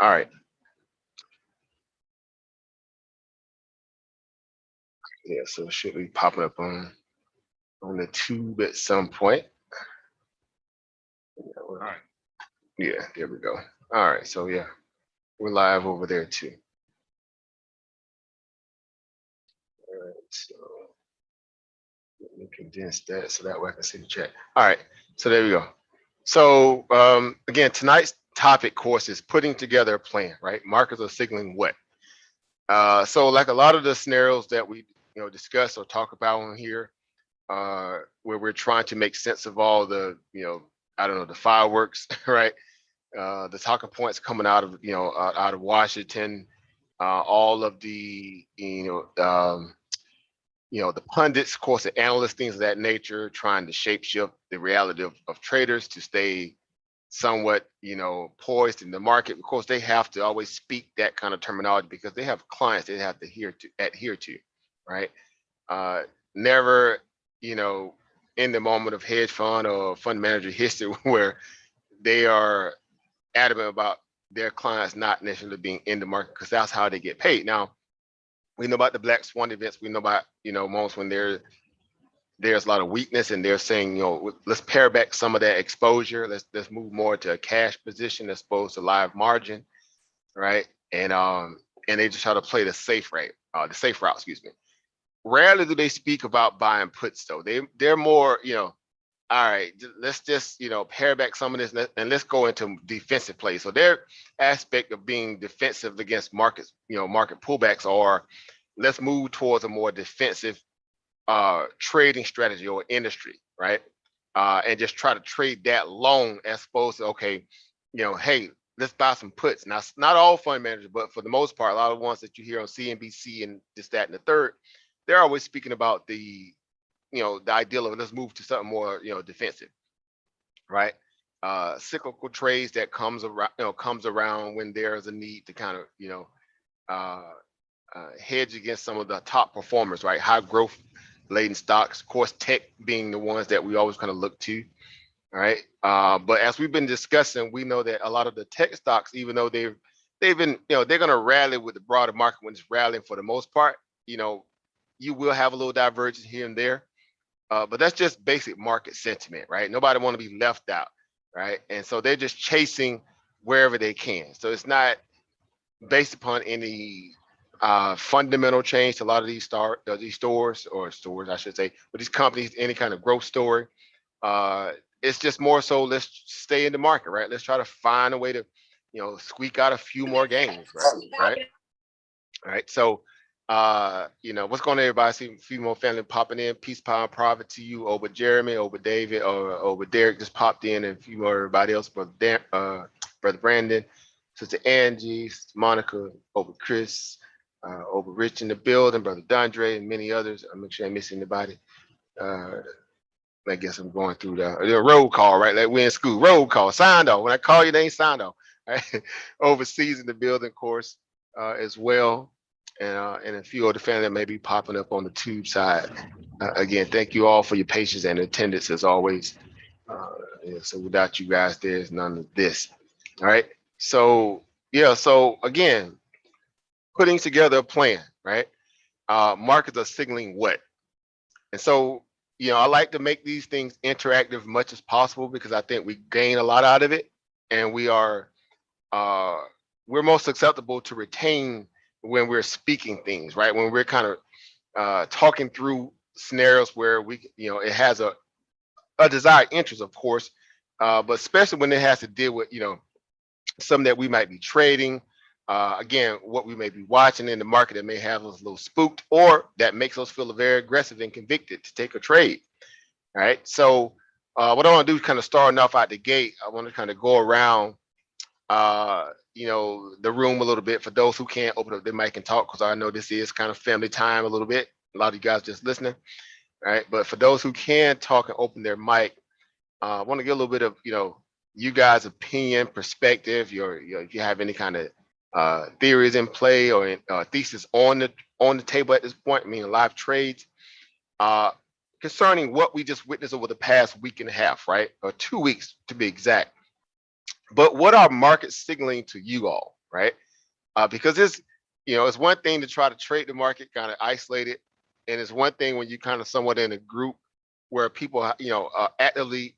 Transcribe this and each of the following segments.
All right. Yeah, so it should be popping up on the tube at some point. All right. Yeah, there we go. All right, so yeah, we're live over there too. All right, so let me condense that so that way I can see the chat. All right, so there we go. So again, tonight's topic course is putting together a plan, right? Markers are signaling what? So like a lot of the scenarios that we discuss or talk about on here, where we're trying to make sense of all the I don't know, the fireworks, right? The talking points coming out of out of Washington, all of the the pundits, of course, the analysts, things of that nature, trying to shape shift the reality of traders to stay somewhat poised in the market. Of course, they have to always speak that kind of terminology because they have clients they have to adhere to, right? Never, you know, in the moment of hedge fund or fund manager history where they are adamant about their clients not necessarily being in the market because that's how they get paid. Now, we know about the black swan events. We know about moments when there's a lot of weakness and they're saying let's pare back some of that exposure. Let's move more to a cash position as opposed to live margin, right? And they just try to play the safe route, excuse me. Rarely do they speak about buying puts though. They're more all right, let's just pare back some of this and let's go into defensive play. So their aspect of being defensive against markets, market pullbacks, or let's move towards a more defensive trading strategy or industry, right? And just try to trade that long as opposed to okay, hey, let's buy some puts. Now, not all fund managers, but for the most part, a lot of the ones that you hear on CNBC and this, that, and the third, they're always speaking about the ideal of let's move to something more defensive, right? Cyclical trades that comes around when there's a need to kind of uh, hedge against some of the top performers, right? High growth laden stocks, of course, tech being the ones that we always kind of look to, right? But as we've been discussing, we know that a lot of the tech stocks, even though they've been they're going to rally with the broader market when it's rallying for the most part, you will have a little divergence here and there. But that's just basic market sentiment, right? Nobody want to be left out, right? And so they're just chasing wherever they can. So it's not based upon any fundamental change to a lot of these stores, I should say, but these companies, any kind of growth story. It's just more so let's stay in the market, right? Let's try to find a way to, squeak out a few more gains, right? All right. So what's going on, everybody? I see a few more family popping in. Peace, power, and profit to you, over Jeremy, over David, or over Derek just popped in, and a few more everybody else, Brother Brandon, Sister Angie, Sister Monica, over Chris, over Rich in the building, Brother Dondre, and many others. I'll make sure I miss anybody. I guess I'm going through the roll call, right? Like we're in school. Roll call, signed off. When I call you, they ain't signed off. Right? Overseas in the building, of course, as well. And a few other family that may be popping up on the tube side. Again, thank you all for your patience and attendance as always. So without you guys, there's none of this. All right. So yeah. So again, putting together a plan, right? Markets are signaling what, and so I like to make these things interactive much as possible because I think we gain a lot out of it, and we're most susceptible to retain when we're speaking things, right? When we're kind of talking through scenarios where it has a desired interest, of course, but especially when it has to deal with, something that we might be trading. Again, what we may be watching in the market that may have us a little spooked, or that makes us feel very aggressive and convicted to take a trade. All right. So what I want to do is kind of starting off out the gate. I want to kind of go around the room a little bit for those who can't open up their mic and talk, because I know this is kind of family time a little bit. A lot of you guys just listening, right? But for those who can talk and open their mic, I want to get a little bit of you guys' opinion, perspective. If you have any kind of theories in play or thesis on the table at this point. I mean, live trades concerning what we just witnessed over the past week and a half, right, or 2 weeks to be exact. But what are markets signaling to you all, right? Because it's, it's one thing to try to trade the market kind of isolated, and it's one thing when you kind of somewhat in a group where people, are actively,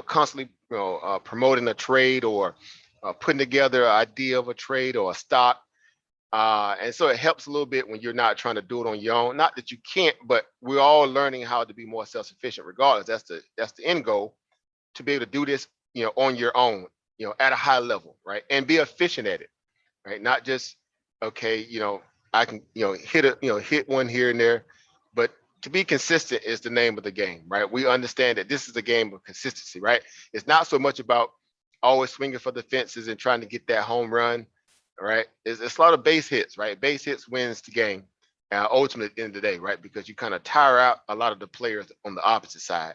constantly, promoting a trade or putting together an idea of a trade or a stock. And so it helps a little bit when you're not trying to do it on your own. Not that you can't, but we're all learning how to be more self-sufficient regardless. That's the end goal, to be able to do this, on your own, at a high level, right? And be efficient at it, right? Not just, okay, I can, hit one here and there, but to be consistent is the name of the game, right? We understand that this is a game of consistency, right? It's not so much about always swinging for the fences and trying to get that home run, right? It's a lot of base hits, right? Base hits wins the game, ultimately at the end of the day, right? Because you kind of tire out a lot of the players on the opposite side,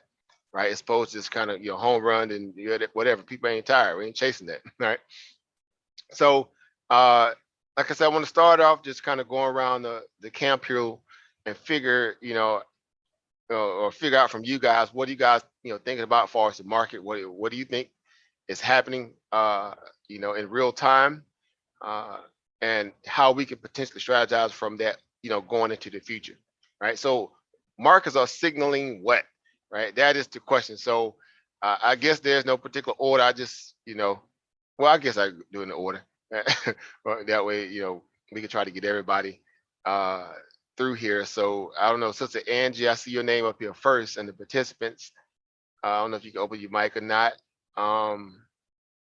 right? As opposed to just kind of, home run and whatever. People ain't tired. We ain't chasing that, right? So, like I said, I want to start off just kind of going around the camp here and figure, or figure out from you guys, what are you guys, thinking about as far as the market? What do you think is happening, in real time, and how we can potentially strategize from that, going into the future, right? So markets are signaling what, right? That is the question. So I guess there's no particular order. I just, well, I guess I do it in the order. But that way, we can try to get everybody through here. So I don't know, Sister Angie, I see your name up here first, and the participants. I don't know if you can open your mic or not.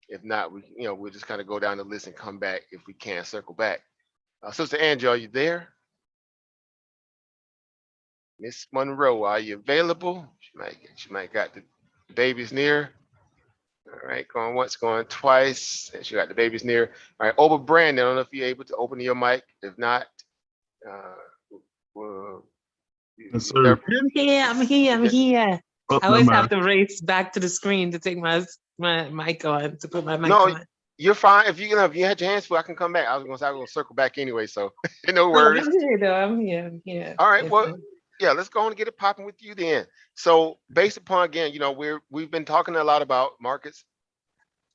If not, we'll just kind of go down the list and come back if we can circle back. Sister Angie, are you there? Miss Monroe, are you available? She might got the babies near. All right, going once, going twice. And she got the babies near. All right, over Brandon, I don't know if you're able to open your mic. If not, well, Yes, sir. I'm here. Oh, I never always have mind. to race back to the screen to take my mic on, to put my mic No, on. you're fine. If you had your hands full, I can come back. I was gonna circle back anyway, so no No, worries. I'm here though. I'm here. I'm here. All right, Yes, well, sir. yeah, let's go on and get it popping with you then. So based upon, again, we've been talking a lot about markets.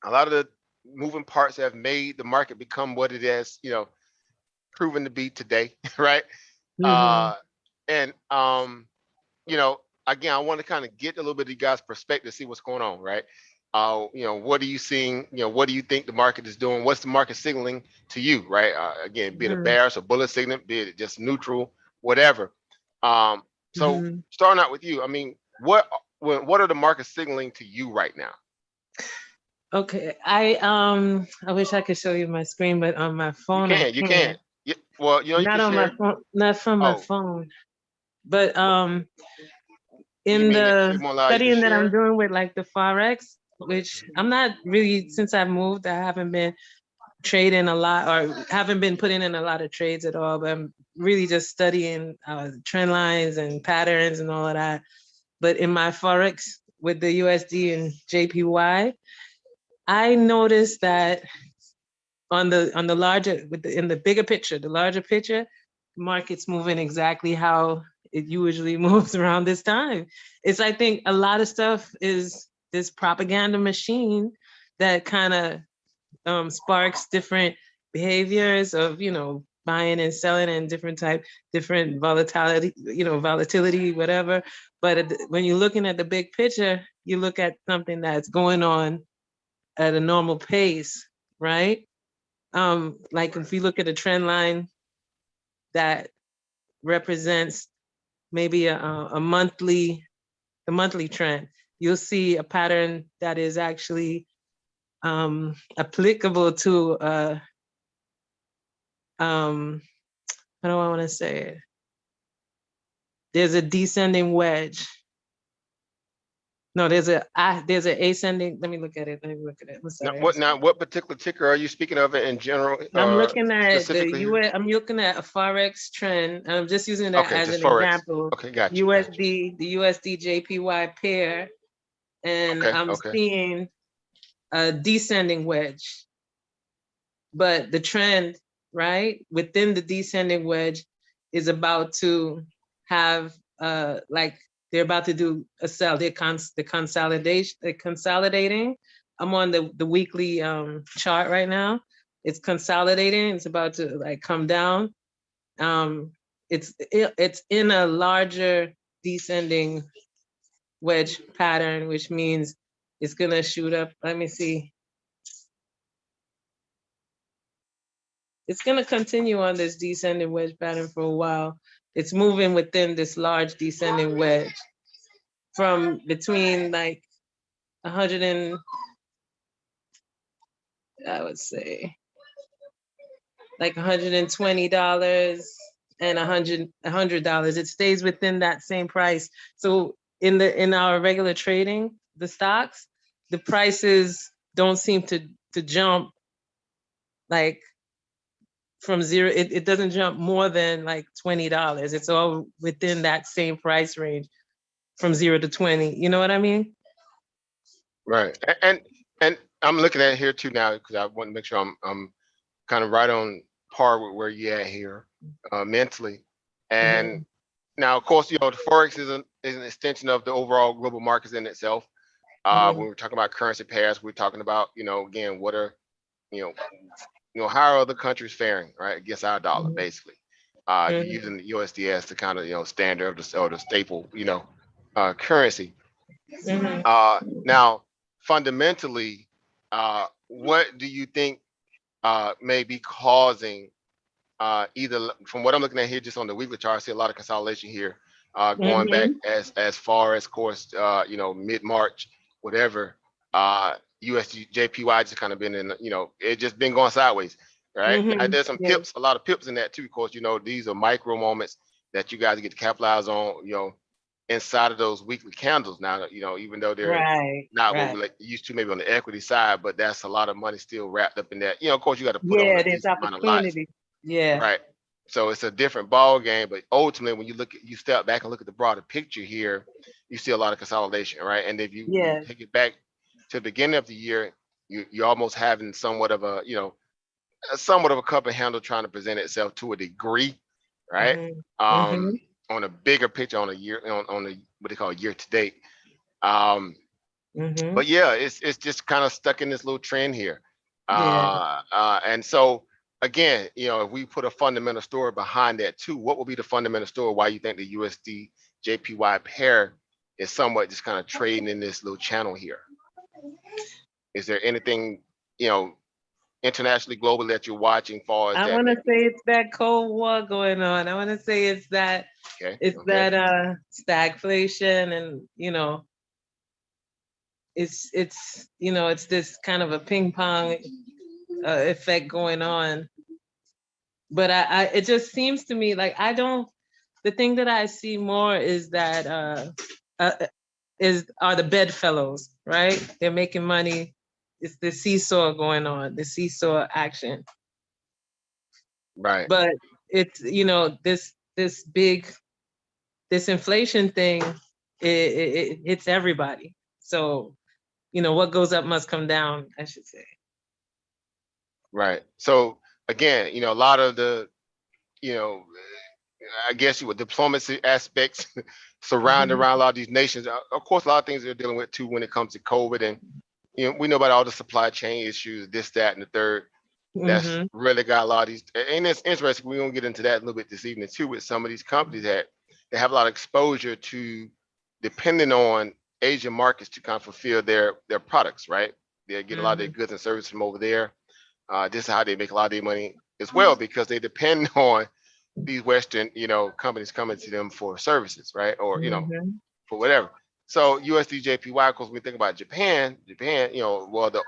A lot of the moving parts have made the market become what it has, proven to be today, right? Mhm. And again, I want to kind of get a little bit of you guys' perspective, see what's going on, right? What are you seeing? What do you think the market is doing? What's the market signaling to you, right? Again, be it a Mhm. bearish or bullish signal, be it just neutral, whatever. So Mhm. starting out with you, I mean, what are the markets signaling to you right now? Okay. I wish I could show you my screen, but on my phone I You can. can't. Yeah, well, you Not can on my share. phone. Not from my Oh, phone. But you in mean it the won't allow you to studying that I'm share? doing with like the Forex, which I'm not really, since I've moved, I haven't been trading a lot or haven't been putting in a lot of trades at all, but I'm really just studying trend lines and patterns and all of that. But in my Forex with the USD and JPY, I noticed that on the larger, in the bigger picture, the larger picture, market's moving exactly how it usually moves around this time. It's, I think a lot of stuff is this propaganda machine that kind of sparks different behaviors of, buying and selling and different volatility, whatever. But when you're looking at the big picture, you look at something that's going on at a normal pace, right? Like if we look at a trend line that represents maybe a monthly, the monthly trend, you'll see a pattern that is actually applicable to how do I want to say it? There's a descending wedge. No, there's a ascending. Let me look at it. I'm sorry. What particular ticker are you speaking of in general, I'm looking at the specifically? US. I'm looking at a Forex trend. I'm just using that Okay, as just an Forex. example. Okay, got you. USD, the USD JPY pair, and Okay, I'm okay. seeing a descending wedge. But the trend, right, within the descending wedge is about to have like they're about to do a sell. They're consolidating. I'm on the weekly chart right now. It's consolidating. It's about to like come down. It's in a larger descending wedge pattern, which means it's gonna shoot up. Let me see. It's gonna continue on this descending wedge pattern for a while. It's moving within this large descending wedge from between like 100 and I would say like $120 and $100. It stays within that same price. So in our regular trading, the stocks, the prices don't seem to jump like from zero. It doesn't jump more than like $20. It's all within that same price range from 0 to 20. You know what I mean? Right. And I'm looking at it here too now because I want to make sure I'm kind of right on par with where you at here mentally. And now, of course, the forex is an extension of the overall global markets in itself. When we're talking about currency pairs, we're talking about again, what are you know how are other countries faring, right, against our dollar, basically. You're using the USD as the kind of standard or the staple currency. Now, fundamentally, what do you think may be causing either, from what I'm looking at here, just on the weekly chart, I see a lot of consolidation here, going back as far as, course, mid-March, whatever. USD JPY just kind of been in, it just been going sideways, right? Now, there's some pips, a lot of pips in that too. Of course, these are micro moments that you guys get to capitalize on, inside of those weekly candles. Now, even though they're not what we're used to maybe on the equity side, but that's a lot of money still wrapped up in that. Of course, you got to put on a decent amount of lots. Yeah. Right. So it's a different ball game, but ultimately, when you step back and look at the broader picture here, you see a lot of consolidation, right? And if you take it back to the beginning of the year, you're almost having somewhat of a cup and handle trying to present itself to a degree, right? On a bigger picture, on a year, on a what they call year to date. But yeah, it's just kind of stuck in this little trend here. And so again, if we put a fundamental story behind that too, what will be the fundamental story why you think the USD JPY pair is somewhat just kind of trading in this little channel here? Is there anything, internationally, globally that you're watching far as I want to say it's that Cold War going on. I want to say it's that that stagflation, and it's it's this kind of a ping pong effect going on. But it just seems to me like the thing that I see more is that are the bedfellows, right? They're making money. It's the seesaw going on, the seesaw action. Right. But it's this inflation thing, it hits everybody. So what goes up must come down, I should say. Right. So again, a lot of the, I guess with diplomacy aspects surrounding around a lot of these nations. Of course, a lot of things they're dealing with too when it comes to COVID, and we know about all the supply chain issues, this, that, and the third. That's really got a lot of these, and it's interesting. We're gonna get into that a little bit this evening too, with some of these companies that they have a lot of exposure to, depending on Asian markets to kind of fulfill their products, right? They get a lot of their goods and services from over there. This is how they make a lot of their money as well, because they depend on these Western, companies coming to them for services, right? Or, for whatever. So USD JPY, of course, when we think about Japan, well, the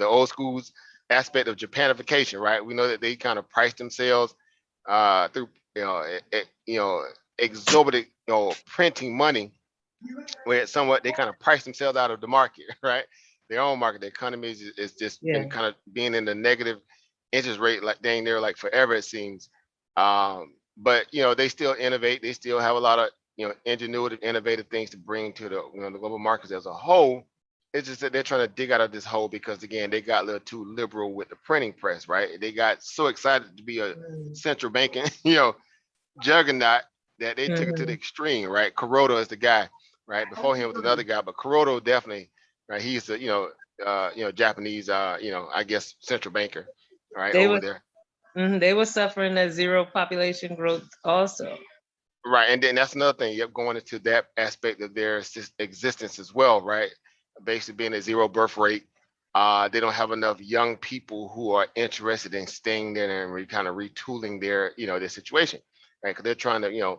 old schools aspect of Japanification, right? We know that they kind of price themselves through, exorbitant, printing money, where somewhat they kind of price themselves out of the market, right? Their own market, the economy is just been kind of being in the negative interest rate, like dang near like forever, it seems. But they still innovate. They still have a lot of ingenuitive, innovative things to bring to the the global markets as a whole. It's just that they're trying to dig out of this hole because again, they got a little too liberal with the printing press, right? They got so excited to be a central banking, juggernaut that they took it to the extreme, right? Kuroda is the guy, right? Before him was another guy, but Kuroda definitely, right? He's the Japanese, I guess central banker. right, They over were there. they were suffering that zero population growth also. Right, and then that's another thing. Yep, going into that aspect of their existence as well, right? Basically, being a zero birth rate, they don't have enough young people who are interested in staying there and kind of retooling their, their situation, right? Because they're trying to,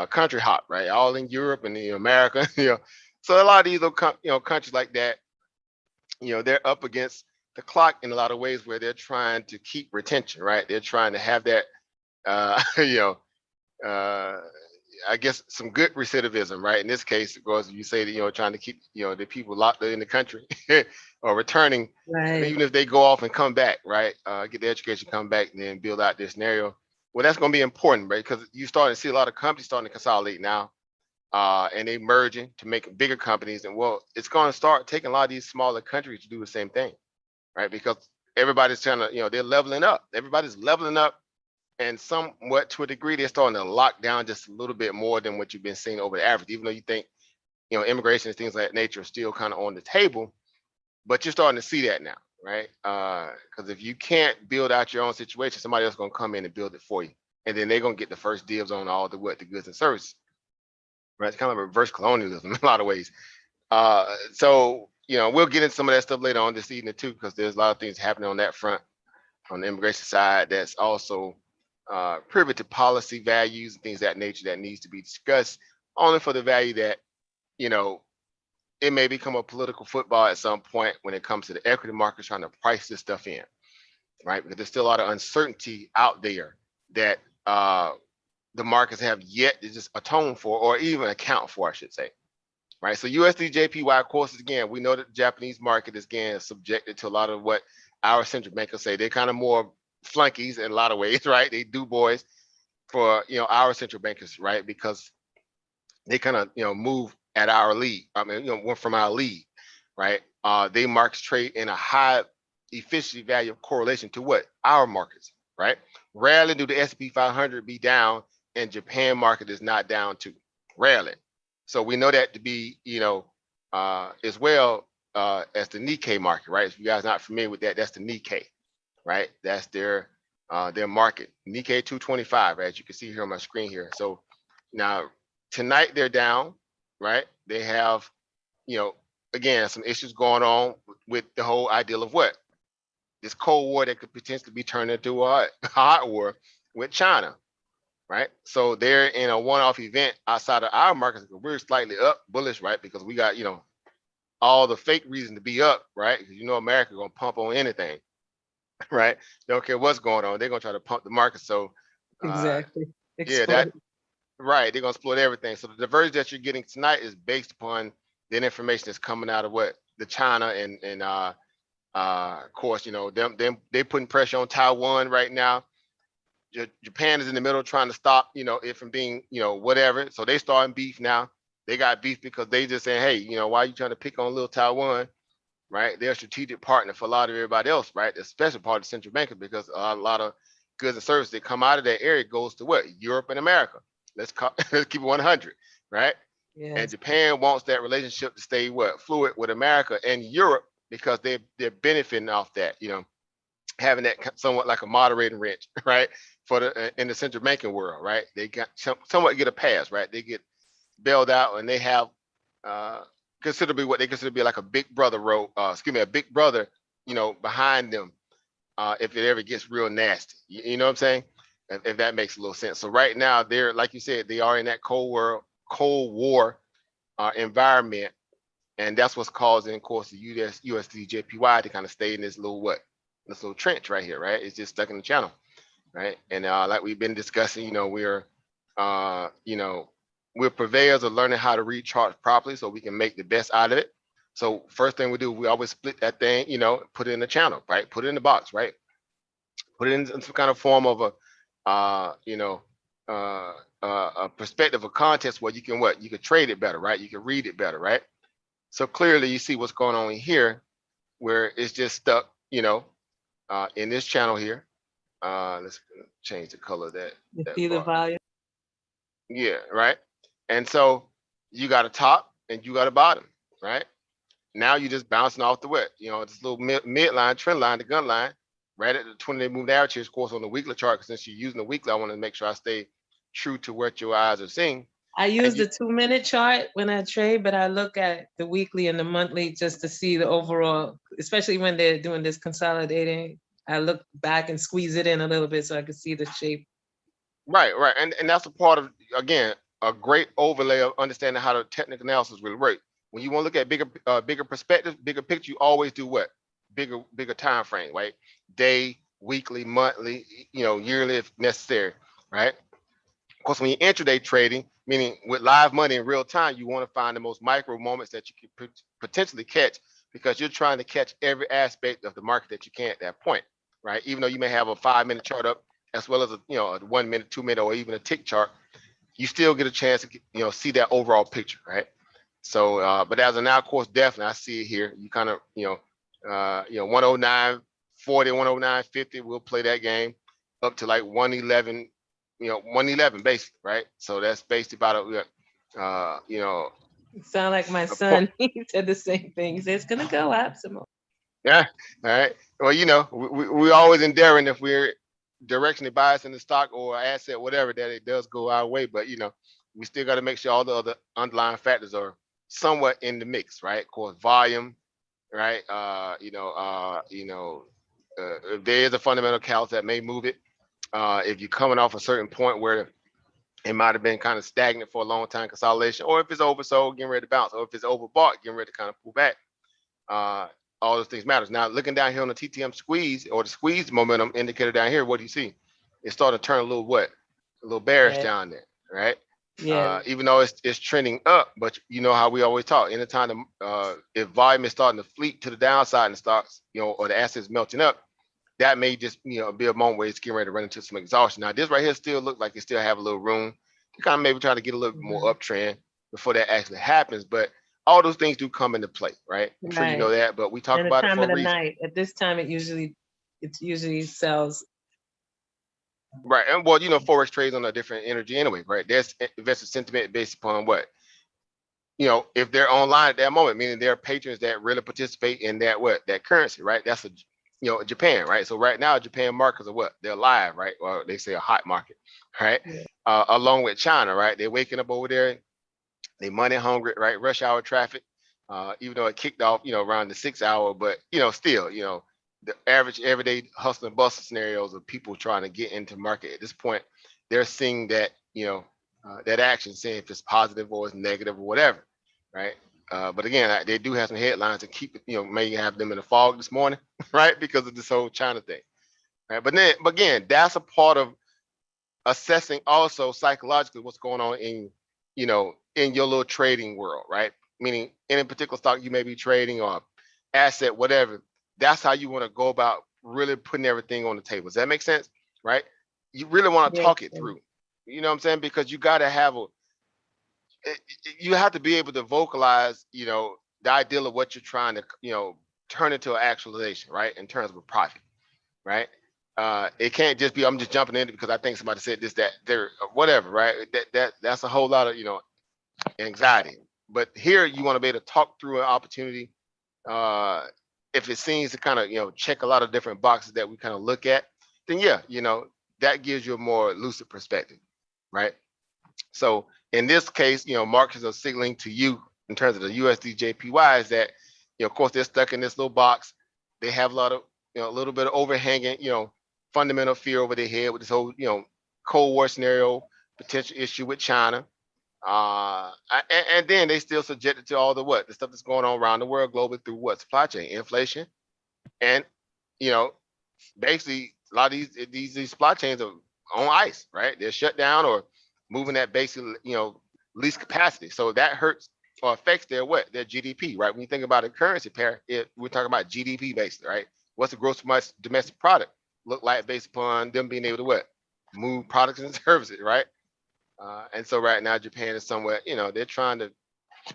country hop, right? All in Europe and America, So a lot of these little, countries like that, they're up against the clock in a lot of ways where they're trying to keep retention, right? They're trying to have that, uh, I guess some good recidivism, right? In this case, of course, you say that trying to keep the people locked in the country or returning, and Right. even if they go off and come back, right? Get the education, come back, and then build out their scenario. Well, that's going to be important, right? Because you starting to see a lot of companies starting to consolidate now, and they merging to make bigger companies, and well, it's going to start taking a lot of these smaller countries to do the same thing, right? Because everybody's trying to, they're leveling up. Everybody's leveling up, and somewhat to a degree, they're starting to lock down just a little bit more than what you've been seeing over the average. Even though you think, immigration and things like that nature are still kind of on the table, but you're starting to see that now, right? Because if you can't build out your own situation, somebody else gonna come in and build it for you, and then they're gonna get the first dibs on all the goods and services, right? It's kind of reverse colonialism in a lot of ways. So we'll get into some of that stuff later on this evening too, because there's a lot of things happening on that front on the immigration side that's also privy to policy values and things of that nature that needs to be discussed, only for the value that it may become a political football at some point when it comes to the equity markets trying to price this stuff in, right? Because there's still a lot of uncertainty out there that the markets have yet to just atone for or even account for, I should say. Right. So USD JPY, of course, again, we know that the Japanese market is again subjected to a lot of what our central bankers say. They're kind of more flunkies in a lot of ways, right? They do boys for our central bankers, right? Because they kind of move at our lead. I mean, went from our lead, right? They markets trade in a high efficiency value of correlation to what our markets, right? Rarely do the S&P 500 be down and Japan market is not down too. Rarely. So we know that to be, as well as the Nikkei market, right? If you guys not familiar with that, that's the Nikkei, right? That's their market. Nikkei 225, as you can see here on my screen here. So now tonight they're down, right? They have, again, some issues going on with the whole ideal of what? This Cold War that could potentially be turned into a hot war with China, right? So they're in a one-off event outside of our markets. We're slightly up bullish, right? Because we got, all the fake reason to be up, right? Because America gonna pump on anything, right? They don't care what's going on. They're gonna try to pump the market. So Exactly. yeah, Exploit. right. They're gonna exploit everything. So the divergence that you're getting tonight is based upon the information that's coming out of what the China and of course, them they putting pressure on Taiwan right now. Japan is in the middle trying to stop, it from being, whatever. So they starting beef now. They got beef because they just saying, hey, why are you trying to pick on little Taiwan, right? They're a strategic partner for a lot of everybody else, right? Especially part of the central bankers because a lot of goods and services that come out of that area goes to what? Europe and America. Let's keep it 100, right? And Yes. Japan wants that relationship to stay what? Fluid with America and Europe because they're benefiting off that, having that somewhat like a moderating wrench, right? For the in the central banking world, right? They got somewhat get a pass, right? They get bailed out and they have considerably what they consider to be like a big brother role, a big brother, behind them if it ever gets real nasty. You know what I'm saying? If that makes a little sense. So right now they're like you said, they are in that Cold War environment, and that's what's causing, of course, the USD JPY to kind of stay in this little trench right here, right? It's just stuck in the channel, right? And like we've been discussing, uh, you know, we're purveyors of learning how to read charts properly so we can make the best out of it. So first thing we do, we always split that thing, put it in the channel, right? Put it in the box, right? Put it in some kind of form of a perspective of context where you can you can trade it better, right? You can read it better, right? So clearly you see what's going on here where it's just stuck, in this channel here. Let's change the color of that See the bar. volume. Yeah, right. And so you got a top and you got a bottom, right? Now you're just bouncing off the what? This little midline, trend line, the gun line. right at the 20-day moving average here, of course, on the weekly chart, because since you're using the weekly, I want to make sure I stay true to what your eyes are seeing. I use you- the 2-minute chart when I trade, but I look at the weekly and the monthly just to see the overall, especially when they're doing this consolidating. I look back and squeeze it in a little bit so I can see the shape. Right. And that's a part of, again, a great overlay of understanding how the technical analysis really works. When you want to look at bigger perspective, bigger picture, you always do what? Bigger time frame, right? Day, weekly, monthly, yearly if necessary, right? Of course, when you're intraday trading, meaning with live money in real time, you want to find the most micro moments that you can potentially catch, because you're trying to catch every aspect of the market that you can at that point, right? Even though you may have a 5-minute chart up, as well as a 1 minute, 2 minute, or even a tick chart, you still get a chance to see that overall picture, right? So, but as of now, of course, definitely I see it here. You kind of 109.40, 109.50. We'll play that game up to like 111. 111 basically, right? So that's based about You sound like my son. He said the same thing. He said it's gonna go up some more. Yeah. All right. Well, we always endeavoring, if we're directionally biased in the stock or asset, whatever, that it does go our way. But we still got to make sure all the other underlying factors are somewhat in the mix, right? Of course, volume, right? If there is a fundamental cause that may move it, if you're coming off a certain point where it might have been kind of stagnant for a long time, consolidation, or if it's oversold, getting ready to bounce, or if it's overbought, getting ready to kind of pull back. All those things matters. Now, looking down here on the TTM squeeze, or the squeeze momentum indicator down here, what do you see? It's starting to turn a little bearish down there, right? Yeah. Even though it's trending up, but you know how we always talk. Anytime if volume is starting to fleet to the downside in the stocks, or the assets melting up, that may just be a moment where it's getting ready to run into some exhaustion. Now, this right here still look like it still have a little room to kind of maybe try to get a little bit more uptrend before that actually happens. But all those things do come into play, right? I'm sure you know that, but we talk about it for a reason. Night. At this time, it usually sells. Right. And well, Forex trades on a different energy anyway, right? There's investor sentiment based upon what? If they're online at that moment, meaning there are patrons that really participate in that currency, right? That's Japan, right? So right now, Japan markets are what? They're live, right? Or they say a hot market, right? Yeah. Along with China, right? They're waking up over there. They money hungry, right? Rush hour traffic, even though it kicked off, around the 6 hour, but still, the average everyday hustle and bustle scenarios of people trying to get into market at this point, they're seeing that, that action, saying if it's positive or it's negative or whatever, right? But again, they do have some headlines to keep, may have them in the fog this morning, right? Because of this whole China thing, right? But again, that's a part of assessing also psychologically what's going on in your little trading world, right? Meaning in a particular stock you may be trading or asset, whatever. That's how you want to go about really putting everything on the table. Does that make sense? Right? You really want to talk it through. You know what I'm saying? Because you got to you have to be able to vocalize, the ideal of what you're trying to, turn into an actualization, right? In terms of a profit, right? It can't just be I'm just jumping in because I think somebody said this, that, there, whatever, right? That's a whole lot of anxiety. But here you want to be able to talk through an opportunity. If it seems to kind of check a lot of different boxes that we kind of look at, then yeah, that gives you a more lucid perspective, right? So in this case, markets are signaling to you in terms of the USD JPY is that of course they're stuck in this little box. They have a lot of a little bit of overhanging fundamental fear over their head with this whole Cold War scenario, potential issue with China. And then they still subjected to all the stuff that's going on around the world globally through supply chain inflation, and basically a lot of these supply chains are on ice, right? They're shut down or moving at basically least capacity, so that hurts or affects their GDP, right? When you think about a currency pair, we're talking about GDP basically, right? What's the gross domestic product look like based upon them being able to move products and services, right? And so right now, Japan is somewhere, they're trying to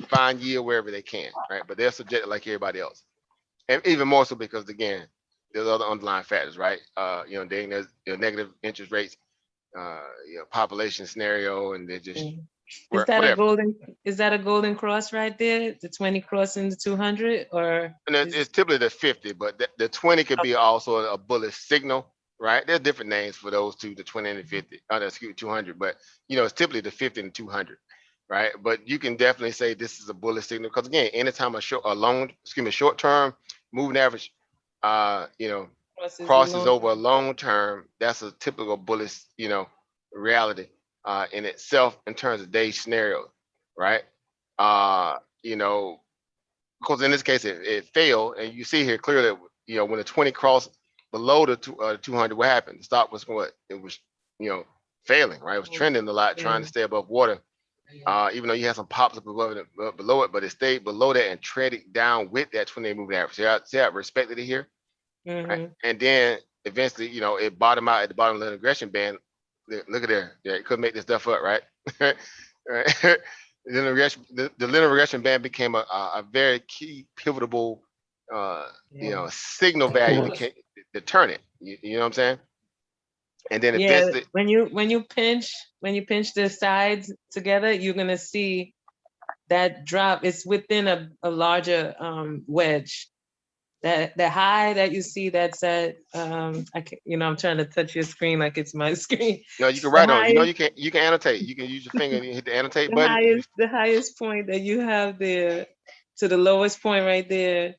find yield wherever they can, right? But they're subjected like everybody else. And even more so because, again, there's other underlying factors, right? There's negative interest rates. population scenario, and they just Mm. Is that a whatever. golden, is that a golden cross right there? The 20 crossing the 200 or And is it's typically the 50, but the 20 could be also a bullish signal, right? There's different names for those two, the 20 and the 50. Excuse me, 200, but it's typically the 50 and 200, right? But you can definitely say this is a bullish signal because again, anytime short term moving average, crosses the crosses long? over a long term, that's a typical bullish, reality in itself in terms of day scenarios, right? Uh, you know, because in this case it failed, and you see here clearly, when the 20 crossed below the 200, what happened? The stock was what? It was, failing, right? It was trending a lot, trying to stay above water. Even though you had some pops up above it, below it, but it stayed below that and traded down with that 20-day moving average. See how I respected it here, right? Mm-hmm. And then eventually, it bottomed out at the bottom of the regression band. Look at there. Yeah, it couldn't make this stuff up, right? Right. The linear regression band became a very key, pivotal, signal value to turn it. You know what I'm saying? And then Yeah, eventually, when you pinch the sides together, you're gonna see that drop. It's within a larger wedge. That the high that you see, that's at I can, I'm trying to touch your screen like it's my screen. you can The write on. highest, You can annotate. You can use your finger and hit the annotate button. the highest point that you have there to the lowest point right there,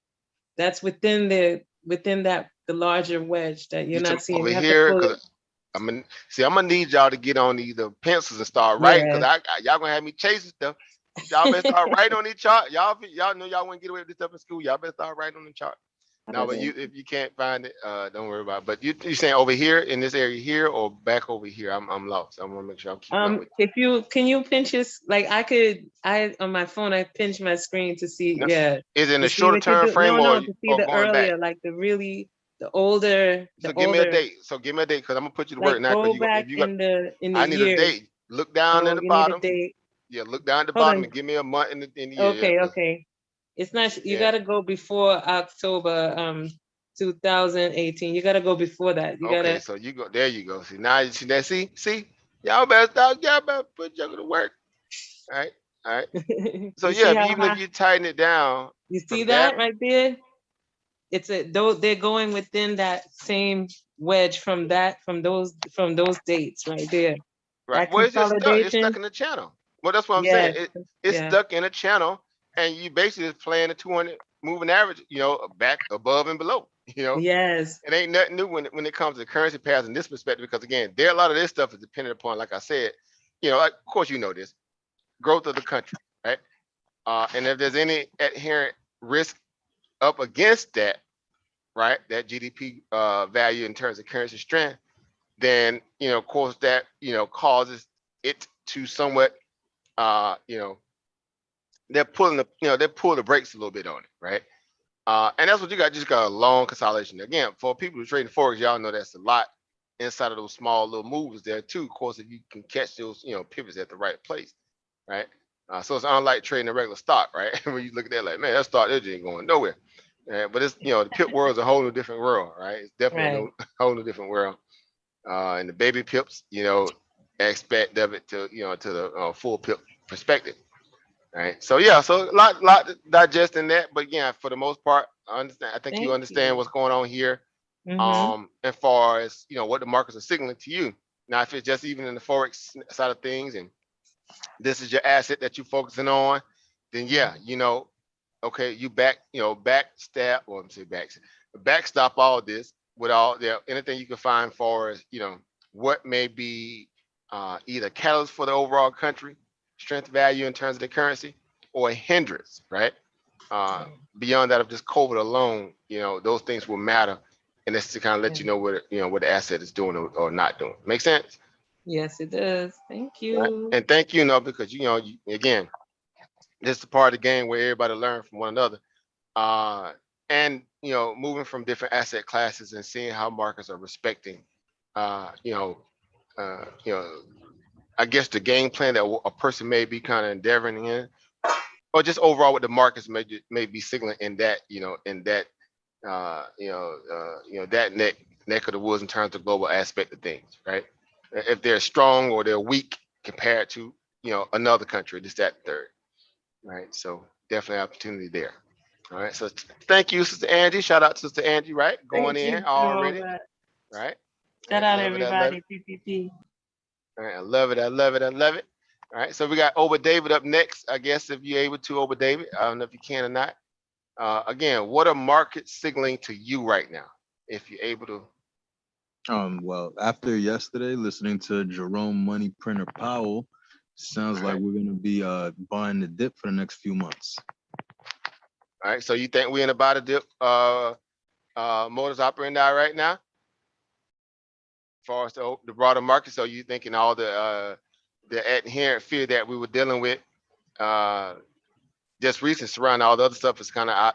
that's within that the larger wedge that you're You not took seeing. over You have to here pull it. because I'm gonna need y'all to get on these pencils and start writing Yeah. because y'all gonna have me chasing stuff. Y'all better start writing on these chart. Y'all know y'all wouldn't get away with this stuff in school. Y'all better start writing on the chart. No, but if you can't find it, don't worry about it. But you saying over here in this area here or back over here? I'm lost. I want to make sure I'm keeping up with If you can you pinch your like I on my phone I pinch my screen to see, you. No, yeah, is it in to a see shorter what you term do. frame No, to see or the going back? earlier, like the older, So give me a date. So give me a date because I'm gonna put you to work like now. Because go you if back you got, in the I need a years. date. Look down at Oh, the you need a bottom. date. Yeah, look down at the Hold bottom on. and give me a month in the year. Yeah, Okay, 'cause- okay. It's not, you yeah. gotta go before October 2018. You gotta go before that. You Okay, gotta so you go there. You go. See now. You see that? See. Y'all better start. Y'all better put y'all to work. All right. All right. So you yeah, see how even if high, you tighten it down you see from that, that right there? It's though they're going within that same wedge from those dates right there. right? That Well, it's just stuck. It's stuck consolidation. in the channel. Well, that's what I'm saying. Yes. It's Yeah. stuck in a channel, and you basically just playing the 200 moving average. Back, above, and below. Yes. It ain't nothing new when it comes to currency pairs in this perspective, because again, a lot of this stuff is dependent upon, like I said, like, of course this growth of the country, right? And if there's any adherent risk up against that, right, that GDP value in terms of currency strength, then of course that causes it to somewhat you know they're pulling they pull the brakes a little bit on it, right? And that's what you got. Just got a long consolidation. Again, for people who trade in forex, y'all know that's a lot inside of those small little moves there too. Of course, if you can catch those pivots at the right place, right? So it's unlike trading a regular stock, right? When you look at that, like, man, that stock there just ain't going nowhere. But it's the pip world is a whole new different world, right? It's definitely Right. a whole new different world. And the baby pips, aspect of it to to the full pip perspective. Right. So yeah, so a lot to digest in that. But yeah, for the most part, I understand. I think you Thank understand you. what's going on here. Mm-hmm. As far as what the markets are signaling to you. Now, if it's just even in the forex side of things, and this is your asset that you're focusing on, then yeah, okay, you backstep, or I'm saying backstop all this with all anything you can find for as what may be either catalyst for the overall country strength value in terms of the currency, or a hindrance, right? Beyond that of just COVID alone, those things will matter, and it's to kind of let you know what the asset is doing or not doing. Make sense? Yes, it does. Thank Right? you. And thank you, because again, this is a part of the game where everybody learn from one another. And moving from different asset classes and seeing how markets are respecting, uh, you know, uh, you know, I guess the game plan that a person may be kind of endeavoring in, or just overall what the markets may be signaling in that, that neck of the woods in terms of global aspect of things, right? if they're strong or they're weak compared to, another country, this, that, and third. Right. So definitely opportunity there. All right. So thank you, Sister Angie. Shout out to Sister Angie, right? Going Thank in you for all already. that. Right. All Shout right. out Love it. I love it. everybody, PPP. All right. I love it. I love it. I love it. All right. So we got Oba David up next. I guess if you're able to, Oba David. I don't know if you can or not. Again, what are markets signaling to you right now? If you're able to. Well, after yesterday, listening to Jerome Money Printer Powell, sounds like we're gonna be buying the dip for the next few months. All right. So you think we're in a buy the dip modus operandi right now? As far as the broader market. So you thinking all the inherent fear that we were dealing with just recent surrounding all the other stuff is kind of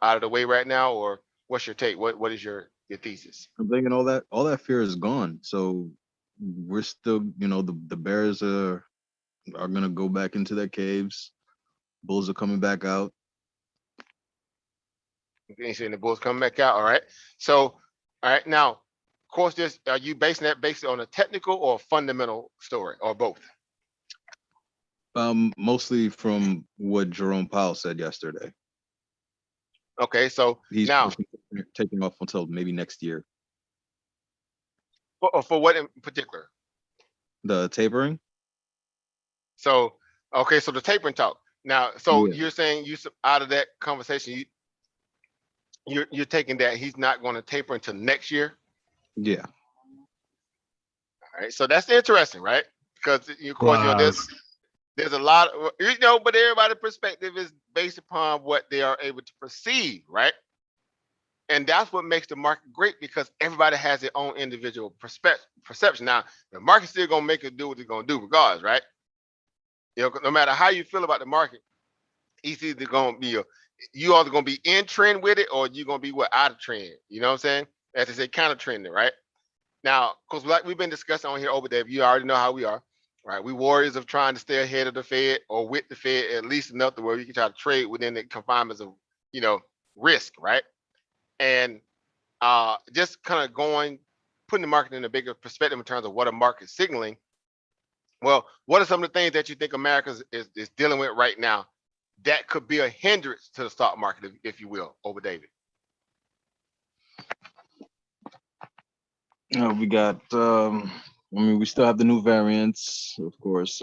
out of the way right now, or what's your take? What is your thesis? I'm thinking all that fear is gone. So we're still, the bears are gonna go back into their caves. Bulls are coming back out. You saying the bulls coming back out? All right. So, all right. Now, of course, are you basing that based on a technical or a fundamental story, or both? Mostly from what Jerome Powell said yesterday. Okay. So He's now taking off until maybe next year. For what in particular? The tapering. So, okay. So the tapering talk. Now, so Yeah. you're saying out of that conversation, you're taking that he's not going to taper until next year. Yeah. All right. So that's interesting, right? Because of course, Wow. there's a lot of, but everybody's perspective is based upon what they are able to perceive, right? And that's what makes the market great, because everybody has their own individual perception. Now, the market's still gonna make it do what it's gonna do regardless, right? No matter how you feel about the market, it's either gonna be you either gonna be in trend with it, or you're gonna be out of trend. You know what I'm saying? As they say, kind of trending, right? Now, because like we've been discussing on here over there, you already know how we are, right? We warriors of trying to stay ahead of the Fed or with the Fed at least enough to where you can try to trade within the confinements of, risk, right? And just kind of putting the market in a bigger perspective in terms of what a market's signaling. Well, what are some of the things that you think America is dealing with right now that could be a hindrance to the stock market, if you will, Oba David? We got, we still have the new variants, of course.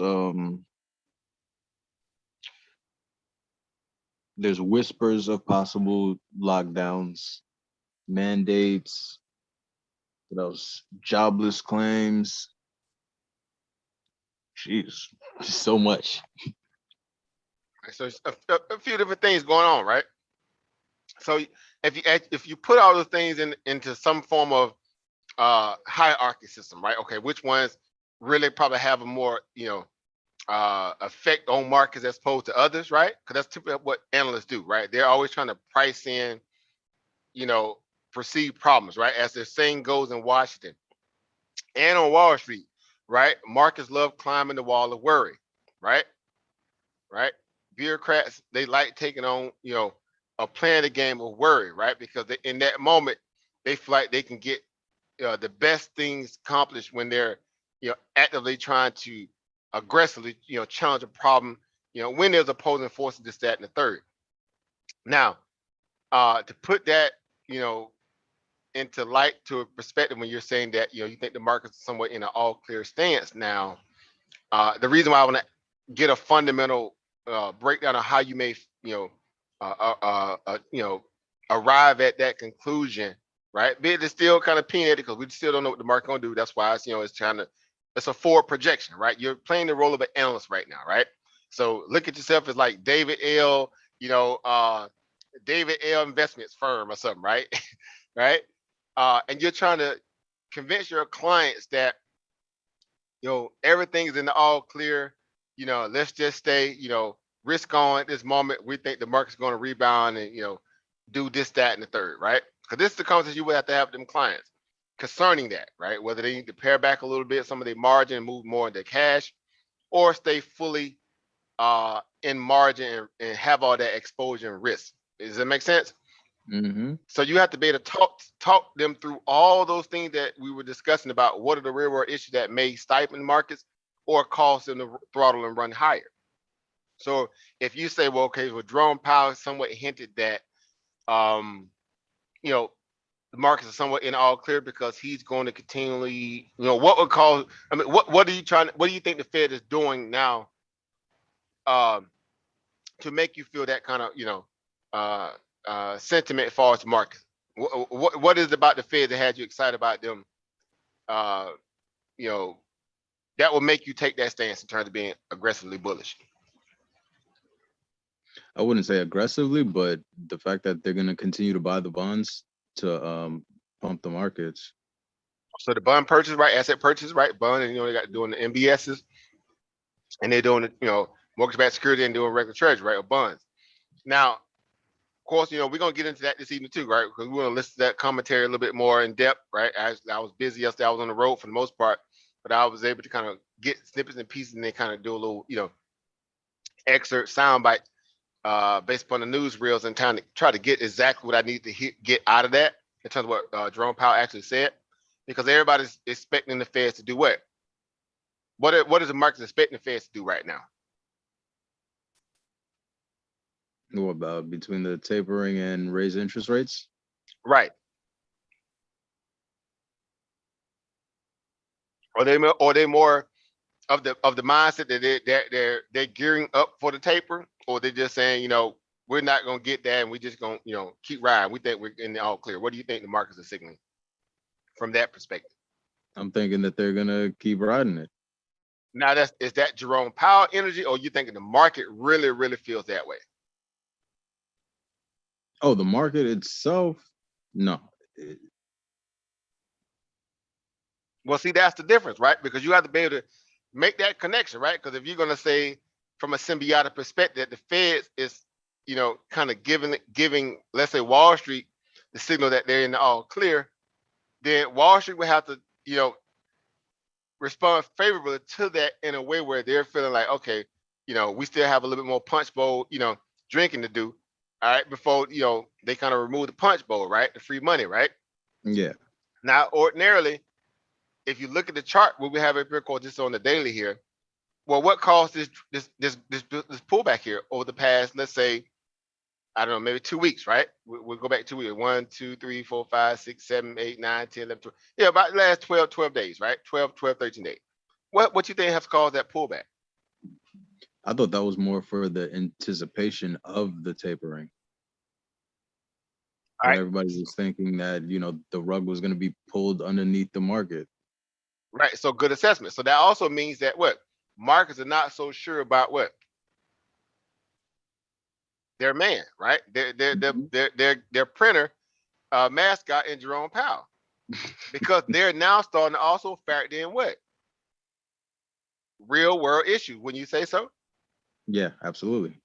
There's whispers of possible lockdowns, mandates, what else? Jobless claims. Jeez, just so much. So it's a few different things going on, right? So if you put all those things into some form of hierarchy system, right? Okay, which ones really probably have a more effect on markets as opposed to others, right? Because that's typically what analysts do, right? They're always trying to price in, perceived problems, right? As the saying goes in Washington and on Wall Street, right? Markets love climbing the wall of worry, right? Right? Bureaucrats, they like taking on, playing the game of worry, right? Because in that moment, they feel like they can get the best things accomplished when they're, actively trying to aggressively, challenge a problem, when there's opposing forces, this, that, and the third. Now, to put that, into light, to a perspective, when you're saying that, you think the market's somewhat in an all clear stance now, the reason why I want to get a fundamental breakdown of how you may, arrive at that conclusion, right? But it's still kind of peanut because we still don't know what the market gonna do. That's why it's a forward projection, right? You're playing the role of an analyst right now, right? So look at yourself as like David L. David L. Investments firm or something, right? Right? And you're trying to convince your clients that everything is in the all clear. Let's just stay, risk on at this moment. We think the market's going to rebound and do this, that, and the third, right? Because this is the conversation you would have to have with them clients concerning that, right? Whether they need to pare back a little bit some of their margin and move more into cash, or stay fully in margin and have all that exposure and risk. Does that make sense? Mm-hmm. So you have to be able to talk them through all those things that we were discussing about what are the real world issues that may stifle markets or cause them to throttle and run higher. So if you say, well, okay, well, Jerome Powell somewhat hinted that, you know, the markets are somewhat in all clear because he's going to continually, what would cause, I mean, what are you what do you think the Fed is doing now to make you feel that kind of, sentiment as far as the market? What is it about the Fed that had you excited about them, uh, you know, that will make you take that stance in terms of being aggressively bullish? I wouldn't say aggressively, but the fact that they're going to continue to buy the bonds to pump the markets. So the bond purchase, right? Asset purchase, right? Bond, and they got doing the MBSs, and they're doing mortgage-backed security and doing regular treasury, right? Or bonds. Now, of course, we're gonna get into that this evening too, right? Because we want to listen to that commentary a little bit more in depth, right? I was busy yesterday. I was on the road for the most part, but I was able to kind of get snippets and pieces and then kind of do a little, excerpt soundbite based upon the news reels and try to get exactly what I need to get out of that in terms of what Jerome Powell actually said, because everybody's expecting the Feds to do what? What is the market expecting the Feds to do right now? What about between the tapering and raise interest rates? Right. Are they more of the mindset that they're gearing up for the taper, or they're just saying, we're not gonna get that and we just gonna keep riding? We think we're in the all clear. What do you think the markets are signaling from that perspective? I'm thinking that they're gonna keep riding it. Now, is that Jerome Powell energy, or you thinking the market really, really feels that way? Oh, the market itself? No. Well, see, that's the difference, right? Because you have to be able to make that connection, right? Because if you're going to say from a symbiotic perspective, the Fed is, kind of giving, let's say, Wall Street the signal that they're in the all clear, then Wall Street will have to, respond favorably to that in a way where they're feeling like, okay, we still have a little bit more punch bowl, drinking to do, all right, before, they kind of remove the punch bowl, right? The free money, right? Yeah. Now, ordinarily, if you look at the chart, what we have up here called just on the daily here, well, what caused this pullback here over the past, let's say, I don't know, maybe 2 weeks, right? We'll go back 2 weeks. 1, 2, 3, 4, 5, 6, 7, 8, 9, 10, 11, 12. Yeah, about the last 12 days, right? 12, 13 days. What you think has caused that pullback? I thought that was more for the anticipation of the tapering. All right. Everybody was thinking that, the rug was going to be pulled underneath the market. Right. So good assessment. So that also means that what? Markets are not so sure about what? Their man, right? Their printer mascot in Jerome Powell. Because they're now starting to also factor in what? Real world issues, when you say so? Yeah, absolutely.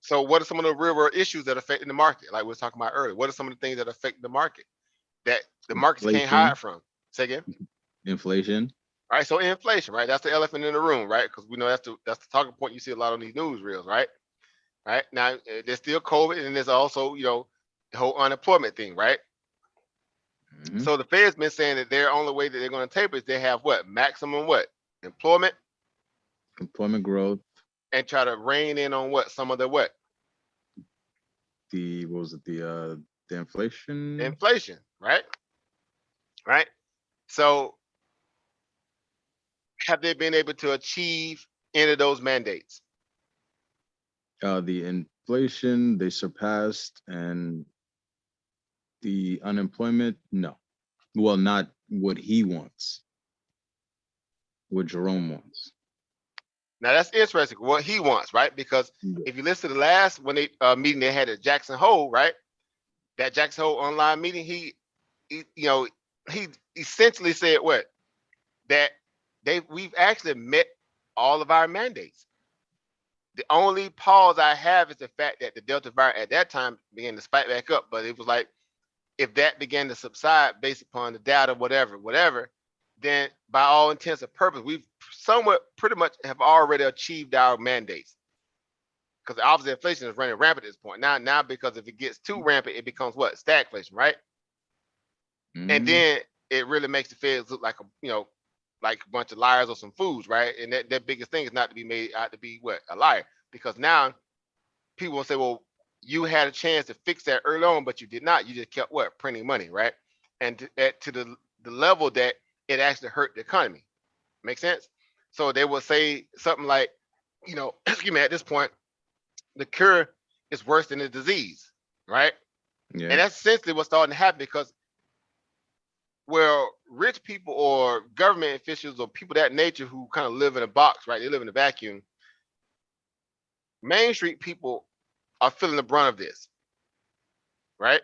So what are some of the real world issues that affect the market? Like we were talking about earlier. What are some of the things that affect the market that the markets can't hide from? Say again? Inflation. All right, so inflation, right? That's the elephant in the room, right? Because we know that's the talking point you see a lot on these news reels, right? Right now, there's still COVID, and there's also, the whole unemployment thing, right? Mm-hmm. So the Fed's been saying that their only way that they're going to taper is they have what? Maximum what? Employment growth. And try to rein in on what? Some of the what? The inflation? Inflation, right? Right. So have they been able to achieve any of those mandates? The inflation they surpassed, and the unemployment, no. Well, not what he wants. What Jerome wants. Now that's interesting. What he wants, right? Because if you listen to the last meeting they had at Jackson Hole, right? That Jackson Hole online meeting, he essentially said what? That we've actually met all of our mandates. The only pause I have is the fact that the Delta variant at that time began to spike back up. But it was like, if that began to subside based upon the data, whatever, then by all intents and purposes, we've somewhat pretty much have already achieved our mandates. because obviously inflation is running rampant at this point. Now because if it gets too rampant, it becomes what? Stagflation, right? And Mhm. then it really makes the Feds look like like a bunch of liars or some fools, right? And that biggest thing is not to be made out to be what? A liar. Because now people will say, well, you had a chance to fix that early on, but you did not. You just kept what? Printing money, right? And to the level that it actually hurt the economy. Make sense? So they will say something like, excuse me, at this point, the cure is worse than the disease, right? Yeah. And that's essentially what's starting to happen because where rich people or government officials or people that nature who kind of live in a box, right? They live in a vacuum. Main Street people are feeling the brunt of this, right?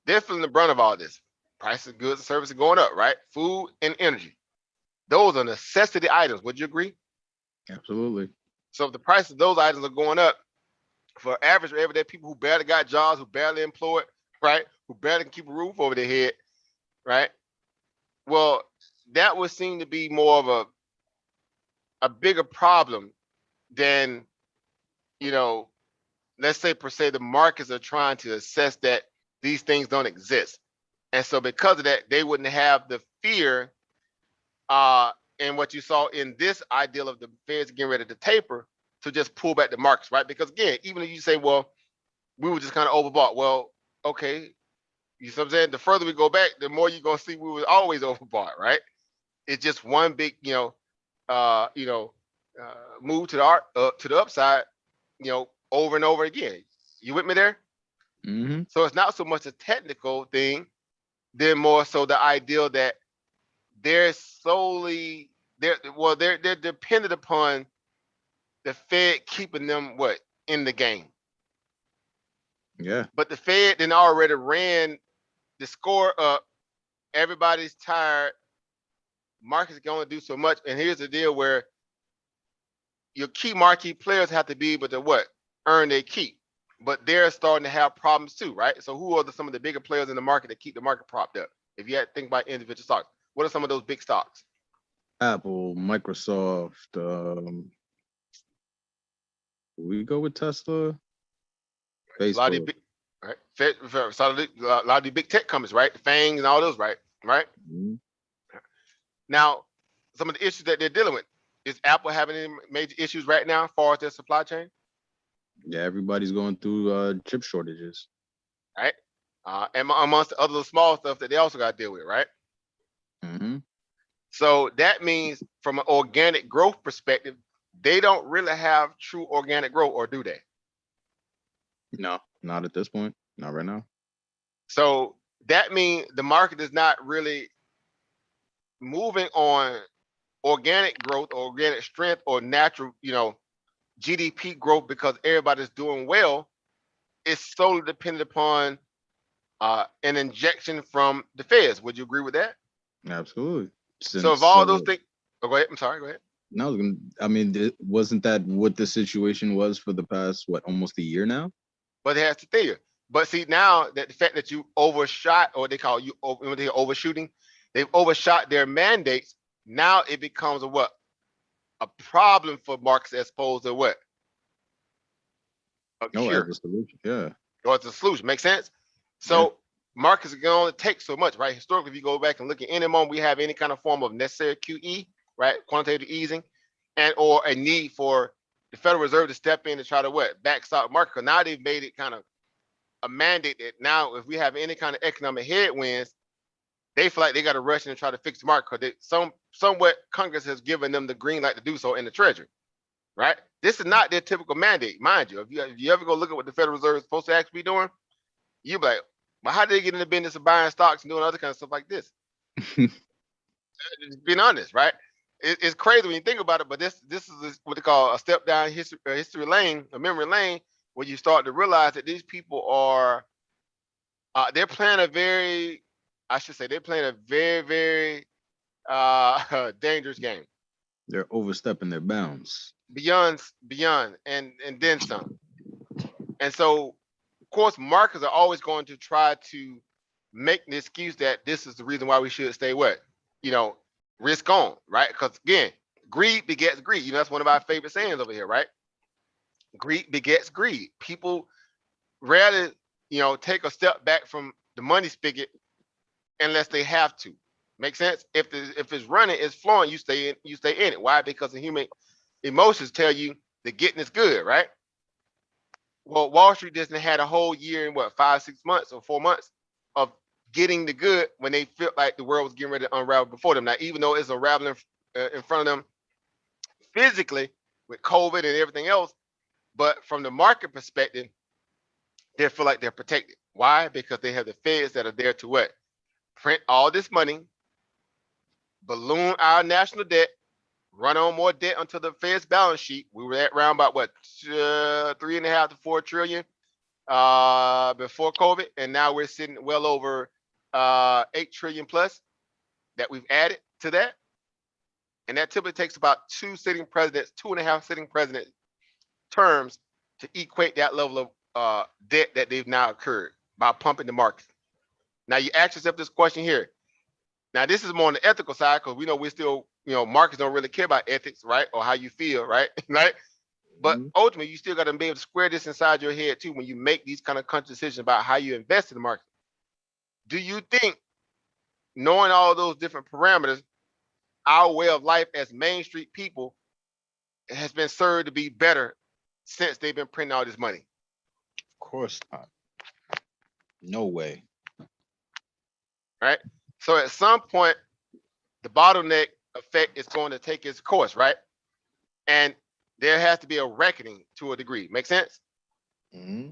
They're feeling the brunt of all this. Prices of goods and services going up, right? Food and energy. Those are necessity items. Would you agree? Absolutely. So if the price of those items are going up for average everyday people who barely got jobs, who barely employed, right? Who barely can keep a roof over their head, right? Well, that would seem to be more of a bigger problem than, let's say per se the markets are trying to assess that these things don't exist. And so because of that, they wouldn't have the fear and what you saw in this ideal of the Feds getting ready to taper to just pull back the markets, right? Because again, even if you say, well, we were just kind of overbought. Well, okay, you know what I'm saying? The further we go back, the more you're gonna see we were always overbought, right? It's just one big, move to the upside, over and over again. You with me there? Hmm. So it's not so much a technical thing, then more so the ideal that they're solely they're dependent upon the Fed keeping them what in the game. Yeah. But the Fed then already ran the score up. Everybody's tired. Markets can only do so much. And here's the deal where your key marquee players have to be able to what? Earn their keep. But they're starting to have problems too, right? So who are some of the bigger players in the market that keep the market propped up? If you had to think about individual stocks, what are some of those big stocks? Apple, Microsoft. We go with Tesla. A lot of these Facebook. big, right? A lot of these big tech companies, right? The FANGs and all those, right? Right. Mhm. Now, some of the issues that they're dealing with, is Apple having any major issues right now as far as their supply chain? Yeah, everybody's going through chip shortages. Right? And amongst the other small stuff that they also got to deal with, right? Hmm. So that means from an organic growth perspective, they don't really have true organic growth, or do they? No, not at this point. Not right now. So that means the market is not really moving on organic growth or organic strength or natural, GDP growth because everybody's doing well. It's solely dependent upon an injection from the Feds. Would you agree with that? Absolutely. So if Since all those things, go ahead. I'm sorry. Go ahead. no, I mean, wasn't that what the situation was for the past almost a year now? But it has to failure. But see now that the fact that you overshot, or they call you when they're overshooting, they've overshot their mandates. Now it becomes a problem for markets as opposed to what? A No, as cure a solution. Yeah. or it's a solution. Make sense? So markets can only take so much, right? Historically, if you go back and look at any moment we have any kind of form of necessary QE, right? Quantitative easing, and or a need for the Federal Reserve to step in and try to backstop market. Because now they've made it kind of a mandate that now if we have any kind of economic headwinds, they feel like they got to rush in and try to fix the market because somewhat Congress has given them the green light to do so in the Treasury, right? This is not their typical mandate, mind you. If you ever go look at what the Federal Reserve is supposed to actually be doing, you be like, well, how did they get in the business of buying stocks and doing other kind of stuff like this? Just being honest, right? It's crazy when you think about it, but this is what they call a step down history lane, a memory lane, where you start to realize that these people are they're playing a very, I should say, they're playing a very, very dangerous game. They're overstepping their bounds. Beyond, and then some. And so, of course, markets are always going to try to make the excuse that this is the reason why we should stay risk on, right? Because again, greed begets greed. That's one of our favorite sayings over here, right? greed begets greed. People rarely, take a step back from the money spigot unless they have to. Make sense? If it's running, it's flowing, you stay in it. Why? Because the human emotions tell you that getting is good, right? Well, Wall Street just had a whole year in what, 5, 6 months or 4 months of getting the good when they felt like the world was getting ready to unravel before them. Now, even though it's unraveling in front of them physically with COVID and everything else, but from the market perspective, they feel like they're protected. Why? Because they have the feds that are there to what? Print all this money, balloon our national debt, run on more debt onto the Fed's balance sheet. We were at around about what, 3.5 to 4 trillion before COVID, and now we're sitting well over 8 trillion plus that we've added to that. And that typically takes about 2.5 sitting president terms to equate that level of debt that they've now incurred by pumping the market. Now you ask yourself this question here. Now this is more on the ethical side because we know we're still, markets don't really care about ethics, right? Or how you feel, right? Right? But ultimately, you still got to be able to square this inside your head too when you make these kind of conscious decisions about how you invest in the market. Do you think, knowing all those different parameters, our way of life as Main Street people has been served to be better since they've been printing all this money? Of course not. No way. Right? So at some point, the bottleneck effect is going to take its course, right? And there has to be a reckoning to a degree. Make sense? Mm-hmm.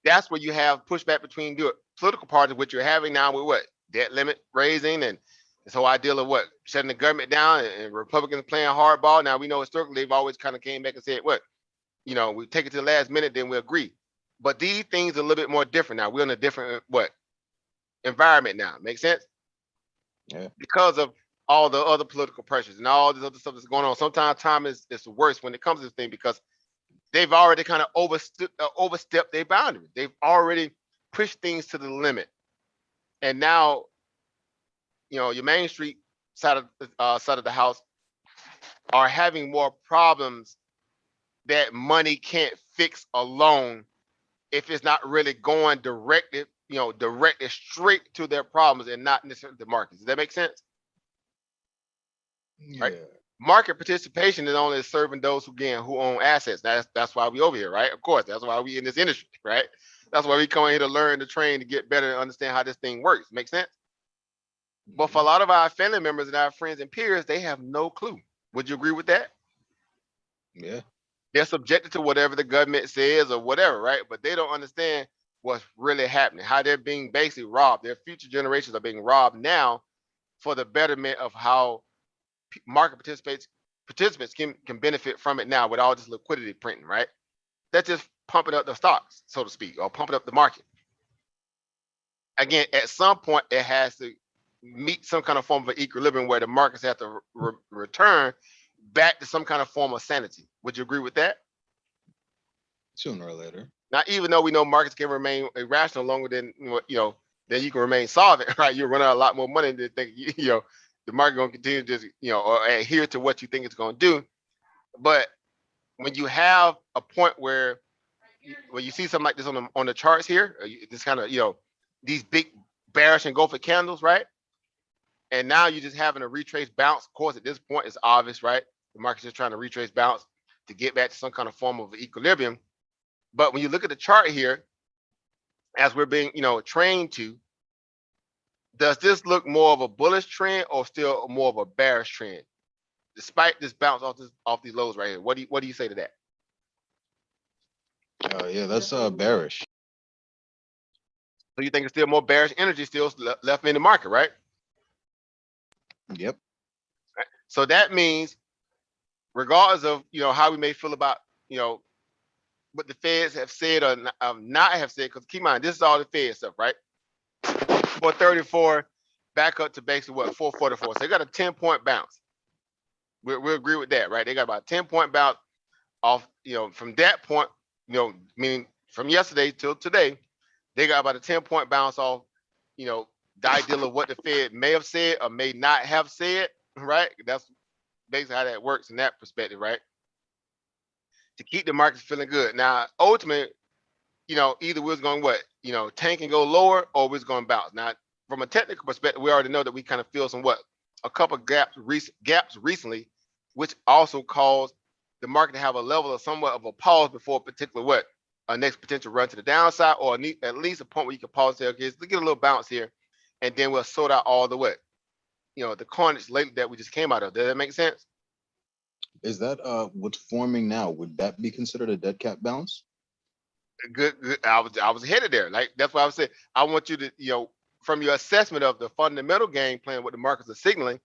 That's where you have pushback between the political parties, which you're having now with what? Debt limit raising and this whole idea of what? Shutting the government down and Republicans playing hardball. Now we know historically they've always kind of came back and said, what? We take it to the last minute, then we agree. But these things are a little bit more different now. We're in a different environment now. Make sense? Yeah. Because of all the other political pressures and all this other stuff that's going on. Sometimes time is worse when it comes to this thing because they've already kind of overstepped their boundaries. They've already pushed things to the limit. And now, your Main Street side of the house are having more problems that money can't fix alone if it's not really going directed straight to their problems and not necessarily the markets. Does that make sense? Yeah. Right? Market participation is only serving those who own assets. That's why we over here, right? Of course, that's why we in this industry, right? That's why we come in here to learn, to train, to get better and understand how this thing works. Make sense? But for a lot of our family members and our friends and peers, they have no clue. Would you agree with that? Yeah. They're subjected to whatever the government says or whatever, right? But they don't understand what's really happening, how they're being basically robbed. Their future generations are being robbed now for the betterment of how market participants can benefit from it now with all this liquidity printing, right? That's just pumping up the stocks, so to speak, or pumping up the market. Again, at some point, it has to meet some kind of form of equilibrium where the markets have to return back to some kind of form of sanity. Would you agree with that? Sooner or later. Now, even though we know markets can remain irrational longer than then you can remain solvent, right? You run out a lot more money than think the market going to continue to just or adhere to what you think it's going to do. But when you have a point where when you see something like this on the charts here, this kind of these big bearish engulfing candles, right? And now you're just having a retrace bounce. Of course, at this point, it's obvious, right? The market's just trying to retrace bounce to get back to some kind of form of equilibrium. But when you look at the chart here, as we're being, trained to, does this look more of a bullish trend or still more of a bearish trend, despite this bounce off these lows right here? What do you say to that? Yeah, that's bearish. So you think it's still more bearish energy still left in the market, right? Yep. So that means, regardless of how we may feel about what the feds have said or not have said, because keep in mind, this is all the Fed stuff, right? 434 back up to basically what, 444. So they got a 10-point bounce. We'll agree with that, right? They got about a 10-point bounce off, from that point, meaning from yesterday till today, they got about a 10-point bounce off, the ideal of what the Fed may have said or may not have said, right? That's basically how that works in that perspective, right? to keep the markets feeling good. Now, ultimately, either we're going what, tank and go lower, or we're going to bounce. Now, from a technical perspective, we already know that we kind of feel a couple gaps recently, which also caused the market to have a level of somewhat of a pause before a particular a next potential run to the downside, or at least a point where you can pause there. Okay, let's get a little bounce here, and then we'll sort out all the the carnage lately that we just came out of. Does that make sense? Is that what's forming now? Would that be considered a dead cat bounce? Good. I was headed there. Like, that's why I was saying I want you to, from your assessment of the fundamental game plan, what the markets are signaling,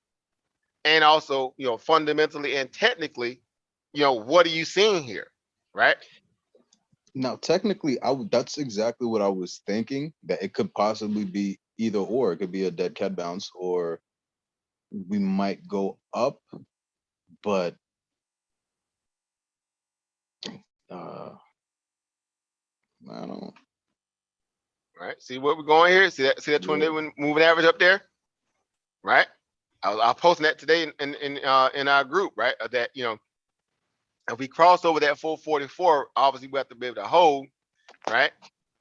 and also, fundamentally and technically, what are you seeing here, right? Now, technically, that's exactly what I was thinking, that it could possibly be either or. It could be a dead cat bounce, or we might go up, but I don't. Right. See where we're going here. See that 20-day moving average up there, right? I was posting that today in our group, right? That if we cross over that 444, obviously we have to be able to hold, right?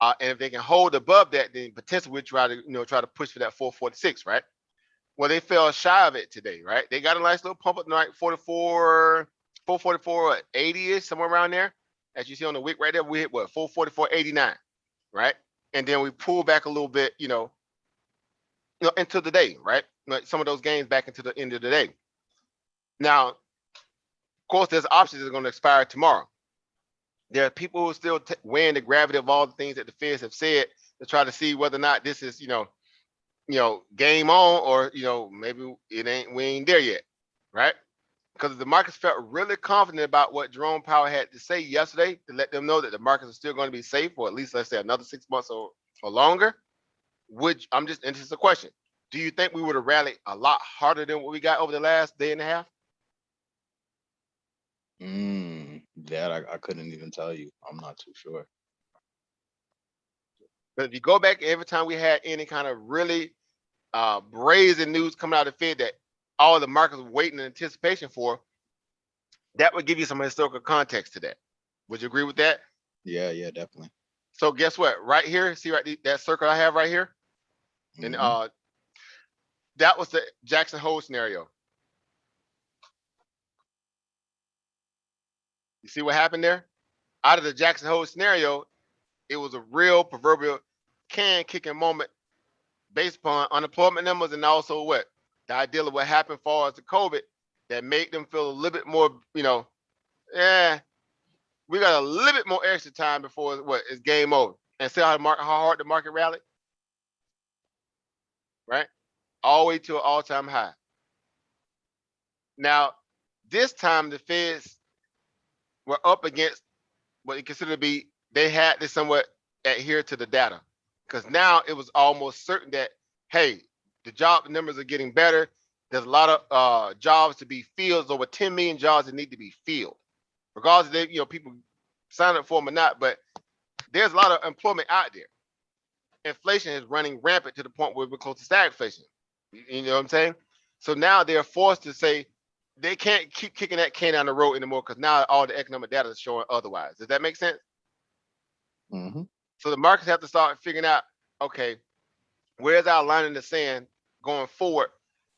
And if they can hold above that, then potentially we'll try to push for that 446, right? Well, they fell shy of it today, right? They got a nice little pump up tonight, 444, 80-ish, somewhere around there. As you see on the wick right there, we hit 444.89, right? And then we pull back a little bit, into the day, right? Like some of those gains back into the end of the day. Now, of course, there's options that are going to expire tomorrow. There are people who are still weighing the gravity of all the things that the Feds have said to try to see whether or not this is, game on, or maybe we ain't there yet, right? Because the markets felt really confident about what Jerome Powell had to say yesterday to let them know that the markets are still going to be safe for at least, let's say, another 6 months or longer. This is a question. Do you think we would have rallied a lot harder than what we got over the last day and a half? That I couldn't even tell you. I'm not too sure. But if you go back, every time we had any kind of really brazen news coming out of the Fed that all the markets were waiting in anticipation for, that would give you some historical context to that. Would you agree with that? Yeah, definitely. So guess what? Right here, see that circle I have right here? And that was the Jackson Hole scenario. You see what happened there? Out of the Jackson Hole scenario, it was a real proverbial can kicking moment based upon unemployment numbers, and also the idea of what happened as far as the COVID, that made them feel a little bit more, we got a little bit more extra time before it's game over. And see how hard the market rallied, right? All the way to an all-time high. Now, this time the Feds were up against what you consider to be, they had to somewhat adhere to the data, because now it was almost certain that, hey, the job numbers are getting better. There's a lot of jobs to be filled. There's over 10 million jobs that need to be filled, regardless of people sign up for them or not. But there's a lot of employment out there. Inflation is running rampant to the point where we're close to stagflation. You know what I'm saying? So now they're forced to say they can't keep kicking that can down the road anymore, because now all the economic data is showing otherwise. Does that make sense? So the markets have to start figuring out, okay, where's our line in the sand going forward?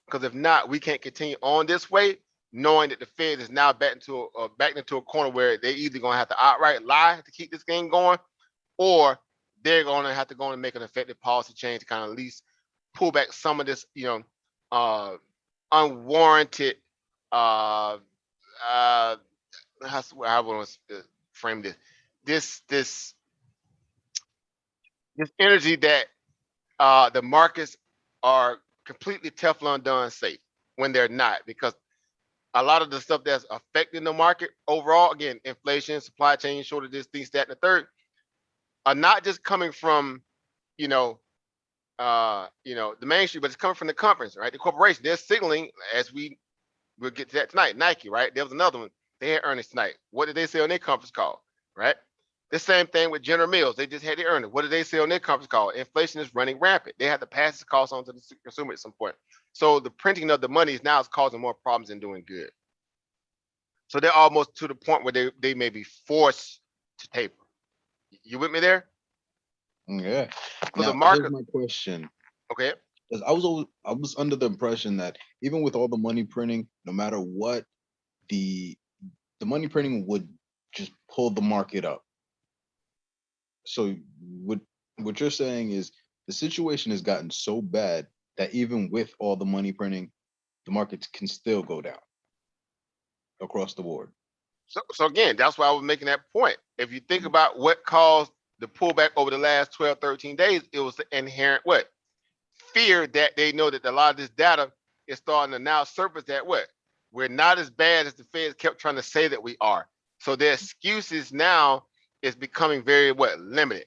Because if not, we can't continue on this way, knowing that the Fed is now back into a corner where they're either going to have to outright lie to keep this game going, or they're going to have to go and make an effective policy change to kind of at least pull back some of this, unwarranted, how I want to frame this energy that the markets are completely Teflon done safe when they're not, because a lot of the stuff that's affecting the market overall, again, inflation, supply chain shortages, things, that, and the third, are not just coming from, the mainstream, but it's coming from the companies, right? The corporation, they're signaling, as we'll get to that tonight. Nike, right? There was another one. They had earnings tonight. What did they say on their conference call, right? The same thing with General Mills. They just had their earnings. What did they say on their conference call? Inflation is running rampant. They have to pass this cost on to the consumer at some point. So the printing of the money is causing more problems than doing good. So they're almost to the point where they may be forced to taper. You with me there? Yeah. So the Now, here's market, my question. okay. 'Cause I was under the impression that even with all the money printing, no matter what, the the money printing would just pull the market up. So what you're saying is the situation has gotten so bad that even with all the money printing, the markets can still go down across the board. So again, that's why I was making that point. If you think about what caused the pullback over the last 12, 13 days, it was the inherent what? Fear that they know that a lot of this data is starting to now surface that what? We're not as bad as the Feds kept trying to say that we are. So their excuses now is becoming very what? Limited.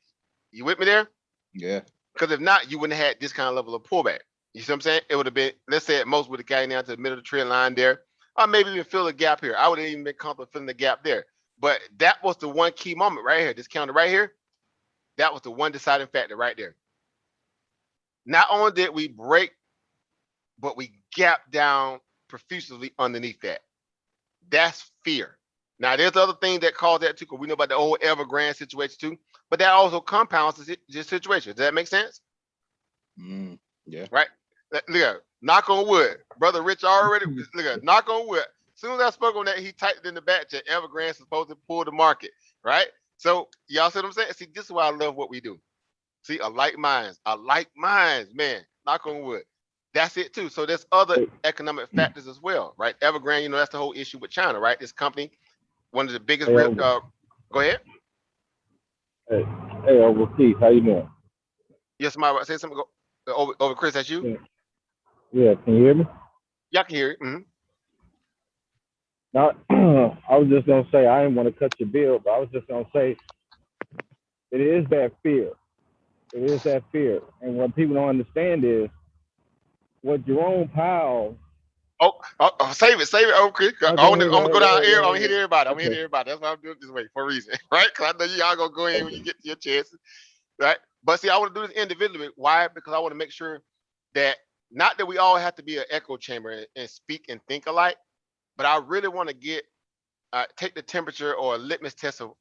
You with me there? Yeah. Because if not, you wouldn't have had this kind of level of pullback. You see what I'm saying? It would have been, let's say at most would have gotten down to the middle of the trend line there, or maybe even fill a gap here. I would have even been comfortable filling the gap there. But that was the one key moment right here. This counter right here, that was the one deciding factor right there. Not only did we break, but we gap down profusely underneath that. That's fear. Now, there's other things that cause that too, because we know about the old Evergrande situation too, but that also compounds this situation. Does that make sense? Yeah. Right? Look at, knock on wood. Brother Rich already, look at, knock on wood. As soon as I spoke on that, he typed in the back chat, Evergrande supposed to pull the market, right? So y'all see what I'm saying? See, this is why I love what we do. See, alike minds, man. Knock on wood. That's it too. So there's other economic factors as well, right? Evergrande, you know, that's the whole issue with China, right? This company, one of the biggest. Go ahead. Hey, over Keith, how you doing? Yes, somebody say something. Go over, Chris. That's you. Yeah, can you hear me? Y'all can hear it. Mm-hmm. Now, I was just gonna say I didn't want to cut your bill, but I was just gonna say it is that fear. It is that fear, and what people don't understand is what Jerome Powell. Save it, oh, Chris. I'm gonna go down here. I'm gonna hit everybody. Okay. That's why I'm doing it this way for a reason, right? Because I know y'all gonna go in when you get your chances, right? But see, I want to do this individually. Why? Because I want to make sure that not that we all have to be an echo chamber and speak and think alike, but I really want to get take the temperature or a litmus test of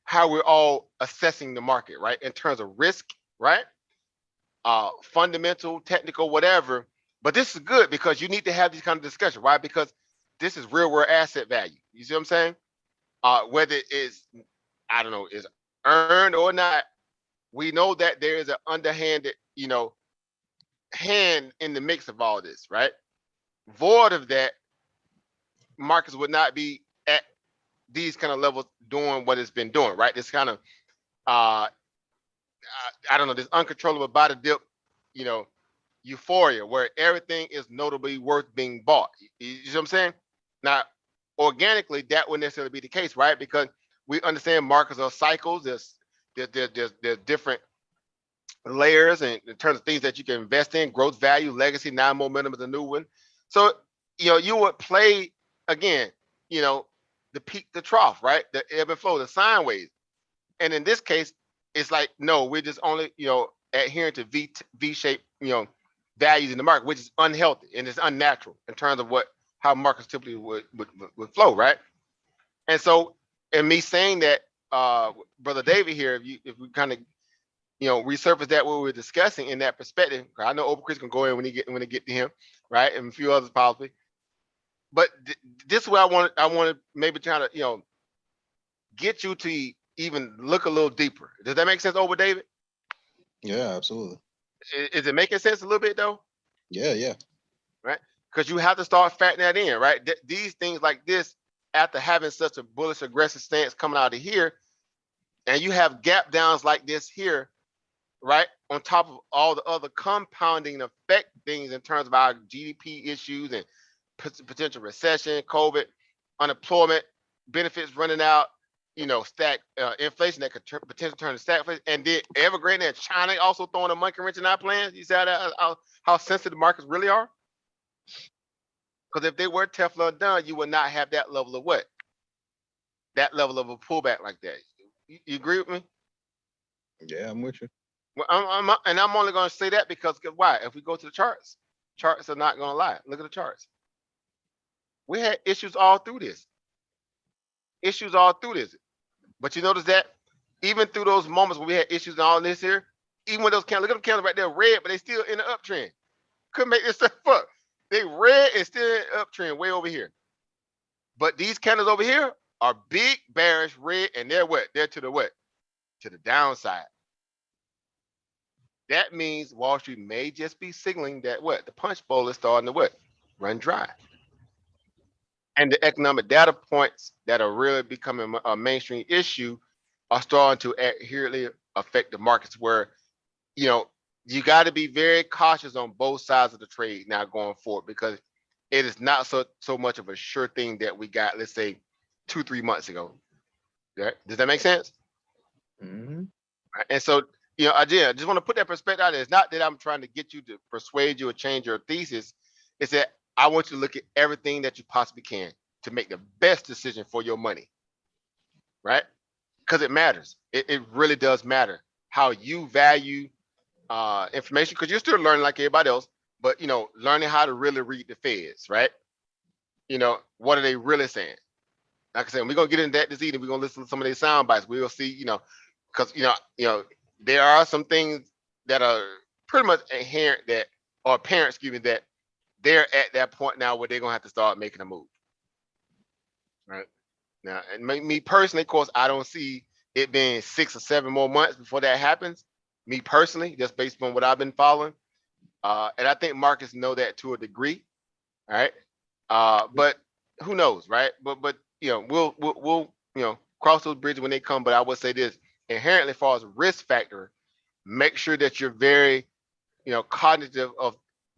how we're all assessing the market, right? In terms of risk, right? Fundamental, technical, whatever. But this is good because you need to have these kind of discussion. Why? Because this is real world asset value. You see what I'm saying? Whether it's, I don't know, is earned or not, we know that there is an underhanded, hand in the mix of all this, right? Void of that, markets would not be at these kind of levels doing what it's been doing, right? This kind of, I don't know, this uncontrollable body dip, euphoria where everything is notably worth being bought. You know what I'm saying? Now, organically, that wouldn't necessarily be the case, right? Because we understand markets are cycles. There's different layers and in terms of things that you can invest in, growth value, legacy, now momentum is a new one. So, you would play again, the peak, the trough, right? The ebb and flow, the sine waves. And in this case, it's like, no, we're just only, adhering to V-shaped, values in the market, which is unhealthy and it's unnatural in terms of how markets typically would flow, right? And so, in me saying that, Brother David here, if we kind of, resurface that what we were discussing in that perspective, I know Oprah Chris can go in when he get to him, right, and a few others probably. But this is where I want to maybe try to, get you to even look a little deeper. Does that make sense, Over David? Yeah, absolutely. Is it making sense a little bit though? Yeah. Right? Because you have to start factoring that in, right? These things like this, after having such a bullish, aggressive stance coming out of here, and you have gap downs like this here, right? On top of all the other compounding effect things in terms of our GDP issues and potential recession, COVID, unemployment, benefits running out, stack inflation that could potentially turn to stagflation, and then Evergrande and China also throwing a monkey wrench in our plans. You see how sensitive markets really are? Because if they were Teflon done, you would not have that level of what? That level of a pullback like that. You agree with me? Yeah, I'm with you. Well, I'm only going to say that because why? If we go to the charts are not going to lie. Look at the charts. We had issues all through this. issues all through this. But you notice that even through those moments when we had issues and all this here, even when those candles, look at them candles right there, red, but they still in the uptrend. Couldn't make this stuff up. They red and still in the uptrend way over here. But these candles over here are big, bearish, red, and they're what? They're to the what? To the downside. That means Wall Street may just be signaling that what? The punch bowl is starting to what? Run dry. And the economic data points that are really becoming a mainstream issue are starting to adherently affect the markets where, you know, you got to be very cautious on both sides of the trade now going forward, because it is not so much of a sure thing that we got, let's say 2-3 months ago. Right? Does that make sense? Mhm. Right. And so, you know, again, I just want to put that perspective out there. It's not that I'm trying to get you to persuade you or change your thesis. It's that I want you to look at everything that you possibly can to make the best decision for your money. Right? Because it matters. It really does matter how you value information, because you're still learning like everybody else, but you know, learning how to really read the feds, right? You know, what are they really saying? Like I said, we're gonna get into that this evening. We're gonna listen to some of their sound bites. We'll see, you know, because you know, there are some things that are pretty much inherent that, or apparent, excuse me, that they're at that point now where they're gonna have to start making a move. Right. Now, and me personally, of course, I don't see it being 6 or 7 more months before that happens. Me personally, just based on what I've been following. And I think markets know that to a degree. All right. But who knows, right? But you know, we'll you know, cross those bridges when they come. But I would say this inherently, as far as risk factor, make sure that you're very, you know, cognitive of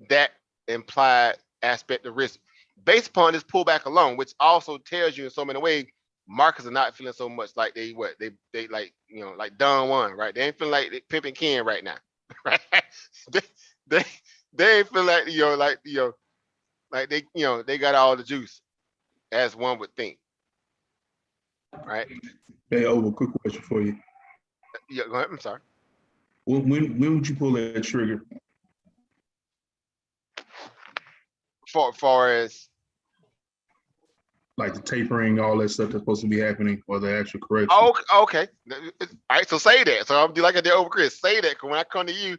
that implied aspect of risk based upon this pullback alone, which also tells you in so many ways markets are not feeling so much like they like, you know, like Don Juan, right? They ain't feeling like they pimping Ken right now, right? they, they they ain't feel like, you know, like, you know, like they, you know, they got all the juice, as one would think, right? Hey, Over, quick question for you. Yeah, go ahead. I'm sorry. When would you pull that trigger? For far as Like the tapering, all that stuff that's supposed to be happening, or the actual correction? oh, okay, all right. So say that. So I'm do like I did over Chris. Say that, because when I come to you,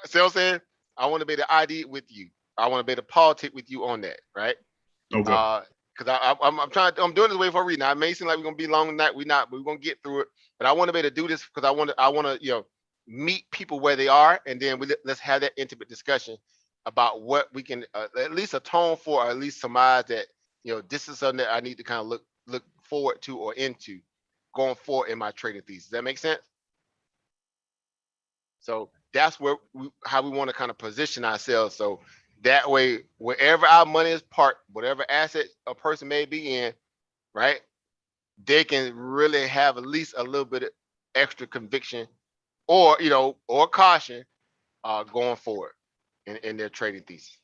see what I'm saying? I want to be the ID with you. I want to be the politic with you on that, right? Okay. Because I'm doing this way for a reason. I may seem like we're gonna be long tonight. We're not, but we're gonna get through it. But I want to be able to do this because I want to, you know, meet people where they are, and then let's have that intimate discussion about what we can at least atone for, or at least surmise that, you know, this is something that I need to kind of look forward to or into going forward in my trading thesis. Does that make sense? So that's where how we want to kind of position ourselves. So that way, wherever our money is parked, whatever asset a person may be in, right, they can really have at least a little bit of extra conviction, or, you know, or caution going forward in their trading thesis.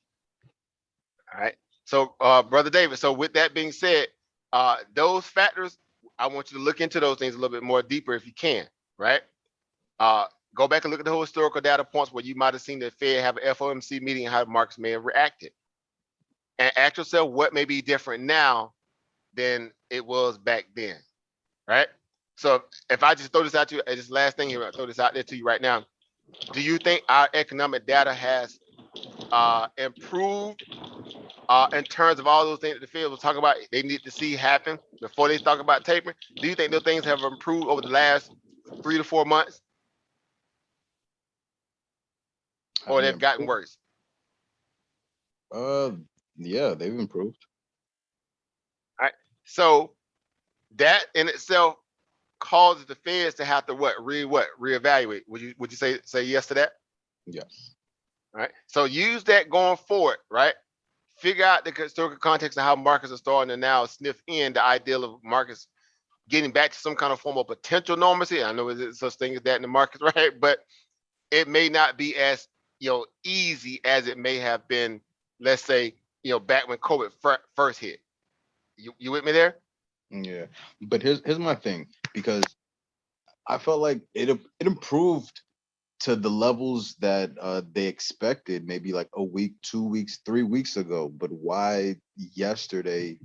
All right. So Brother David, so with that being said, those factors, I want you to look into those things a little bit more deeper if you can, right? Go back and look at the whole historical data points where you might have seen the Fed have an FOMC meeting and how the markets may have reacted. And ask yourself what may be different now than it was back then, right? So if I just throw this out to you, this last thing here, I throw this out there to you right now. Do you think our economic data has improved in terms of all those things that the Fed was talking about they need to see happen before they talk about tapering? Do you think those things have improved over the last 3 to 4 months? Or they've gotten worse? Yeah, they've improved. All right. So that in itself causes the Feds to have to reevaluate. Would you say yes to that? Yes. All right. So use that going forward, right? Figure out the historical context of how markets are starting to now sniff in the ideal of markets getting back to some kind of form of potential normalcy. I know there's such thing as that in the markets, right? But it may not be as, you know, easy as it may have been, let's say, you know, back when COVID first hit. You with me there? Yeah, but here's my thing, because I felt like it improved to the levels that they expected maybe like a week, 2 weeks, 3 weeks ago. But why yesterday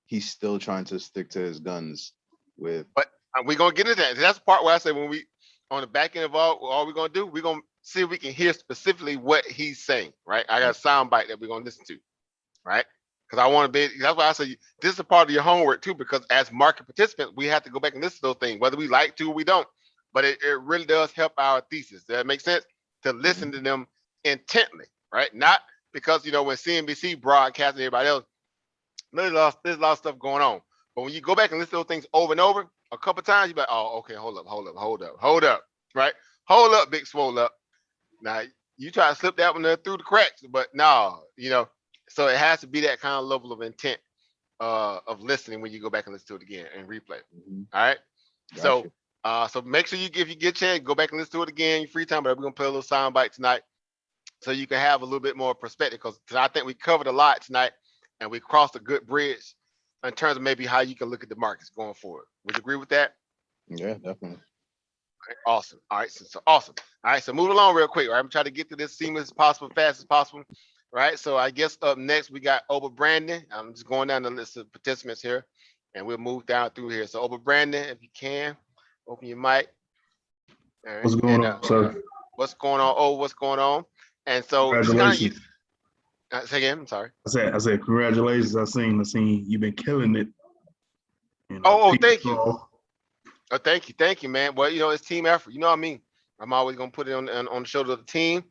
he's still trying to stick to his guns with. But we're gonna get into that. That's the part where I say when we on the back end of all we're gonna do, we're gonna see if we can hear specifically what he's saying, right? I got a sound bite that we're gonna listen to, right? Because I want to be, that's why I say this is a part of your homework too, because as market participants, we have to go back and listen to those things, whether we like to or we don't. But it really does help our thesis. Does that make sense? To listen to them intently, right? Not because, you know, when CNBC broadcasts and everybody else, there's a lot of stuff going on. But when you go back and listen to those things over and over, a couple times, you're like, oh, okay, hold up, right? Hold up, big swole up. Now, you try to slip that one there through the cracks, but no, you know, so it has to be that kind of level of intent of listening when you go back and listen to it again and replay. Mhm. All right. Gotcha. So make sure if you get a chance, go back and listen to it again, your free time. But we're gonna play a little sound bite tonight, so you can have a little bit more perspective. Because I think we covered a lot tonight, and we crossed a good bridge in terms of maybe how you can look at the markets going forward. Would you agree with that? Yeah, definitely. Okay, awesome. All right, so awesome. All right, so moving along real quick. Right, I'm trying to get through this seamless as possible, fast as possible. Right, so I guess up next we got Oba Brandon. I'm just going down the list of participants here, and we'll move down through here. So Oba Brandon, if you can, open your mic. All right, What's going and on, sir? what's going on? Oh, what's going on? And so just kind Congratulations. of say again. I'm sorry. I said, congratulations. I seen you've been killing it. You know, Oh, people thank you. saw- Oh, thank you, man. Well, you know, it's team effort. You know what I mean? I'm always gonna put it on the shoulder of the team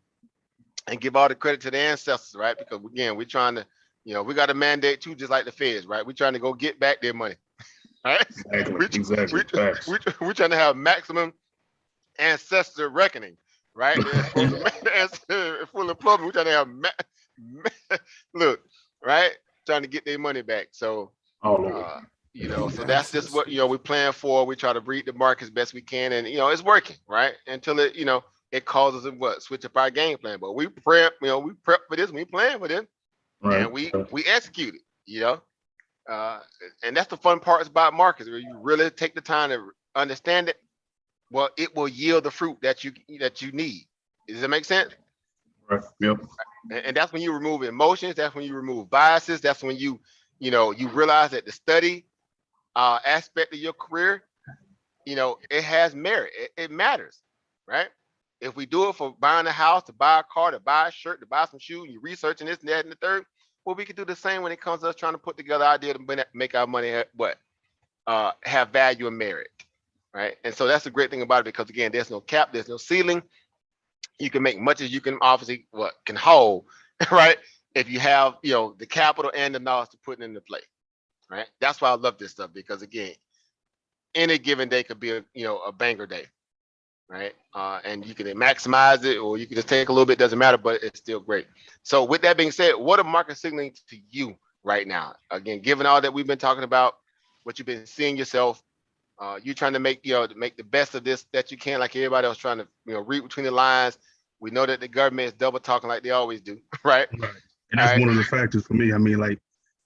and give all the credit to the ancestors, right? Because again, we're trying to, you know, we got a mandate too, just like the feds, right? We're trying to go get back their money, right? Exactly. Facts. We're trying to have maximum ancestor reckoning, right? Full employment. We're trying to have look, right? Trying to get their money back. So All over. you know, so that's just what, you know, we plan for. We try to read the market as best we can, and you know, it's working, right? Until it, you know, it causes us what switch up our game plan. But we prep, you know, we prep for this, we plan for this, Right. and we execute it, you know. And that's the fun parts about markets, where you really take the time to understand it. Well, it will yield the fruit that you need. Does that make sense? Right. Yep. And that's when you remove emotions. That's when you remove biases. That's when you know, you realize that the study aspect of your career, you know, it has merit. It matters, right? If we do it for buying a house, to buy a car, to buy a shirt, to buy some shoes, and you're researching this and that and the third, well, we could do the same when it comes to us trying to put together an idea to make our money have value and merit, right? And so that's the great thing about it, because again, there's no cap, there's no ceiling. You can make much as you can obviously can hold, right? If you have, you know, the capital and the knowledge to put it into play. Right. That's why I love this stuff, because again, any given day could be a banger day. Right. And you can maximize it, or you can just take a little bit, doesn't matter, but it's still great. So with that being said, what are market signaling to you right now? Again, given all that we've been talking about, what you've been seeing yourself, you trying to make the best of this that you can, like everybody else trying to, read between the lines. We know that the government is double talking like they always do. Right. Right. And that's one of the factors for me. I mean, like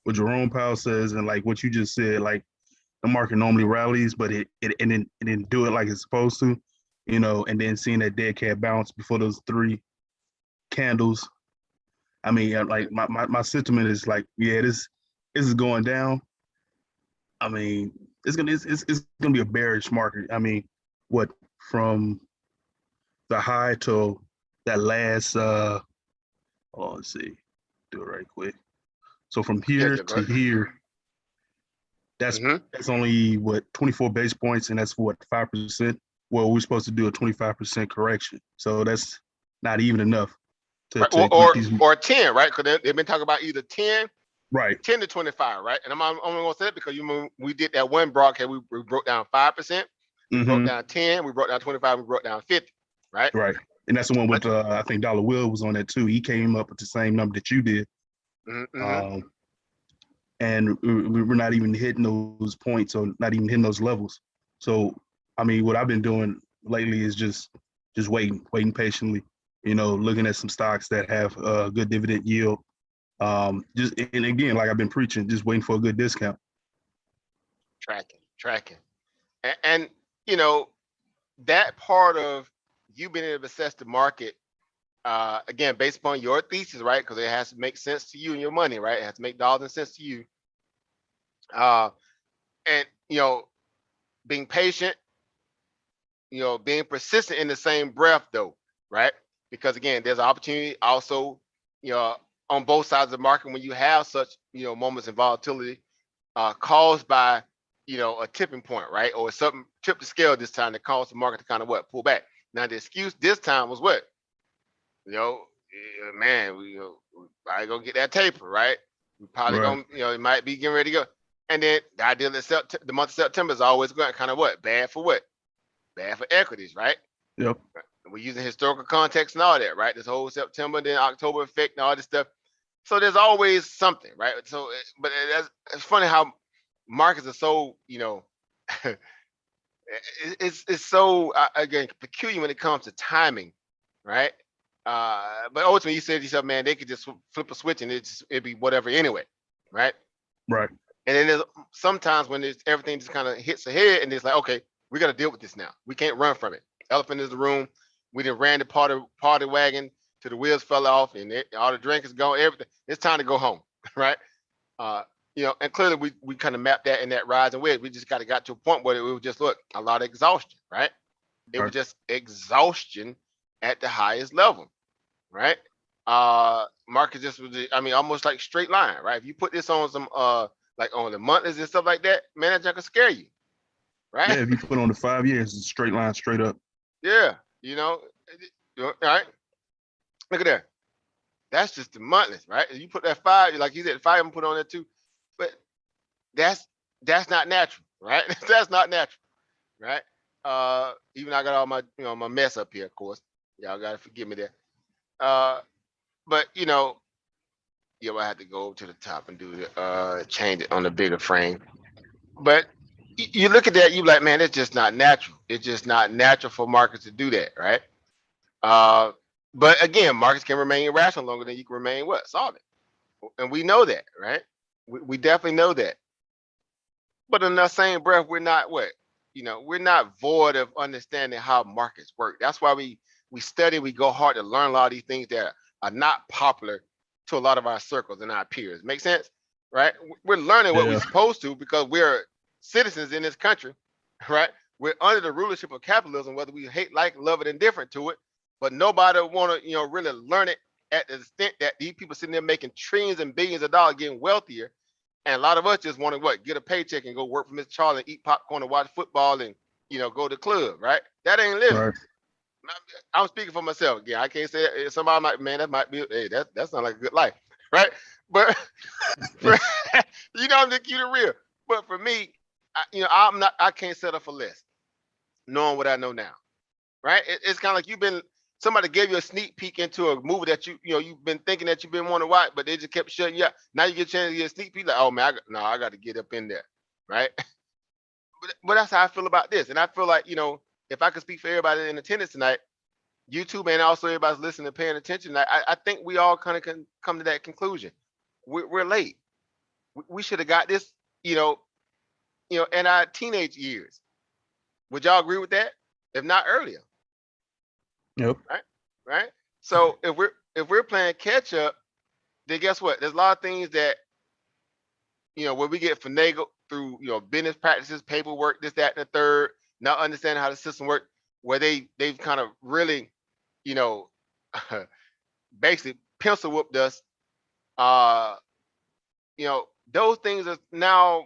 what Jerome Powell says, and like what you just said, like the market normally rallies, but it didn't do it like it's supposed to, and then seeing that dead cat bounce before those 3 candles. I mean, like my sentiment is like, yeah, this is going down. I mean, it's gonna be a bearish market. I mean, what from the high to that last let's see, do it right quick. So from here to here, that's only 24 base points, and that's 5%. Well, we're supposed to do a 25% correction, so that's not even enough or 10, right? Because they've been talking about either 10, right, 10 to 25, right? And I'm only gonna say it because we did that one broadcast, we broke down 5%, we broke down 10, we broke down 25, we broke down 50, right? Right, and that's the one with I think Dollar Will was on that too. He came up with the same number that you did. And we're not even hitting those points, or not even hitting those levels. So, I mean, what I've been doing lately is just waiting patiently, looking at some stocks that have a good dividend yield. And again, like I've been preaching, just waiting for a good discount. Tracking. And that part of you being able to assess the market, again, based upon your thesis, right? Because it has to make sense to you and your money, right? It has to make dollars and cents to you. And being patient, being persistent in the same breath though, right? Because again, there's an opportunity also, on both sides of the market when you have such, moments of volatility caused by, a tipping point, right? Or something tipped the scale this time that caused the market to kind of pull back. Now the excuse this time was what? Man, we probably gonna get that taper, right? We probably Right. gonna, it might be getting ready to go. And then the idea that the month of September is always going kind of bad for what? Bad for equities, right? Yep. We're using historical context and all that, right? This whole September, then October effect and all this stuff. So there's always something, right? So, but it's funny how markets are so, it's so again peculiar when it comes to timing, right? But ultimately, you said to yourself, man, they could just flip a switch and it'd be whatever anyway, right? Right. And then there's sometimes when everything just kind of hits ahead and it's like, okay, we got to deal with this now. We can't run from it. Elephant in the room. We done ran the party wagon till the wheels fell off and all the drink is gone. Everything. It's time to go home, right? And clearly we kind of mapped that in that rise and wedge. We just got to a point where it was just a lot of exhaustion, right? It was just exhaustion at the highest level, right? Market just was, almost like straight line, right? If you put this on some like on the monthlies and stuff like that, man, that junk can scare you, right? Yeah, if you put on the 5 years, it's a straight line, straight up. Yeah, all right. Look at that. That's just the monthlies, right? You put that 5, like you said, 5 I'm put on there too, but that's not natural, right? That's not natural, right? Even I got all my my mess up here, of course. Y'all gotta forgive me there. But I had to go to the top and do the change it on the bigger frame. But you look at that, you like, man, it's just not natural. It's just not natural for markets to do that, right? But again, markets can remain irrational longer than you can remain solid. And we know that, right? We definitely know that. But in that same breath, we're not we're not void of understanding how markets work. That's why we study, we go hard to learn a lot of these things that are not popular to a lot of our circles and our peers. Make sense? Right? We're learning what we're Yeah. supposed to because we're citizens in this country, right? We're under the rulership of capitalism, whether we hate, like, love it, indifferent to it. But nobody want to, really learn it at the extent that these people sitting there making trillions and billions of dollars getting wealthier. And a lot of us just want to get a paycheck and go work for Mr. Charlie and eat popcorn and watch football and go to the club, right? That ain't living. Right. I'm speaking for myself again. I can't say it. Somebody might, man, that might be, hey, that sounds like a good life, right? But I'm just keep it real. But for me, I can't settle for less, knowing what I know now, right? It's kind of like somebody gave you a sneak peek into a movie that you've been thinking that you've been wanting to watch, but they just kept shutting you up. Now you get a chance to get a sneak peek, like, oh man, I got to get up in there, right? But that's how I feel about this, and I feel like if I could speak for everybody in attendance tonight, YouTube and also everybody's listening and paying attention, I think we all kind of can come to that conclusion. We're late. We should have got this, in our teenage years. Would y'all agree with that? If not earlier. Yep. Right. So if we're playing catch up, then guess what? There's a lot of things that where we get finagled through business practices, paperwork, this, that, and the third, not understanding how the system works, where they've kind of really, basically pencil whooped us. Those things are now,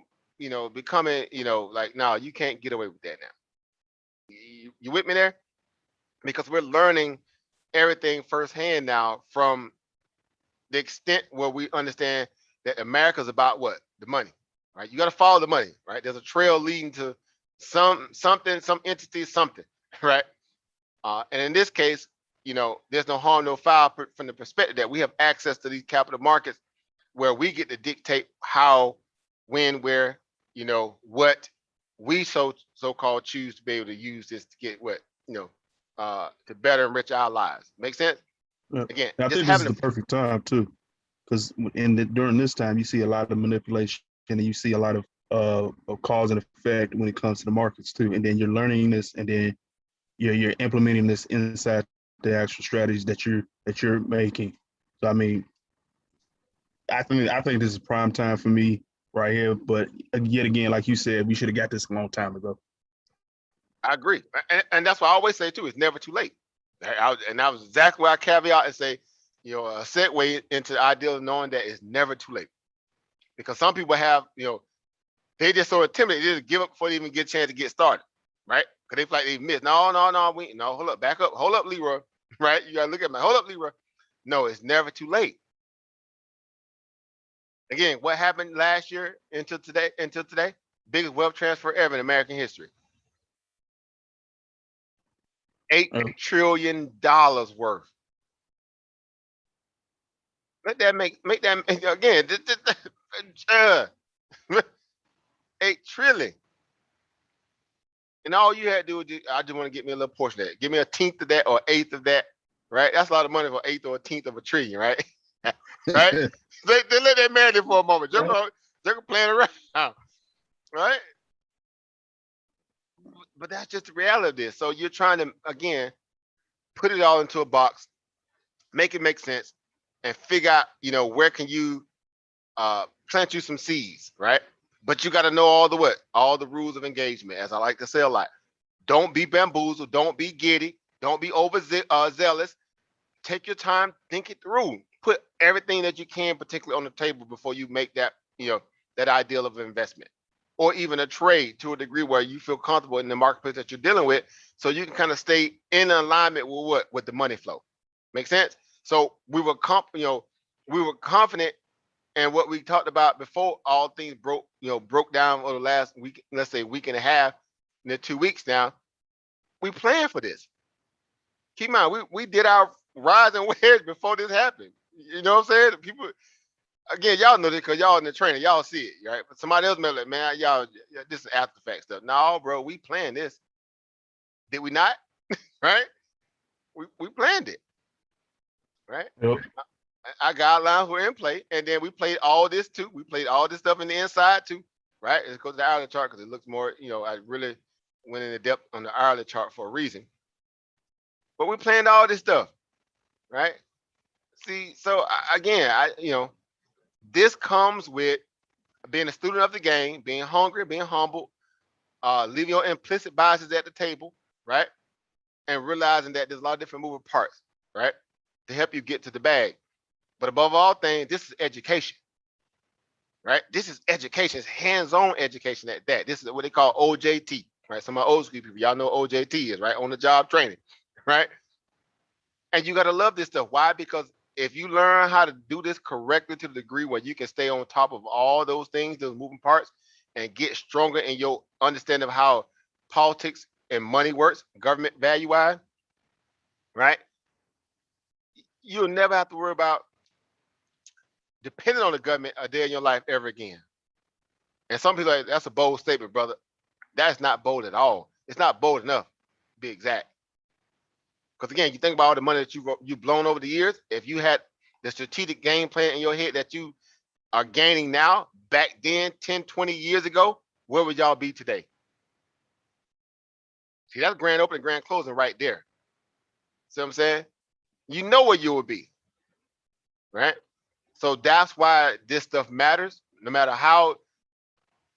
becoming, like, no, you can't get away with that now. You with me there? Because we're learning everything firsthand now from the extent where we understand that America's about what? The money, right? You got to follow the money, right? There's a trail leading to something, some entity, something, right? And in this case, there's no harm, no foul from the perspective that we have access to these capital markets where we get to dictate how, when, where, what we so-called choose to be able to use this to get what, to better enrich our lives. Make sense? Yeah. Again, I just think this is having the perfect time too, because during this time you see a lot of manipulation and you see a lot of cause and effect when it comes to the markets too, and then you're learning this, and then you're implementing this inside the actual strategies that you're making. So I mean, I think this is prime time for me right here. But yet again, like you said, we should have got this a long time ago. I agree, and that's what I always say too. It's never too late. And that was exactly why I caveat and say, a segue into the idea of knowing that it's never too late. Because some people have, they just so intimidated, they just give up before they even get a chance to get started, right? Because they feel like they missed. No, hold up, back up, hold up, Leroy, right? You gotta look at me, hold up, Leroy. No, it's never too late. Again, what happened last year until today? Biggest wealth transfer ever in American history. $8 trillion worth. Let that make that again. 8 trillion. And all you had to do is I just want to get me a little portion of that. Give me a tenth of that or eighth of that, right? That's a lot of money for eighth or a tenth of a trillion, right? Right? They let that marinate for a moment. Just playing around, right? But that's just the reality of this. So you're trying to, again, put it all into a box, make it make sense, and figure out, where can you plant you some seeds, right? But you got to know all the rules of engagement, as I like to say a lot. Don't be bamboozled. Don't be giddy. Don't be zealous. Take your time, think it through. Put everything that you can, particularly on the table, before you make that, that ideal of investment, or even a trade to a degree where you feel comfortable in the marketplace that you're dealing with, so you can kind of stay in alignment with the money flow. Make sense? So we were confident in what we talked about before all things broke down over the last week, let's say week and a half, and then 2 weeks now. We planned for this. Keep in mind, we did our rise and wedge before this happened. You know what I'm saying? People, again, y'all know this because y'all in the training, y'all see it, right? But somebody else may be like, man, y'all, this is after fact stuff. No, bro, we planned this. Did we not? Right? We planned it, right? Yep. Our guidelines were in play, and then we played all this too. We played all this stuff in the inside too, right? It goes to the Ireland chart because it looks more, I really went into depth on the Ireland chart for a reason. But we planned all this stuff, right? See, so again, this comes with being a student of the game, being hungry, being humble, leaving your implicit biases at the table, right? And realizing that there's a lot of different moving parts, right? To help you get to the bag. But above all things, this is education, right? This is education. It's hands-on education at that. This is what they call OJT, right? Some of my old school people, y'all know OJT is, right? On the job training, right? And you got to love this stuff. Why? Because if you learn how to do this correctly to the degree where you can stay on top of all those things, those moving parts, and get stronger in your understanding of how politics and money works, government value-wise, right? You'll never have to worry about depending on the government a day in your life ever again. And some people are like, that's a bold statement, brother. That's not bold at all. It's not bold enough, to be exact. Because again, you think about all the money that you've blown over the years. If you had the strategic game plan in your head that you are gaining now, back then, 10, 20 years ago, where would y'all be today? See, that's grand opening, grand closing right there. See what I'm saying? You know where you would be, right? So that's why this stuff matters. No matter how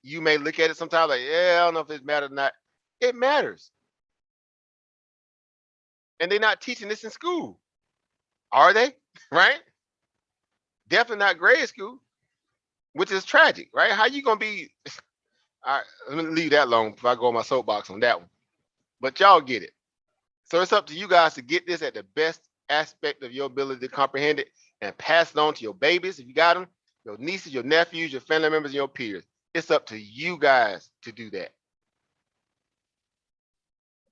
you may look at it sometimes, like, yeah, I don't know if it matters or not. It matters. And they're not teaching this in school. Are they? Right? Definitely not grade school, which is tragic, right? How you gonna be? All right, let me leave that alone before I go on my soapbox on that one. But y'all get it. So it's up to you guys to get this at the best aspect of your ability to comprehend it and pass it on to your babies if you got them, your nieces, your nephews, your family members, and your peers. It's up to you guys to do that.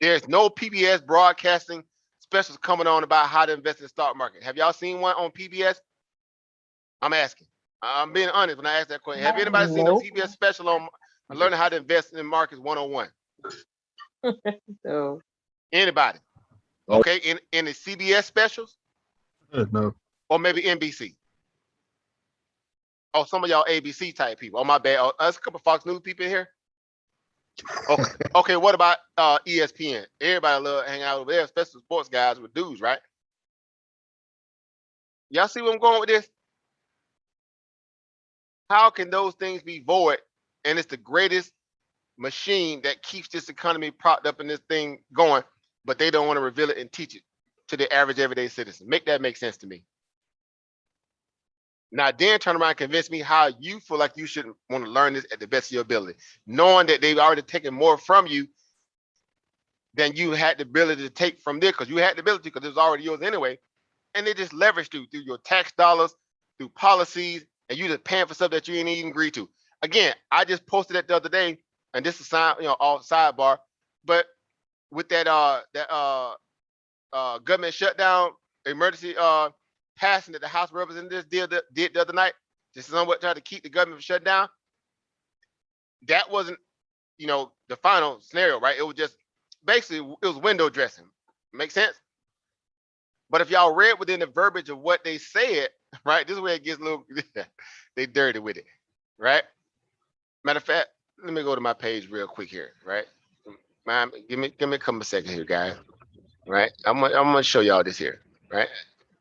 There's no PBS broadcasting specials coming on about how to invest in the stock market. Have y'all seen one on PBS? I'm asking. I'm being honest when I ask that question. Have anybody seen a Nope. PBS special on learning how to invest in markets 101? So Anybody? Nope. Okay, in the CBS specials No. or maybe NBC? Oh, some of y'all ABC type people. Oh, my bad. Oh, there's a couple Fox News people in here. Okay, okay. What about ESPN? Everybody love hanging out over there, especially sports guys with dudes, right? Y'all see where I'm going with this? How can those things be void? And it's the greatest machine that keeps this economy propped up and this thing going, but they don't want to reveal it and teach it to the average everyday citizen. Make that make sense to me. Now then turn around and convince me how you feel like you should want to learn this at the best of your ability, knowing that they've already taken more from you than you had the ability to take from there, because you had the ability because it was already yours anyway. And they just leveraged you through your tax dollars, through policies, and you just paying for stuff that you ain't even agree to. Again, I just posted that the other day, and this is all sidebar, but with that government shutdown emergency passing that the House of Representatives did the other night, just somewhat try to keep the government shut down. That wasn't, the final scenario, right? It was just basically it was window dressing. Make sense? But if y'all read within the verbiage of what they said, right, this is where it gets a little they dirty with it, right? Matter of fact, let me go to my page real quick here, right? Man, give me a couple of seconds here, guys. Right? I'm gonna show y'all this here, right?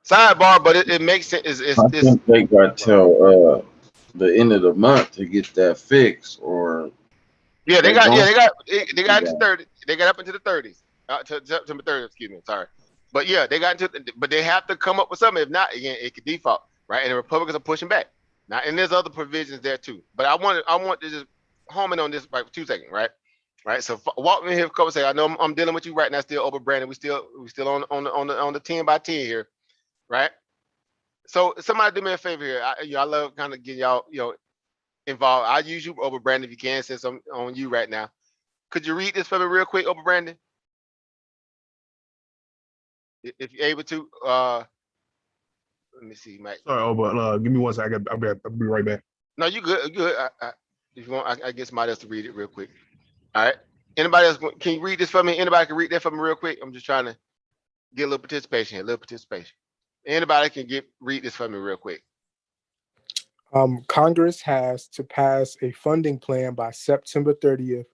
Sidebar, but it makes sense. I think they got till the end of the month to get that fixed, or yeah, they got into Yeah. 30. They got up into the 30s. To September 30th, excuse me, sorry. But yeah, they got into, but they have to come up with something. If not, again, it could default, right? And the Republicans are pushing back. Now, and there's other provisions there too. But I want to just home in on this right for 2 seconds, right? Right. So walk me here for a couple seconds. I know I'm dealing with you right now, still over Brandon. We still on the 10 by 10 here, right? So somebody do me a favor here. I love kind of getting y'all involved. I use you over Brandon if you can, since I'm on you right now. Could you read this for me real quick over Brandon? If you're able to, let me see, Mike. Sorry, but give me 1 second. I'll be right back. No, you good. You good. If you want, I get somebody else to read it real quick. All right. Anybody else? Can you read this for me? Anybody can read that for me real quick? I'm just trying to get a little participation here. Anybody can read this for me real quick. Congress has to pass a funding plan by September 30th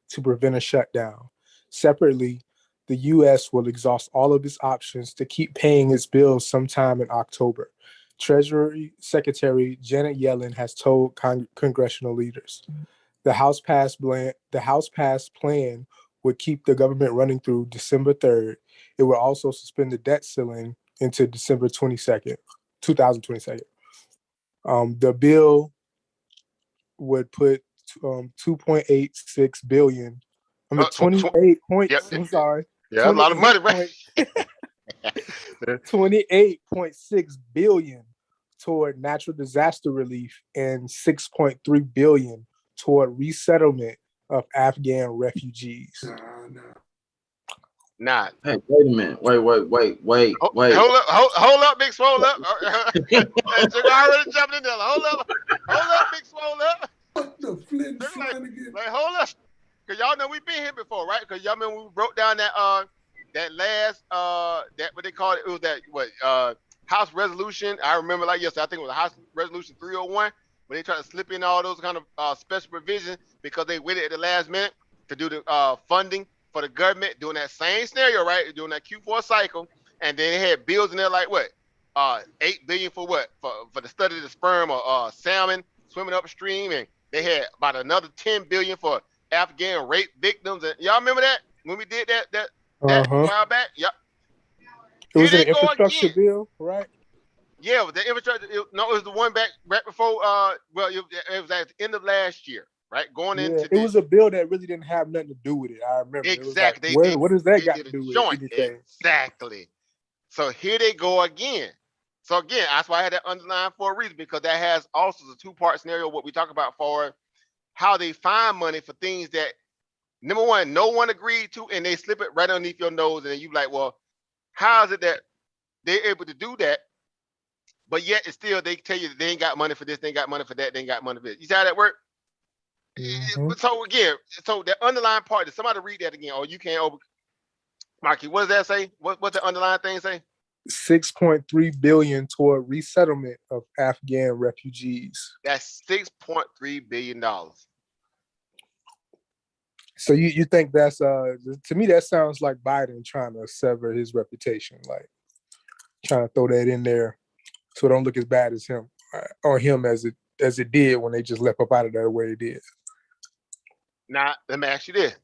to prevent a shutdown. Separately, the U.S. will exhaust all of its options to keep paying its bills sometime in October. Treasury Secretary Janet Yellen has told congressional leaders. The House passed plan would keep the government running through December 3rd. It will also suspend the debt ceiling into December 22nd, 2022. The bill would put 2.86 billion. I mean, 28 points. Yep. I'm sorry. Yeah, a lot of money, right? 28.6 billion toward natural disaster relief and 6.3 billion toward resettlement of Afghan refugees. Nah. Hey, wait a minute. Wait. Hold up, big swole up. Sugar already jumping in there. Hold up, big swole up. What the flip trying to get? Like, hold up. Cause y'all know we've been here before, right? Cause y'all remember we wrote down that last that what they call it, was that House resolution. I remember like yesterday, I think it was House Resolution 301, when they tried to slip in all those kind of special provisions because they waited at the last minute to do the funding for the government, doing that same scenario, right? Doing that Q4 cycle, and then they had bills in there like what? 8 billion for what? For the study of the sperm or salmon swimming upstream, and they had about another 10 billion for Afghan rape victims. And y'all remember that when we did that a while back? Yep. It was an infrastructure bill, right? Yeah, the infrastructure. It was the one back right before. Well, it was at the end of last year, right? Going into it was a bill that really didn't have nothing to do with it. I remember. Exactly. Like, what does that got to do with anything? Exactly. So here they go again. So again, that's why I had that underlined for a reason, because that has also the 2-part scenario. What we talk about for how they find money for things that, number one, no one agreed to, and they slip it right underneath your nose, and then you like, well, how is it that they're able to do that? But yet it's still, they tell you that they ain't got money for this, they ain't got money for that, they ain't got money for this. You see how that work? So again, so the underlying part, did somebody read that again? Or you can't over Marky, what does that say? What's the underlying thing say? 6.3 billion toward resettlement of Afghan refugees. That's $6.3 billion. So you think that's to me that sounds like Biden trying to sever his reputation, like trying to throw that in there so it don't look as bad as him or him as it did when they just left up out of there the way it did. Now let me ask you this,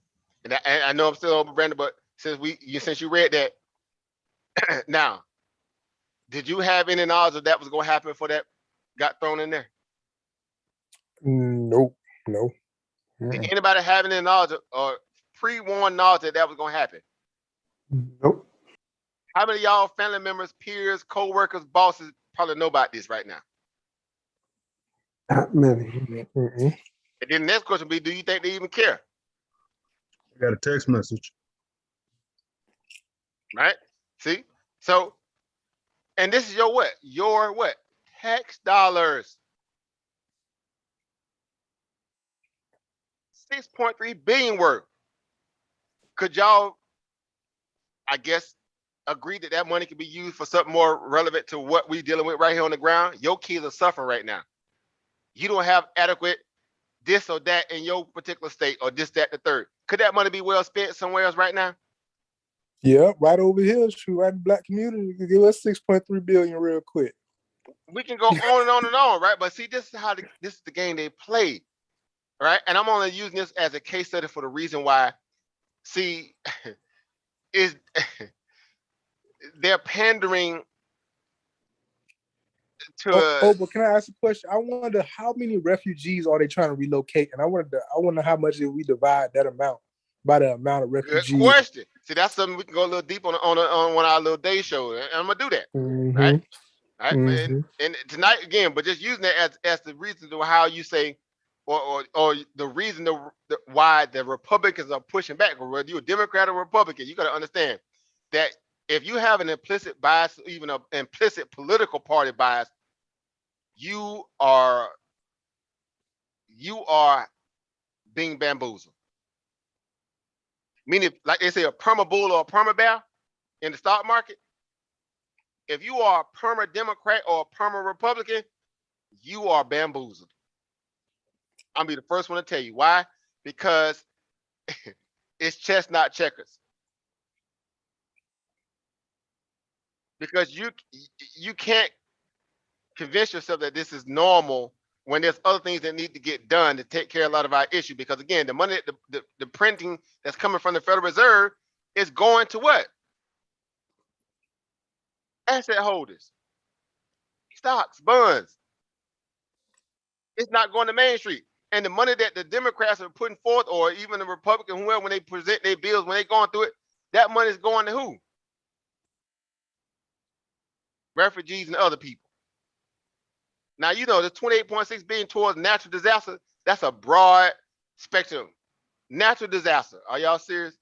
and I know I'm still over Brandon, but since you read that, now did you have any knowledge of that was going to happen before that got thrown in there? Nope. No. Did Mm-mm. anybody have any knowledge or pre-warned knowledge that was going to happen? Nope. How many of y'all family members, peers, co-workers, bosses probably know about this right now? Not many. Mm-mm. And then the next question would be, do you think they even care? I got a text message. Right? See? So, and this is your what? Your what? Tax dollars. 6.3 billion worth. Could y'all, I guess, agree that that money could be used for something more relevant to what we're dealing with right here on the ground? Your kids are suffering right now. You don't have adequate this or that in your particular state, or this, that, the third. Could that money be well spent somewhere else right now? Yeah, right over here, shoot, right in the black community. You could give us 6.3 billion real quick. We can go on and on and on, right? But see, this is how this is the game they play, right? And I'm only using this as a case study for the reason why. See, is they're pandering to. But can I ask a question? I wonder how many refugees are they trying to relocate? And I wonder how much if we divide that amount by the amount of Good refugees. question. See, that's something we can go a little deep on one of our little day show, and I'm gonna do that, Mhm. right? Right. Mhm. And tonight again, but just using that as the reason to how you say, or the reason why the Republicans are pushing back, or whether you're a Democrat or Republican, you got to understand that if you have an implicit bias, even an implicit political party bias, you are being bamboozled. Meaning, like they say, a perma bull or a perma bear in the stock market. If you are a perma Democrat or a perma Republican, you are bamboozled. I'll be the first one to tell you why. Because it's chess, not checkers. Because you can't convince yourself that this is normal when there's other things that need to get done to take care of a lot of our issue. Because again, the money, the printing that's coming from the Federal Reserve is going to what? Asset holders, stocks, bonds. It's not going to Main Street. And the money that the Democrats are putting forth, or even the Republican, whoever, when they present their bills, when they're going through it, that money is going to who? Refugees and other people. Now, you know, the 28.6 billion towards natural disaster, that's a broad spectrum. Natural disaster. Are y'all serious?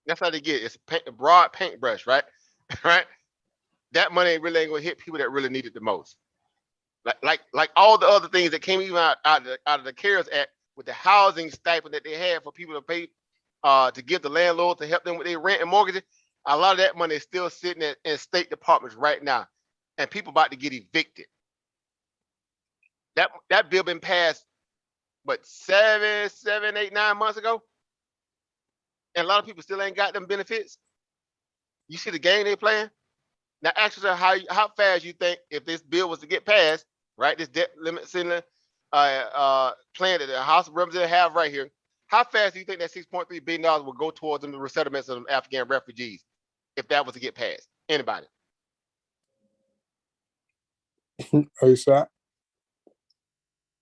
That's how they get it. It's a broad paintbrush, right? Right? That money really ain't gonna hit people that really need it the most. Like all the other things that came even out of the CARES Act with the housing stipend that they had for people to pay to give the landlord to help them with their rent and mortgages. A lot of that money is still sitting in state departments right now, and people about to get evicted. That bill been passed, what, 7, 8, 9 months ago, and a lot of people still ain't got them benefits. You see the game they playing. Now, ask yourself how fast you think, if this bill was to get passed, right? This debt limit ceiling plan that the House of Representatives have right here. How fast do you think that $6.3 billion will go towards the resettlements of Afghan refugees if that was to get passed? Anybody? ASAP.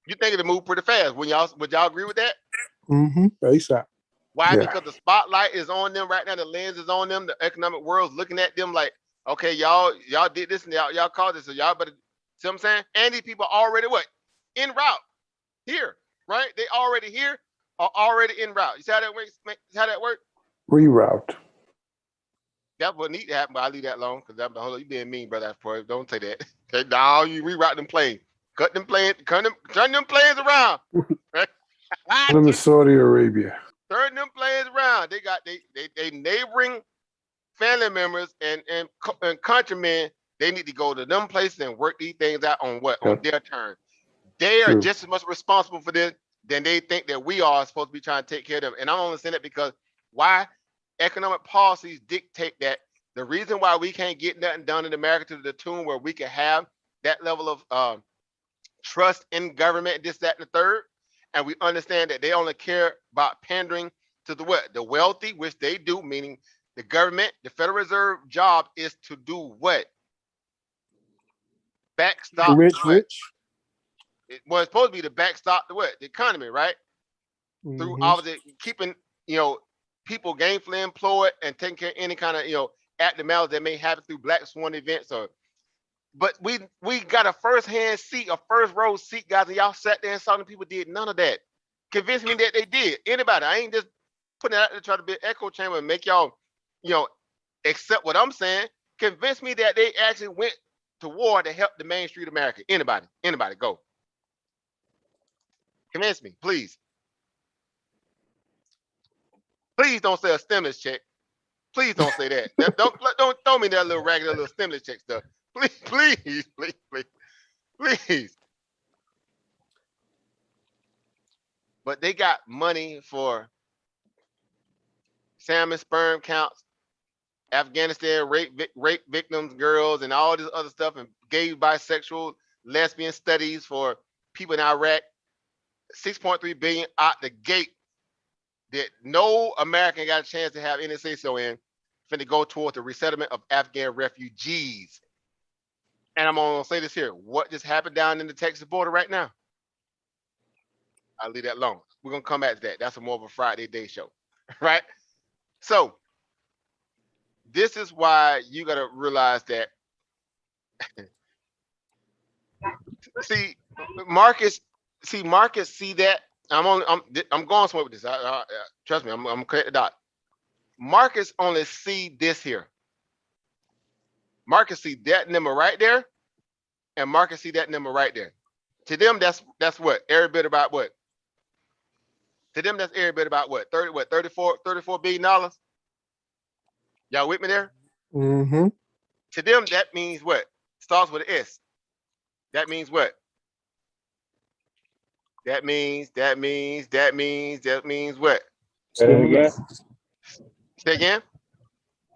You think it'll move pretty fast? Would y'all agree with that? ASAP. Why? Yeah. Because the spotlight is on them right now. The lens is on them. The economic world's looking at them like, okay, y'all did this and y'all called this, so y'all better. See what I'm saying? And these people are already what? En route here, right? They already here, are already en route. You see how that works? See how that works? Reroute. That's what need to happen, but I leave that alone because hold on, you being mean, brother. Don't say that. Okay, now you reroute them planes, cut them planes, turn them planes around. Right? Them to Saudi Arabia. Turn them planes around. They got they neighboring family members and countrymen. They need to go to them places and work these things out on what? Yep. On their terms. They are True. just as much responsible for this than they think that we are supposed to be trying to take care of them. And I'm only saying that because why? Economic policies dictate that the reason why we can't get nothing done in America to the tune where we can have that level of trust in government, this, that, and the third, and we understand that they only care about pandering to the what? The wealthy, which they do, meaning the government, the Federal Reserve job is to do what? The Backstop rich, what? rich. Well, it's supposed to be to backstop the what? The economy, right? Through Mhm. obviously keeping, people gainfully employed and taking care of any kind of, active malice that may happen through black swan events but we got a first-hand seat, a first row seat, guys, and y'all sat there and saw the people did none of that. Convince me that they did. Anybody? I ain't just putting it out there to try to be an echo chamber and make y'all, accept what I'm saying. Convince me that they actually went to war to help the Main Street America. Anybody? Anybody? Go. Convince me, please. Please don't say a stimulus check. Please don't say that. Don't throw me that little regular little stimulus check stuff. Please. But they got money for salmon sperm counts, Afghanistan rape victims, girls, and all this other stuff, and gay, bisexual, lesbian studies for people in Iraq. 6.3 billion out the gate that no American got a chance to have any say so in, finna go towards the resettlement of Afghan refugees. And I'm gonna say this here: what just happened down in the Texas border right now? I'll leave that alone. We're gonna come back to that. That's more of a Friday day show, right? So this is why you gotta realize that. see, Marcus see that. I'm going somewhere with this. Trust me, I'm gonna connect the dot. Marcus only see this here. Marcus see that number right there, and Marcus see that number right there. To them, that's what? Every bit about what? To them, that's every bit about what? 34 billion dollars? Y'all with me there? Mhm. To them, that means what? Starts with an S. That means what? That means what? Say that again. Say again?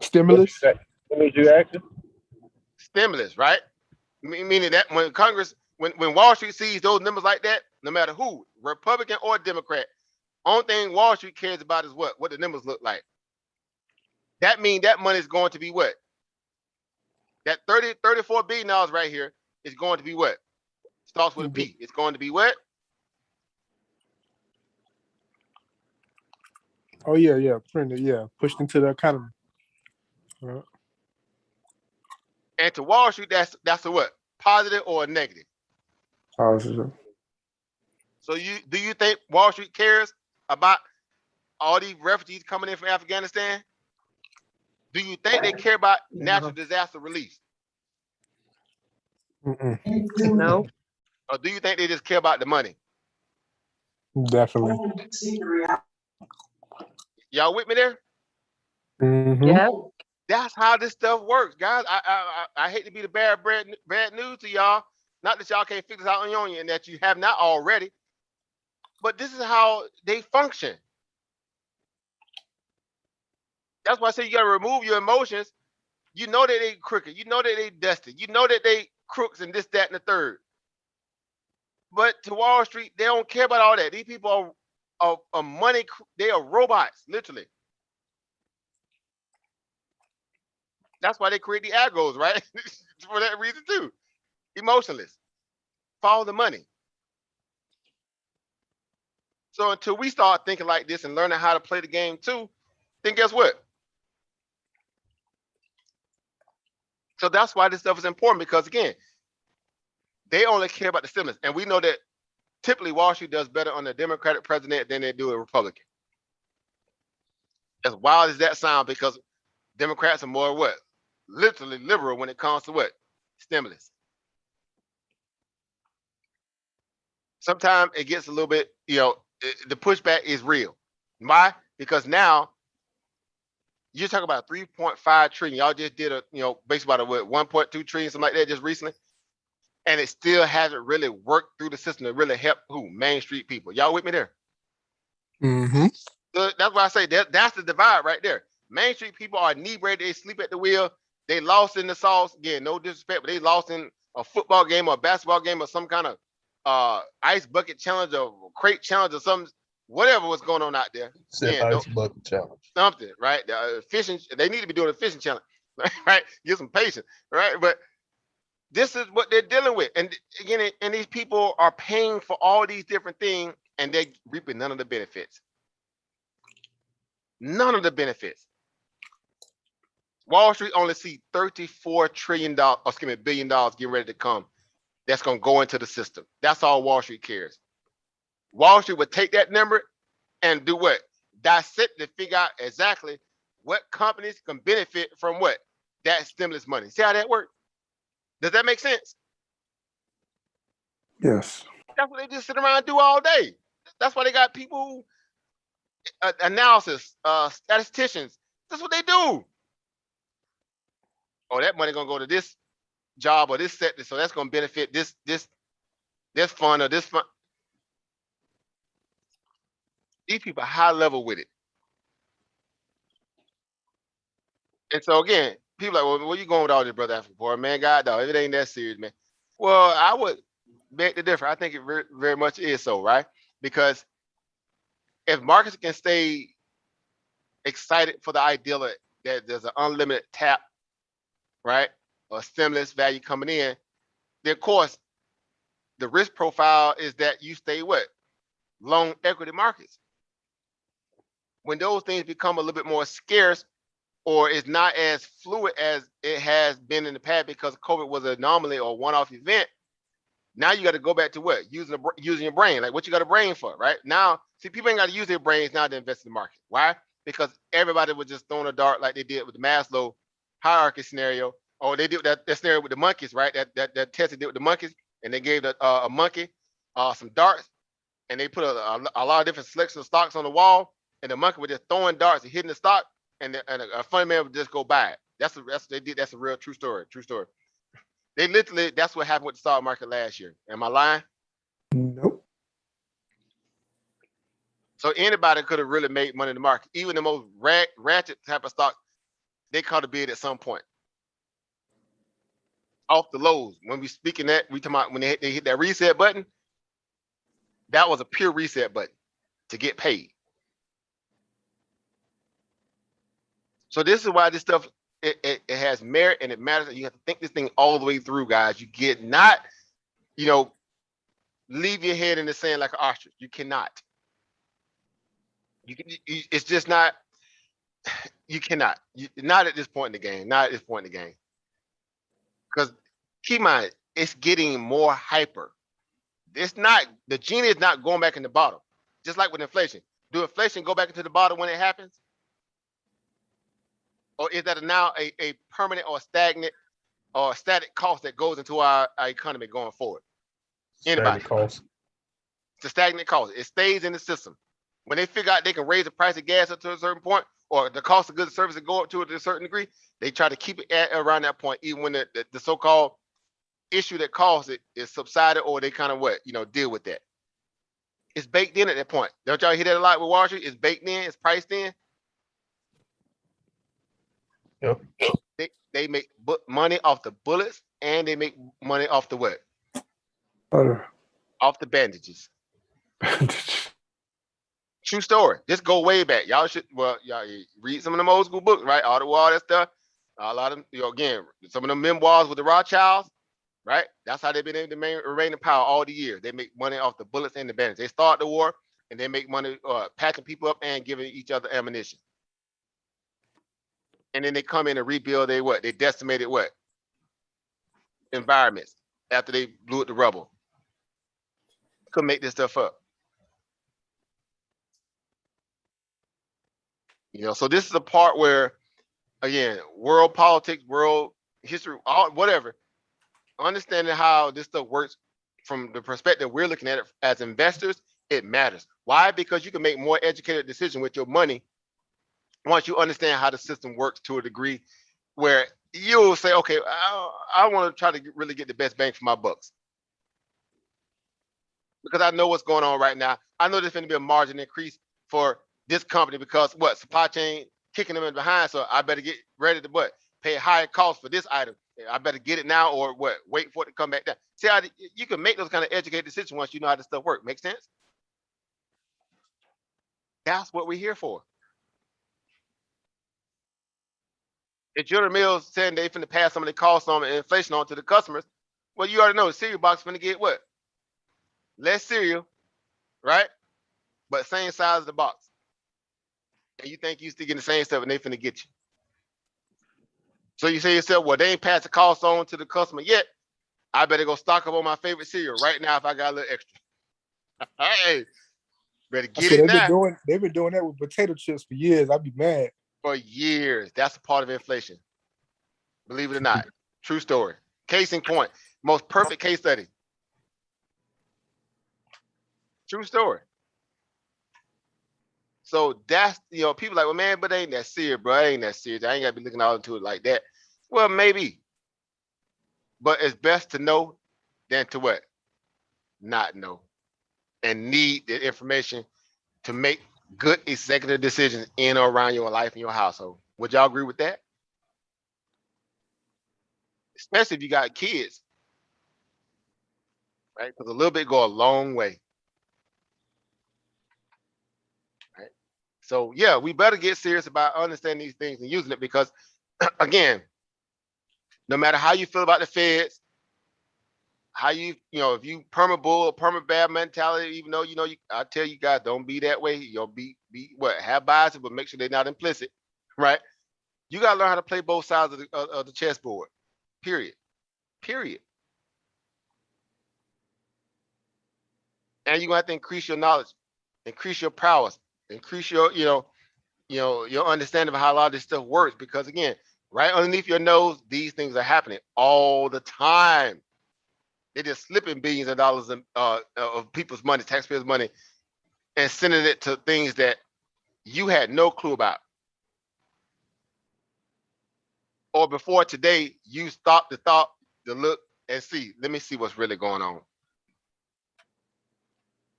Stimulus. What made you action? Stimulus, right? Meaning that when Congress, when Wall Street sees those numbers like that, no matter who, Republican or Democrat, only thing Wall Street cares about is what? What the numbers look like. That means that money is going to be what? That $34 billion right here is going to be what? Starts with a P. It's going to be what? Oh yeah, printed, yeah, pushed into the economy. And to Wall Street, that's a what? Positive or a negative? Positive. So do you think Wall Street cares about all these refugees coming in from Afghanistan? Do you think they care about natural disaster relief? No. Or do you think they just care about the money? Definitely. Y'all with me there? Mhm. Yeah. That's how this stuff works, guys. I hate to be the bad news to y'all. Not that y'all can't figure this out on your own and that you have not already. But this is how they function. That's why I say you gotta remove your emotions. You know that they crooked. You know that they dusty. You know that they crooks and this, that, and the third. But to Wall Street, they don't care about all that. These people are money. They are robots, literally. That's why they create the algos, right? For that reason too. Emotionless. Follow the money. So until we start thinking like this and learning how to play the game too, then guess what? So that's why this stuff is important, because again, they only care about the stimulus. And we know that typically Wall Street does better on a Democratic president than they do a Republican. As wild as that sounds, because Democrats are more what? Literally liberal when it comes to what? Stimulus. Sometimes it gets a little bit, the pushback is real. Why? Because now you're talking about 3.5 trillion. Y'all just did basically about a 1.2 trillion, something like that just recently. And it still hasn't really worked through the system to really help who? Main Street people. Y'all with me there? Mm-hmm. So that's why I say that's the divide right there. Main Street people are inebriated. They sleep at the wheel. They lost in the sauce. Again, no disrespect, but they lost in a football game or a basketball game or some kind of ice bucket challenge or crate challenge or something, whatever was going on out there. Said Again, ice bucket challenge. something, right? Fishing, they need to be doing a fishing challenge, right? Get some patience, right? But this is what they're dealing with. And again, and these people are paying for all these different things and they're reaping none of the benefits. None of the benefits. Wall Street only see $34 trillion, billion dollars getting ready to come. That's going to go into the system. That's all Wall Street cares. Wall Street would take that number and do what? Dissect to figure out exactly what companies can benefit from what? That stimulus money. See how that works? Does that make sense? Yes. That's what they just sit around and do all day. That's why they got people who, analysis, statisticians. That's what they do. Oh, that money gonna go to this job or this sector, so that's gonna benefit this fund or this fund. These people are high level with it. And so again, people are like, well, where you going with all this, brother African Poor? Man, God, dog, it ain't that serious, man. Well, I would beg to differ. I think it very, very much is so, right? Because if markets can stay excited for the idea that there's an unlimited tap, right, or stimulus value coming in, then of course, the risk profile is that you stay what? Long equity markets. When those things become a little bit more scarce or is not as fluid as it has been in the past because COVID was an anomaly or one-off event, now you got to go back to what? Using your brain. Like what you got a brain for, right? Now, see, people ain't got to use their brains now to invest in the market. Why? Because everybody was just throwing a dart like they did with the Maslow hierarchy scenario, or they did that scenario with the monkeys, right? That test they did with the monkeys, and they gave a monkey some darts, and they put a lot of different selections of stocks on the wall, and the monkey was just throwing darts and hitting the stock, and a funny man would just go by it. That's they did. That's a real true story. True story. They literally, that's what happened with the stock market last year. Am I lying? Nope. So anybody could have really made money in the market. Even the most ratchet type of stock, they caught a bid at some point. Off the lows. When we speaking that, we talking about when they hit that reset button, that was a pure reset button to get paid. So this is why this stuff, it has merit and it matters. And you have to think this thing all the way through, guys. You get not, leave your head in the sand like an ostrich. You cannot. It's just not. You cannot. Not at this point in the game. Not at this point in the game. Because keep in mind, it's getting more hyper. It's not, the genie is not going back in the bottle. Just like with inflation. Do inflation go back into the bottle when it happens? Or is that now a permanent or stagnant or static cost that goes into our economy going forward? Anybody? Cost. It's a stagnant cost. It stays in the system. When they figure out they can raise the price of gas up to a certain point, or the cost of goods and services go up to a certain degree, they try to keep it at around that point, even when the so-called issue that caused it is subsided, or they kind of deal with that. It's baked in at that point. Don't y'all hear that a lot with Wall Street? It's baked in, it's priced in. Yep. They make money off the bullets, and they make money off the what? Butter. Off the bandages. True story. This go way back. Y'all read some of them old school books, right? All that stuff. A lot of them, again, some of them memoirs with the Rothschilds, right? That's how they've been able to remain in power all the years. They make money off the bullets and the bandages. They start the war and they make money packing people up and giving each other ammunition. And then they come in and rebuild they decimated environments after they blew it to rubble. Could make this stuff up. So this is a part where, again, world politics, world history, whatever, understanding how this stuff works from the perspective we're looking at it as investors, it matters. Why? Because you can make more educated decisions with your money once you understand how the system works to a degree where you'll say, okay, I want to try to really get the best bang for my bucks. Because I know what's going on right now. I know there's going to be a margin increase for this company because supply chain kicking them in behind. So I better get ready to pay higher cost for this item. I better get it now or what? Wait for it to come back down. See how you can make those kind of educated decisions once you know how this stuff works. Make sense? That's what we're here for. If General Mills saying they finna pass some of the costs on and inflation on to the customers, well, you already know the cereal box finna get what? Less cereal, right? But same size of the box. And you think you still getting the same stuff and they finna get you. So you say to yourself, well, they ain't passed the cost on to the customer yet. I better go stock up on my favorite cereal right now if I got a little extra. Hey, better get So it now. they've been doing that with potato chips for years. I'd be mad. For years. That's a part of inflation. Believe it or not. True story. Case in point. Most perfect case study. True story. So that's, you know, people like, well, man, but ain't that serious, bro. It ain't that serious. I ain't gotta be looking all into it like that. Well, maybe. But it's best to know than to what? Not know. And need the information to make good executive decisions in or around your life and your household. Would y'all agree with that? Especially if you got kids, right? Because a little bit go a long way. Right? So yeah, we better get serious about understanding these things and using it because again, no matter how you feel about the feds, how you know, if you perma bull or perma bad mentality, even though I tell you guys, don't be that way. You'll be what, have biases, but make sure they're not implicit, right? You gotta learn how to play both sides of the chessboard. Period. And you're gonna have to increase your knowledge, increase your prowess, increase your your understanding of how a lot of this stuff works. Because again, right underneath your nose, these things are happening all the time. They're just slipping billions of dollars of people's money, taxpayers' money, and sending it to things that you had no clue about. Or before today, you stopped the thought to look and see. Let me see what's really going on.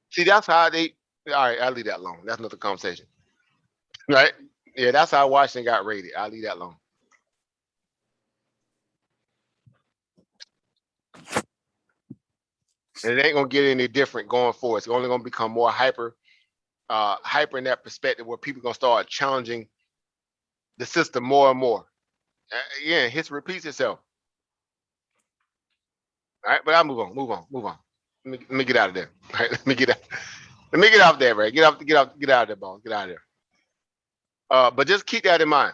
See, that's how they. All right, I'll leave that alone. That's another conversation, right? Yeah, that's how Washington got raided. I'll leave that alone. And it ain't gonna get any different going forward. It's only gonna become more hyper in that perspective where people gonna start challenging the system more and more. Yeah, history repeats itself. All right, but I'll move on. Let me get out of there. All right, let me get out there, right? Get out of there, boss. Get out of there. But just keep that in mind.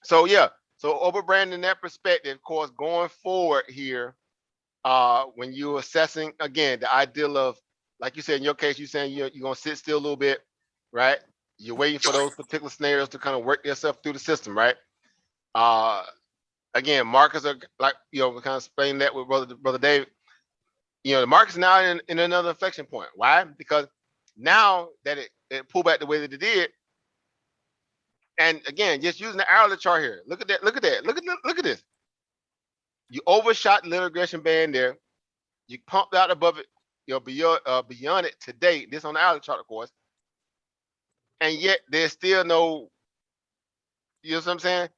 So yeah, so overbranding that perspective, of course, going forward here, when you're assessing again the ideal of, like you said in your case, you're saying you're gonna sit still a little bit, right? You're waiting for those particular scenarios to kind of work themselves through the system, right? Again, markets are like, we kind of explained that with brother David. The market's now in another inflection point. Why? Because now that it pulled back the way that it did, and again, just using the hourly chart here. Look at that. Look at this. You overshot the little regression band there. You pumped out above it, beyond it today. This on the hourly chart, of course. And yet there's still no, you know what I'm saying?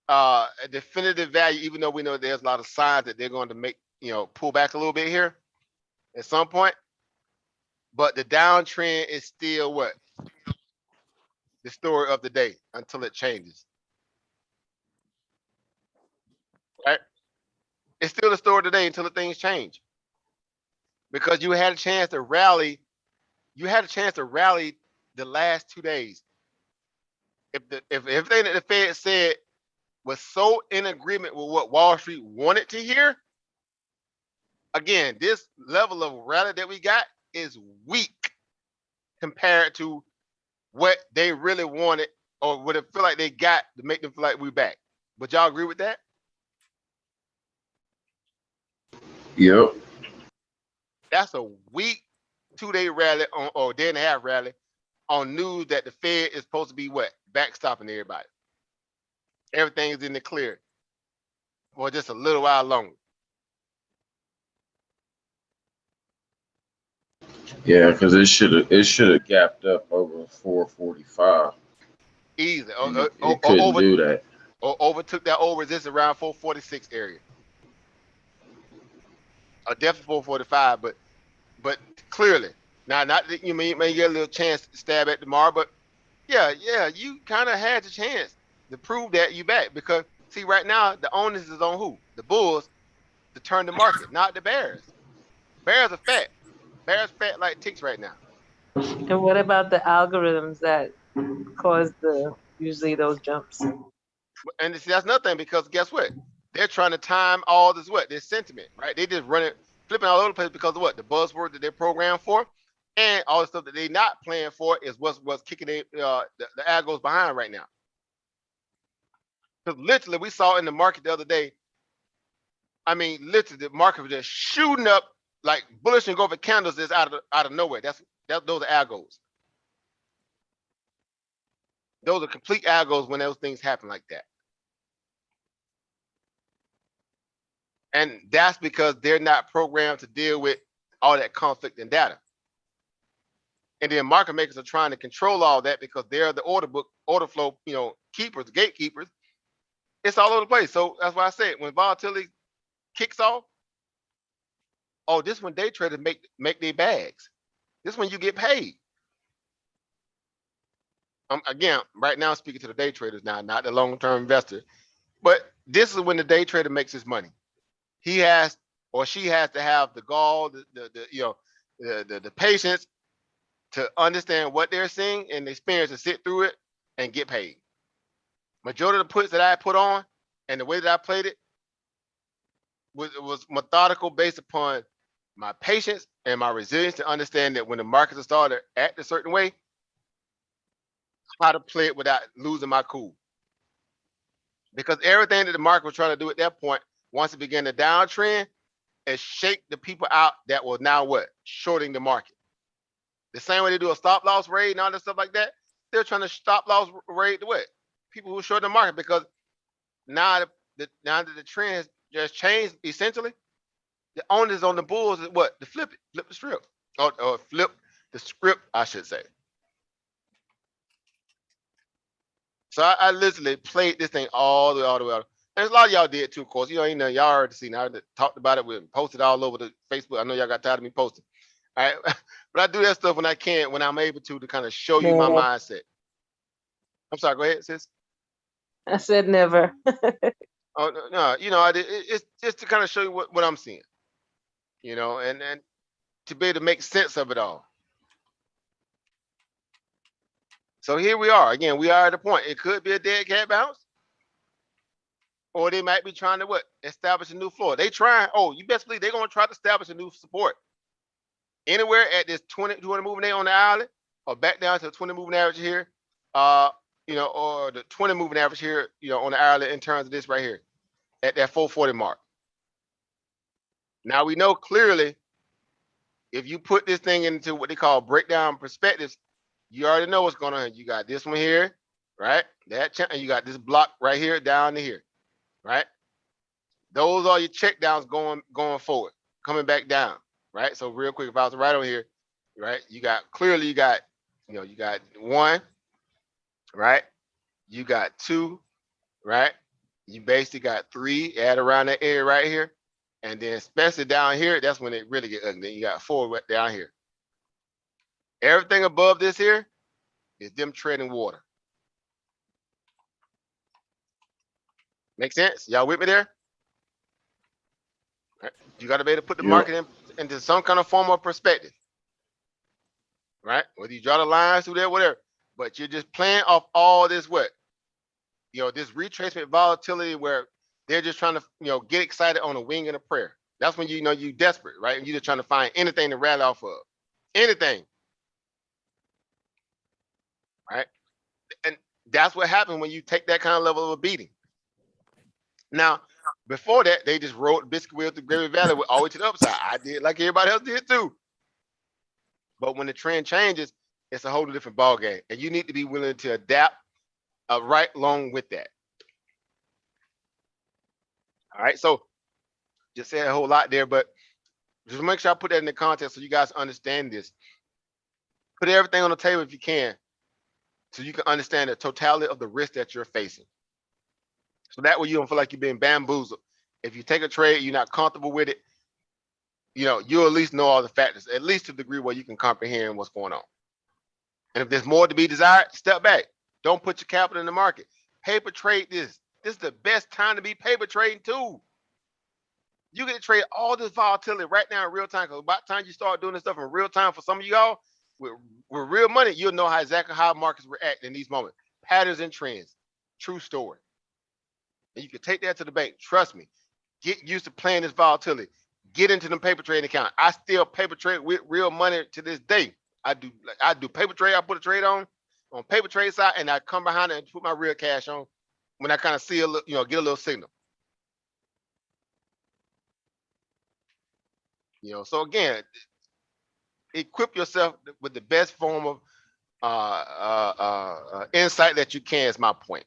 A definitive value, even though we know there's a lot of signs that they're going to make, pull back a little bit here at some point. But the downtrend is still what? The story of the day until it changes. Right? It's still the story of the day until the things change. Because you had a chance to rally. You had a chance to rally the last 2 days. If everything that the Fed said was so in agreement with what Wall Street wanted to hear, again, this level of rally that we got is weak compared to what they really wanted or what it feel like they got to make them feel like we're back. But y'all agree with that? Yep. That's a weak 2-day rally or day and a half rally on news that the Fed is supposed to be what? Backstopping everybody. Everything is in the clear for just a little while longer. Yeah, because it should have gapped up over 445. Easy. It couldn't do that. or overtook that old resistance around 446 area. Or definitely 445, but clearly. Now, not that you may get a little chance to stab at tomorrow, but yeah, you kind of had the chance to prove that you back, because see, right now the onus is on who? The Bulls to turn the market, not the Bears. Bears are fat. Bears fat like ticks right now. And what about the algorithms that cause usually those jumps? And see, that's nothing, because guess what? They're trying to time all this sentiment, right? They just run it, flipping all over the place because of what? The buzzword that they're programmed for, and all the stuff that they're not playing for is what's kicking the algos behind right now. Because literally, we saw in the market the other day. I mean, literally, the market was just shooting up like bullish and engulfing candles just out of nowhere. Those are algos. Those are complete algos when those things happen like that. And that's because they're not programmed to deal with all that conflict and data. And then market makers are trying to control all that because they're the order flow, keepers, gatekeepers. It's all over the place. So that's why I said when volatility kicks off, oh, this when day traders make their bags. This when you get paid. Again, right now I'm speaking to the day traders now, not the long-term investor. But this is when the day trader makes his money. He has or she has to have the gall, the patience to understand what they're seeing and the experience to sit through it and get paid. Majority of the puts that I put on and the way that I played it was methodical, based upon my patience and my resilience to understand that when the markets are started to act a certain way, how to play it without losing my cool. Because everything that the market was trying to do at that point, once it began to downtrend, is shake the people out that was now what? Shorting the market. The same way they do a stop loss raid and all that stuff like that, they're trying to stop loss raid the what? People who short the market, because now that the trend has just changed essentially, the onus on the bulls is what? To flip the strip. Or flip the script, I should say. So I literally played this thing all the way out. And a lot of y'all did too, of course. Y'all already seen. I talked about it. We posted all over the Facebook. I know y'all got tired of me posting. All right. But I do that stuff when I can, when I'm able to kind of show you my mindset. I'm sorry, go ahead, sis. I said never. Oh no, it's just to kind of show you what I'm seeing. And to be able to make sense of it all. So here we are. Again, we are at a point. It could be a dead cat bounce. Or they might be trying to establish a new floor. They trying, you best believe they're going to try to establish a new support. Anywhere at this 20 moving day on the island, or back down to the 20 moving average here, or the 20 moving average here, on the island in terms of this right here, at that 440 mark. Now we know clearly, if you put this thing into what they call breakdown perspectives, you already know what's going on. You got this one here, right? And you got this block right here down to here, right? Those are your check downs going forward, coming back down, right? So real quick, if I was right on here, right? You got one, right? You got two, right? You basically got three, add around that area right here. And then especially down here, that's when it really get ugly. Then you got four right down here. Everything above this here is them treading water. Make sense? Y'all with me there? Right. You got to be able to put the market into some kind of form of perspective. Right? Whether you draw the lines through there, whatever. But you're just playing off all this this retracement volatility where they're just trying to, get excited on a wing and a prayer. That's when you desperate, right? And you're just trying to find anything to rally off of. Anything. Right? And that's what happens when you take that kind of level of a beating. Now, before that, they just rode biscuit wheel through Gravy Valley all the way to the upside. I did like everybody else did too. But when the trend changes, it's a whole different ball game. And you need to be willing to adapt right along with that. All right, so just said a whole lot there, but just make sure I put that in the context so you guys understand this. Put everything on the table if you can, so you can understand the totality of the risk that you're facing. So that way you don't feel like you're being bamboozled. If you take a trade, you're not comfortable with it, you'll at least know all the factors, at least to the degree where you can comprehend what's going on. And if there's more to be desired, step back. Don't put your capital in the market. Paper trade this. This is the best time to be paper trading too. You get to trade all this volatility right now in real time. Because by the time you start doing this stuff in real time, for some of y'all with real money, you'll know exactly how markets react in these moments. Patterns and trends. True story. And you can take that to the bank. Trust me. Get used to playing this volatility. Get into them paper trading account. I still paper trade with real money to this day. I do paper trade. I put a trade on paper trade side, and I come behind it and put my real cash on when I kind of see a little, get a little signal. So again, equip yourself with the best form of insight that you can is my point.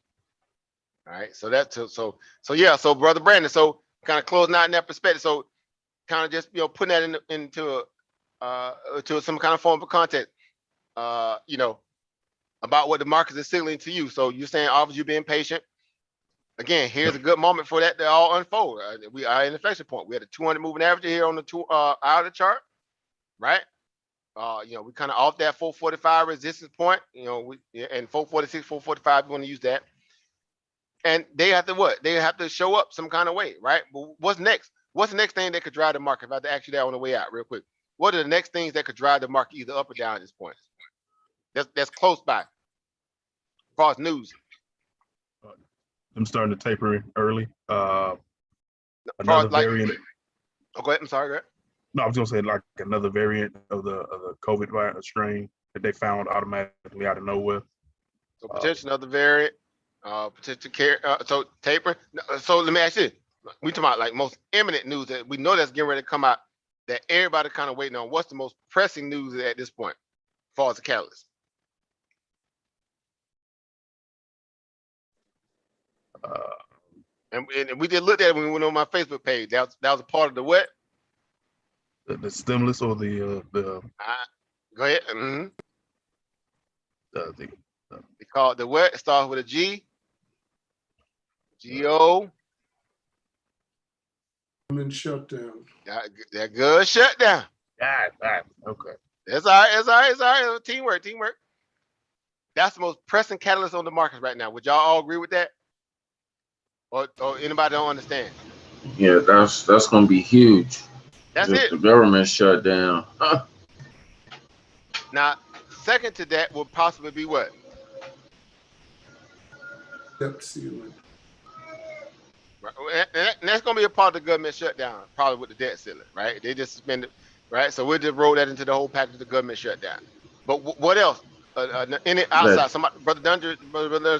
All right. So that's so brother Brandon, so kind of closing out in that perspective. So kind of just putting that into to some kind of form of content, about what the markets is signaling to you. So you're saying obviously you're being patient. Again, here's a good moment for that to all unfold. We are in the inflection point. We had a 200 moving average here on the hourly chart, right? We kind of off that 445 resistance point, and 446, 445, you want to use that. And they have to what? They have to show up some kind of way, right? But what's next? What's the next thing that could drive the market? If I have to ask you that on the way out real quick. What are the next things that could drive the market either up or down at this point? That's close by. As far as news. I'm starting to taper early. Another variant. Oh, go ahead. I'm sorry. Go ahead. No, I was gonna say like another variant of the COVID virus strain that they found automatically out of nowhere. So potential another variant, potential care. So taper. So let me ask you: we talking about like most imminent news that we know that's getting ready to come out that everybody kind of waiting on. What's the most pressing news at this point, as far as the catalyst? And we did look at it when we went on my Facebook page. That was a part of the what? The stimulus or the go ahead. Mm-hmm. They call it the what? It starts with a G. G-O. Government shutdown. That good shutdown. Okay. It's all right. Teamwork. That's the most pressing catalyst on the market right now. Would y'all all agree with that? Or anybody don't understand? Yeah, that's gonna be huge. That's if it. The government shut down. Now, second to that would possibly be what? Debt ceiling. Right. And that's going to be a part of the government shutdown, probably with the debt ceiling, right? They just suspended, right? So we'll just roll that into the whole package of the government shutdown. But what else? Any outside? Somebody, Brother Dundry,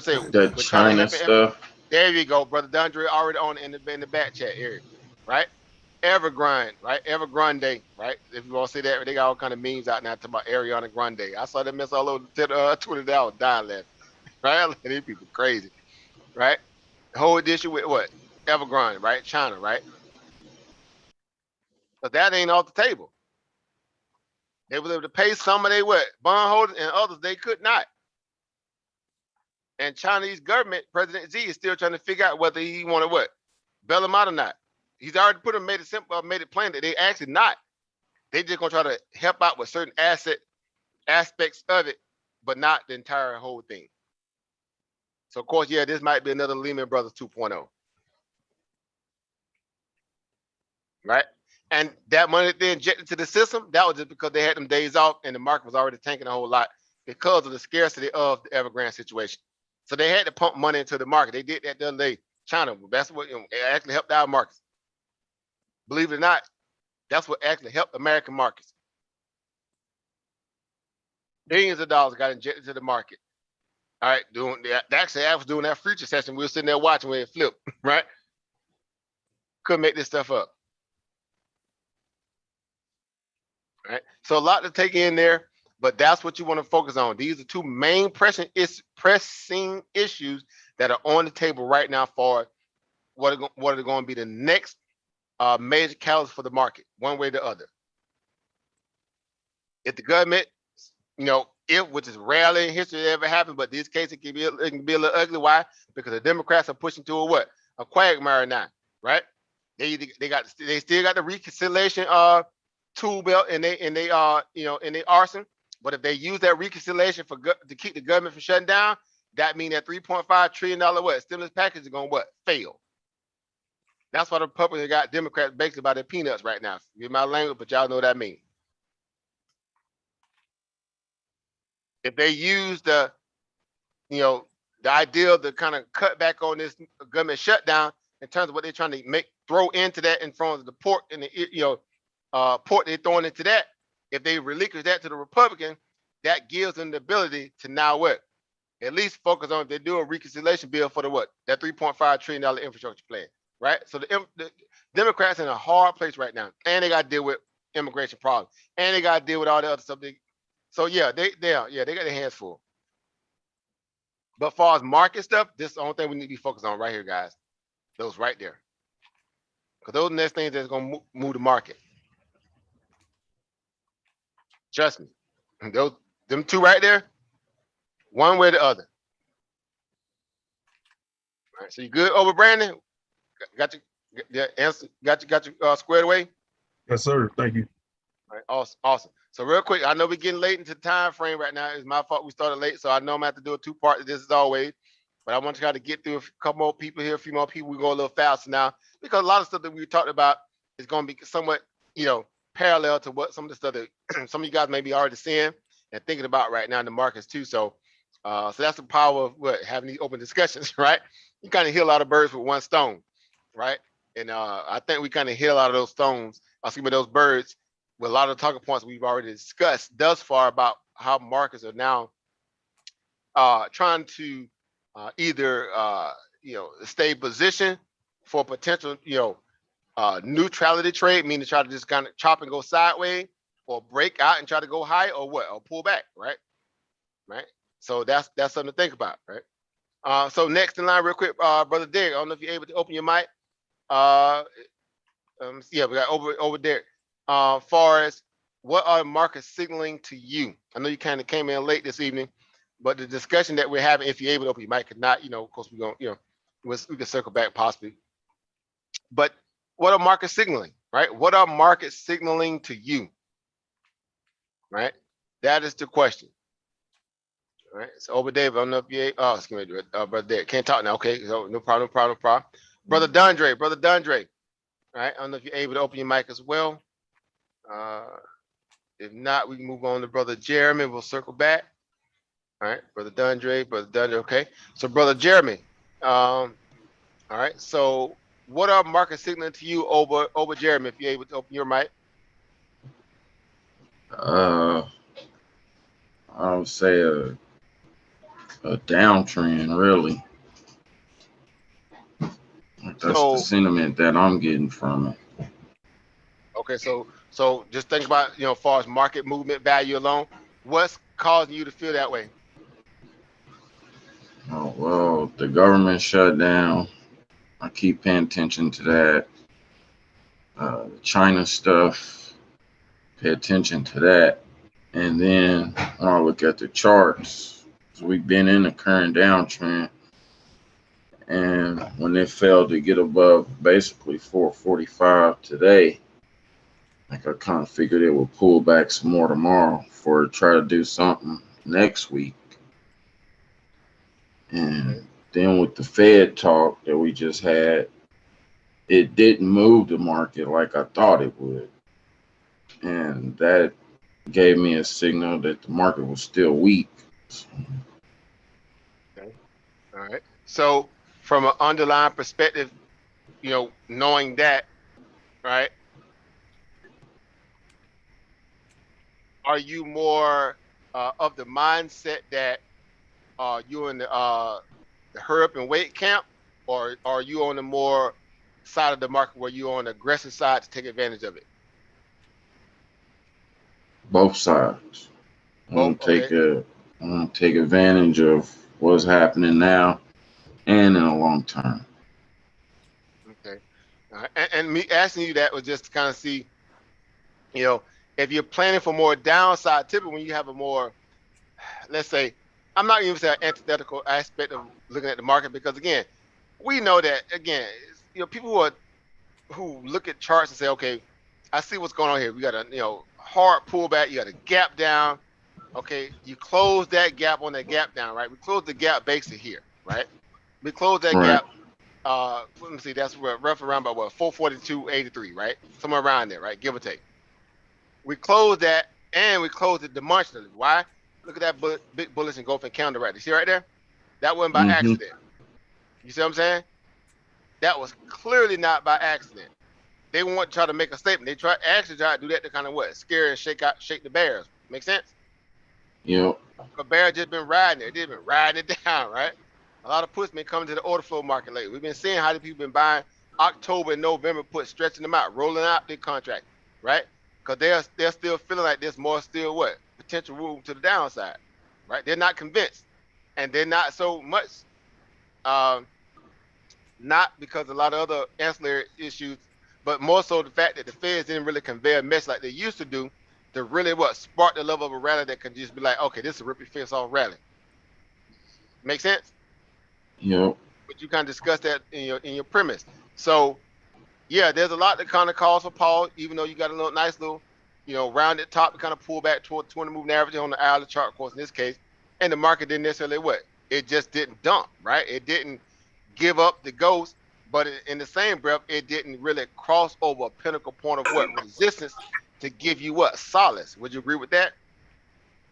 say the China stuff. There you go, Brother Dundry, already on in the back chat area, right? Evergrande, right? Evergrande, right? If you want to see that, they got all kind of memes out now talking about Ariana Grande. I saw that mess all over Twitter. I was dying laughing, right? These people crazy, right? The whole edition with what? Evergrande, right? China, right? But that ain't off the table. They were able to pay some of their what? Bondholders, and others they could not. And Chinese government, President Xi, is still trying to figure out whether he want to what? Bail them out or not. He's already made it plain that they actually not. They just gonna try to help out with certain aspects of it, but not the entire whole thing. So of course, yeah, this might be another Lehman Brothers 2.0. Right? And that money that they injected to the system, that was just because they had them days off and the market was already tanking a whole lot because of the scarcity of the Evergrande situation. So they had to pump money into the market. They did that the other day. China, that's what it actually helped our markets. Believe it or not, that's what actually helped American markets. Billions of dollars got injected to the market. All right, actually, I was doing that future session. We were sitting there watching where it flipped, right? Couldn't make this stuff up. All right, so a lot to take in there, but that's what you want to focus on. These are two main pressing issues that are on the table right now for what are going to be the next major catalyst for the market, one way or the other. If the government, which is rarely in history ever happened, but this case it can be a little ugly. Why? Because the Democrats are pushing toward what? a quagmire now, right? They still got the reconciliation tool belt in they in their arsenal. But if they use that reconciliation to keep the government from shutting down, that means that $3.5 trillion what stimulus package is gonna what fail. That's why the Republicans got Democrats basically by their peanuts right now. Get my language, but y'all know what I mean. If they use the idea to kind of cut back on this government shutdown in terms of what they're trying to throw into that in front of the pork and the pork they're throwing into that. If they relinquish that to the Republican, that gives them the ability to now what? At least focus on if they do a reconciliation bill for the what? That $3.5 trillion infrastructure plan, right? So the Democrats in a hard place right now, and they got to deal with immigration problems, and they got to deal with all the other stuff. So yeah, they got their hands full. But as far as market stuff, this is the only thing we need to be focused on right here, guys. Those right there. Because those are the next things that's going to move the market. Trust me. Them two right there, one way or the other. All right, so you good over Brandon? Got your answer, got you squared away? Yes, sir. Thank you. All right, awesome. So real quick, I know we're getting late into the time frame right now. It's my fault we started late, so I know I'm gonna have to do a two-part of this as always. But I want to try to get through a couple more people here, a few more people. We go a little faster now because a lot of stuff that we talked about is going to be somewhat, parallel to what some of the stuff that some of you guys may be already seeing and thinking about right now in the markets too. So, so that's the power of having these open discussions, right? You kind of hit a lot of birds with one stone, right? And I think we kind of hit a lot of those stones, those birds, with a lot of talking points we've already discussed thus far about how markets are now trying to either stay positioned for potential neutrality trade, meaning to try to just kind of chop and go sideways, or break out and try to go high, or pull back, right? So that's something to think about, right? So next in line, real quick, brother Derek, I don't know if you're able to open your mic. We got over there. Far as what are markets signaling to you? I know you kind of came in late this evening, but the discussion that we're having, if you're able to open your mic, if not, of course we're going, we can circle back possibly. But what are markets signaling, right? What are markets signaling to you, right? That is the question. All right. So over Dave, I don't know if you, excuse me, brother Dave, can't talk now. Okay, so no problem. Brother Dondre, right? I don't know if you're able to open your mic as well. If not, we can move on to brother Jeremy. We'll circle back. All right, brother Dondre. Okay. So brother Jeremy, all right. So what are market signaling to you over Jeremy? If you're able to open your mic. I would say a downtrend, really. That's the sentiment that I'm getting from it. Okay, so just think about, as far as market movement value alone, what's causing you to feel that way? Oh, well, the government shut down. I keep paying attention to that. China stuff, pay attention to that. And then when I look at the charts, we've been in the current downtrend. And when it failed to get above basically 445 today, I kind of figured it would pull back some more tomorrow for it to try to do something next week. And then with the Fed talk that we just had, it didn't move the market like I thought it would. And that gave me a signal that the market was still weak. Okay. All right. So from an underlying perspective, knowing that, right? Are you more of the mindset that you're in the hurry up and wait camp, or are you on the more side of the market where you're on the aggressive side to take advantage of it? Both sides. I want to take advantage of what's happening now and in the long term. Okay. And me asking you that was just to kind of see, if you're planning for more downside, typically when you have a more, let's say, I'm not even saying antithetical aspect of looking at the market, because again, we know that again, people who look at charts and say, okay, I see what's going on here. We got a hard pullback, you got a gap down. Okay, you close that gap on that gap down, right? We close the gap basically here, right? We close that Right. gap. Let me see, that's rough around about what 442.83, right? Somewhere around there, right? Give or take. We close that and we close it demonstratively. Why? Look at that big bullish engulfing candle right there. See right there? That wasn't by Mm-hmm. accident. You see what I'm saying? That was clearly not by accident. They want to try to make a statement. They actually try to do that to kind of what? Scare and shake the bears. Make sense? Yep. The bear just been riding it. They've been riding it down, right? A lot of puts been coming to the order flow market lately. We've been seeing how the people been buying October and November puts, stretching them out, rolling out their contract, right? Because they're still feeling like there's more still what? Potential room to the downside, right? They're not convinced. And they're not so much, not because a lot of other ancillary issues, but more so the fact that the Feds didn't really convey a message like they used to do to really spark the level of a rally that can just be like, okay, this is a rip your face off rally. Make sense? Yep. But you kind of discussed that in your premise. So yeah, there's a lot that kind of calls for pause, even though you got a nice little, rounded top to kind of pull back toward 20 moving average on the hourly chart, of course, in this case. And the market didn't necessarily it just didn't dump, right? It didn't give up the ghost, but in the same breath, it didn't really cross over a pinnacle point of resistance to give you solace. Would you agree with that?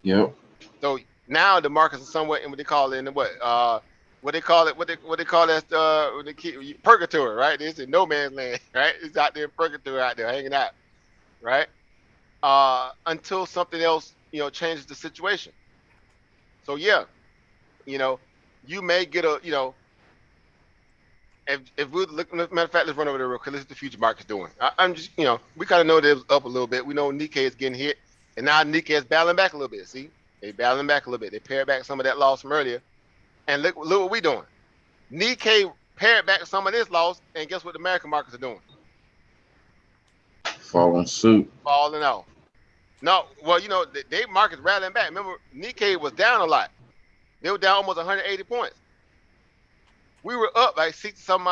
Yep. So now the markets are somewhat in what they call it purgatory, right? It's in no man's land, right? It's out there in purgatory, out there hanging out, right? Until something else, changes the situation. So yeah, you may get if we look, matter of fact, let's run over there real quick. Let's see what the future market's doing. I'm just, we kind of know that it was up a little bit. We know Nikkei is getting hit, and now Nikkei is battling back a little bit. See, they battling back a little bit. They pared back some of that loss from earlier, and look what we doing. Nikkei pared back some of this loss, and guess what the American markets are doing? Following suit. Falling off. No, well, they markets rallying back. Remember, Nikkei was down a lot. They were down almost 180 points. We were up like 60 some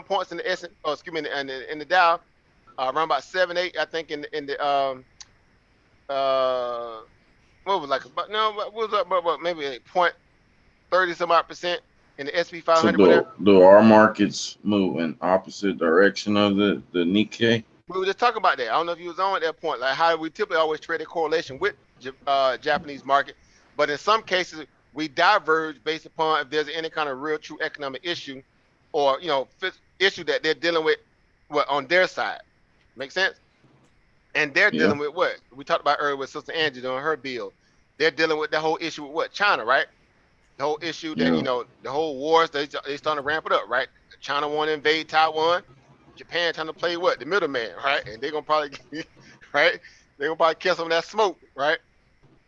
points in the in the Dow, around about 7, 8, I think in the what was like about what was up about maybe 0.30 some odd percent in the SP 500. So do our markets move in opposite direction of the Nikkei? We were just talking about that. I don't know if you was on at that point, like how we typically always trade a correlation with Japanese market, but in some cases we diverge based upon if there's any kind of real true economic issue or issue that they're dealing with on their side. Make sense? And they're dealing with what we talked about earlier with Sister Angie doing her bill. They're dealing with the whole issue with China, right? The whole issue that the whole wars they starting to ramp it up, right? China want to invade Taiwan, Japan trying to play the middleman, right? And they're gonna probably right? They're gonna probably kill some of that smoke, right?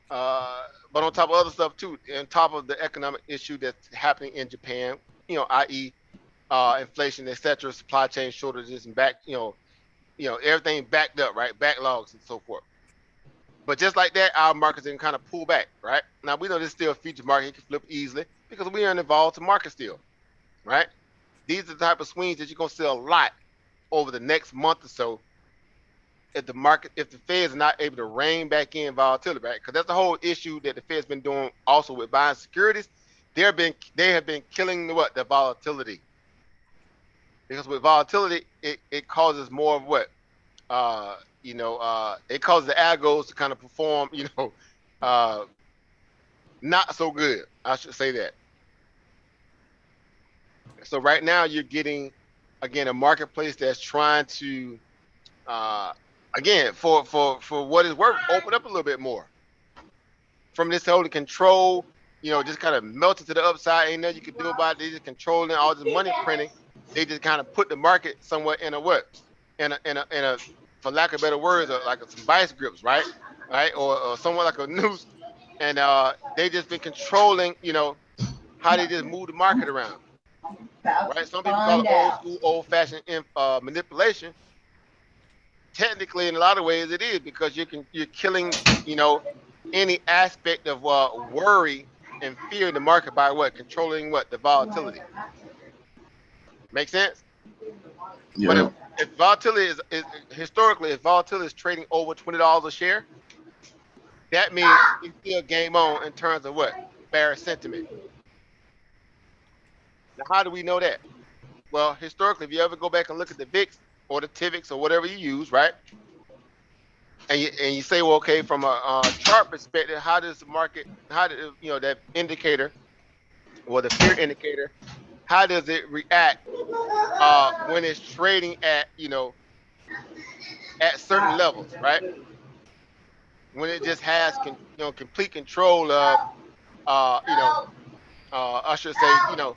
But on top of other stuff too, on top of the economic issue that's happening in Japan, i.e., inflation, etc., supply chain shortages, and everything backed up, right? Backlogs and so forth. But just like that, our markets can kind of pull back, right? Now we know this is still a future market; it can flip easily because we aren't involved to market still, right? These are the type of swings that you're gonna see a lot over the next month or so. If the Fed's not able to rein back in volatility, right? Because that's the whole issue that the Fed's been doing also with buying securities. They have been killing the volatility. Because with volatility, it causes more of it causes the algos to kind of perform, not so good. I should say that. So right now you're getting, again, a marketplace that's trying to, again, for what is worth, open up a little bit more. From this whole control, just kind of melted to the upside. Ain't nothing you can do about it. They just controlling all this money printing. They just kind of put the market somewhere in a for lack of better words, like some vice grips, right? Or somewhere like a noose. And they just been controlling, how they just move the market around. Right? Some people call it old school, old-fashioned manipulation. Technically, in a lot of ways, it is because you're killing, any aspect of worry and fear in the market by controlling the volatility. Make sense? Yeah. But if volatility is historically, if volatility is trading over $20 a share, that means it's still game on in terms of what? Bearish sentiment. Now, how do we know that? Well, historically, if you ever go back and look at the VIX or the TIVIX or whatever you use, right? And you say, well, okay, from a chart perspective, how does the market, how does, you know, that indicator or the fear indicator, how does it react when it's trading at, you know, at certain levels, right? When it just has, you know, complete control of, I should say, you know,